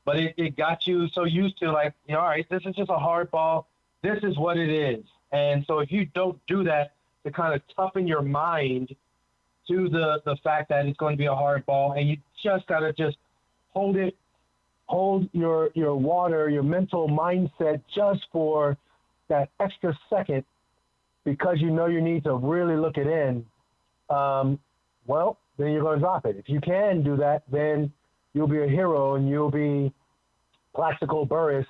But it got you so used to, like, all right, this is just a hard ball. This is what it is. And so if you don't do that to kind of toughen your mind to the fact that it's going to be a hard ball, and you just got to just hold your water, your mental mindset just for that extra second, because you know you need to really look it in, well, then you're going to drop it. If you can do that, then you'll be a hero, and you'll be Plaxico Burress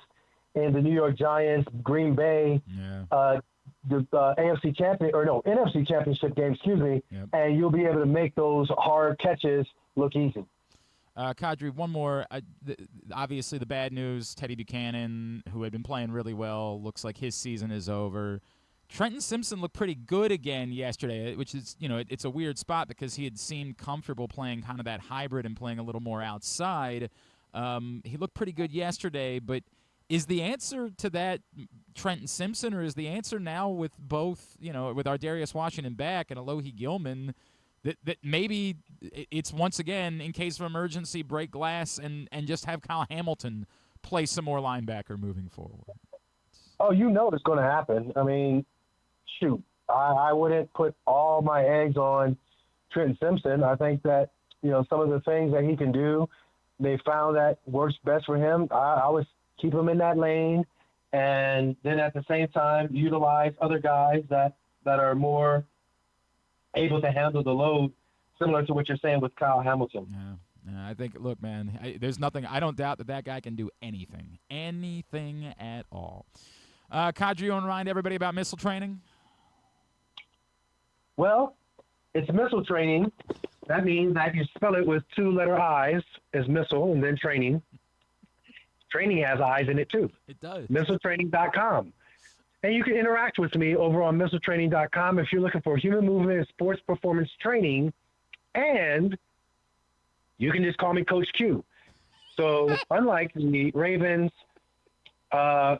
in the New York Giants, Green Bay, the NFC NFC Championship game, and you'll be able to make those hard catches look easy. Qadry, one more. Obviously, the bad news, Teddy Buchanan, who had been playing really well, looks like his season is over. Trenton Simpson looked pretty good again yesterday, which is, it's a weird spot because he had seemed comfortable playing kind of that hybrid and playing a little more outside. He looked pretty good yesterday, but is the answer to that Trenton Simpson, or is the answer now with both, with Ardarius Washington back and Alohi Gilman, that maybe it's once again, in case of emergency, break glass and just have Kyle Hamilton play some more linebacker moving forward? Oh, it's going to happen. I mean, shoot, I wouldn't put all my eggs on Trenton Simpson. I think that, some of the things that he can do, they found that works best for him. I would keep him in that lane, and then at the same time utilize other guys that are more able to handle the load, similar to what you're saying with Kyle Hamilton. Yeah, I think, look, man, there's nothing. I don't doubt that guy can do anything at all. Qadry, you want to remind everybody about missile training? Well, it's missile training. That means that you spell it with 2-letter I's as missile, and then training. Training has I's in it, too. It does. MissileTraining.com. And you can interact with me over on MissileTraining.com if you're looking for human movement and sports performance training. And you can just call me Coach Q. So unlike the Ravens PA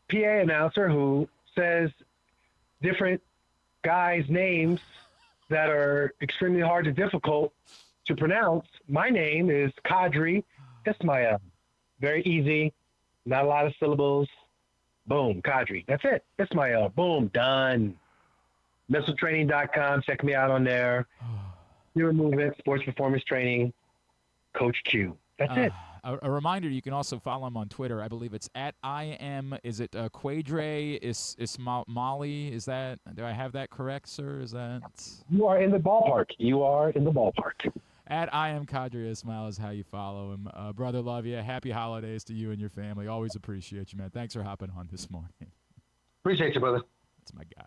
announcer who says different guys' names that are extremely hard and difficult to pronounce, my name is Qadry Ismail. Very easy, not a lot of syllables. Boom, Qadry. That's it. Ismail. Boom, done. MissileTraining.com. Check me out on there. Human movement, sports performance training, Coach Q. That's it. A reminder, you can also follow him on Twitter. I believe it's at Qadry Ismail. Is that, do I have that correct, sir? Is that? You are in the ballpark. At Qadry Ismail is how you follow him. Brother, love you. Happy holidays to you and your family. Always appreciate you, man. Thanks for hopping on this morning. Appreciate you, brother. That's my guy.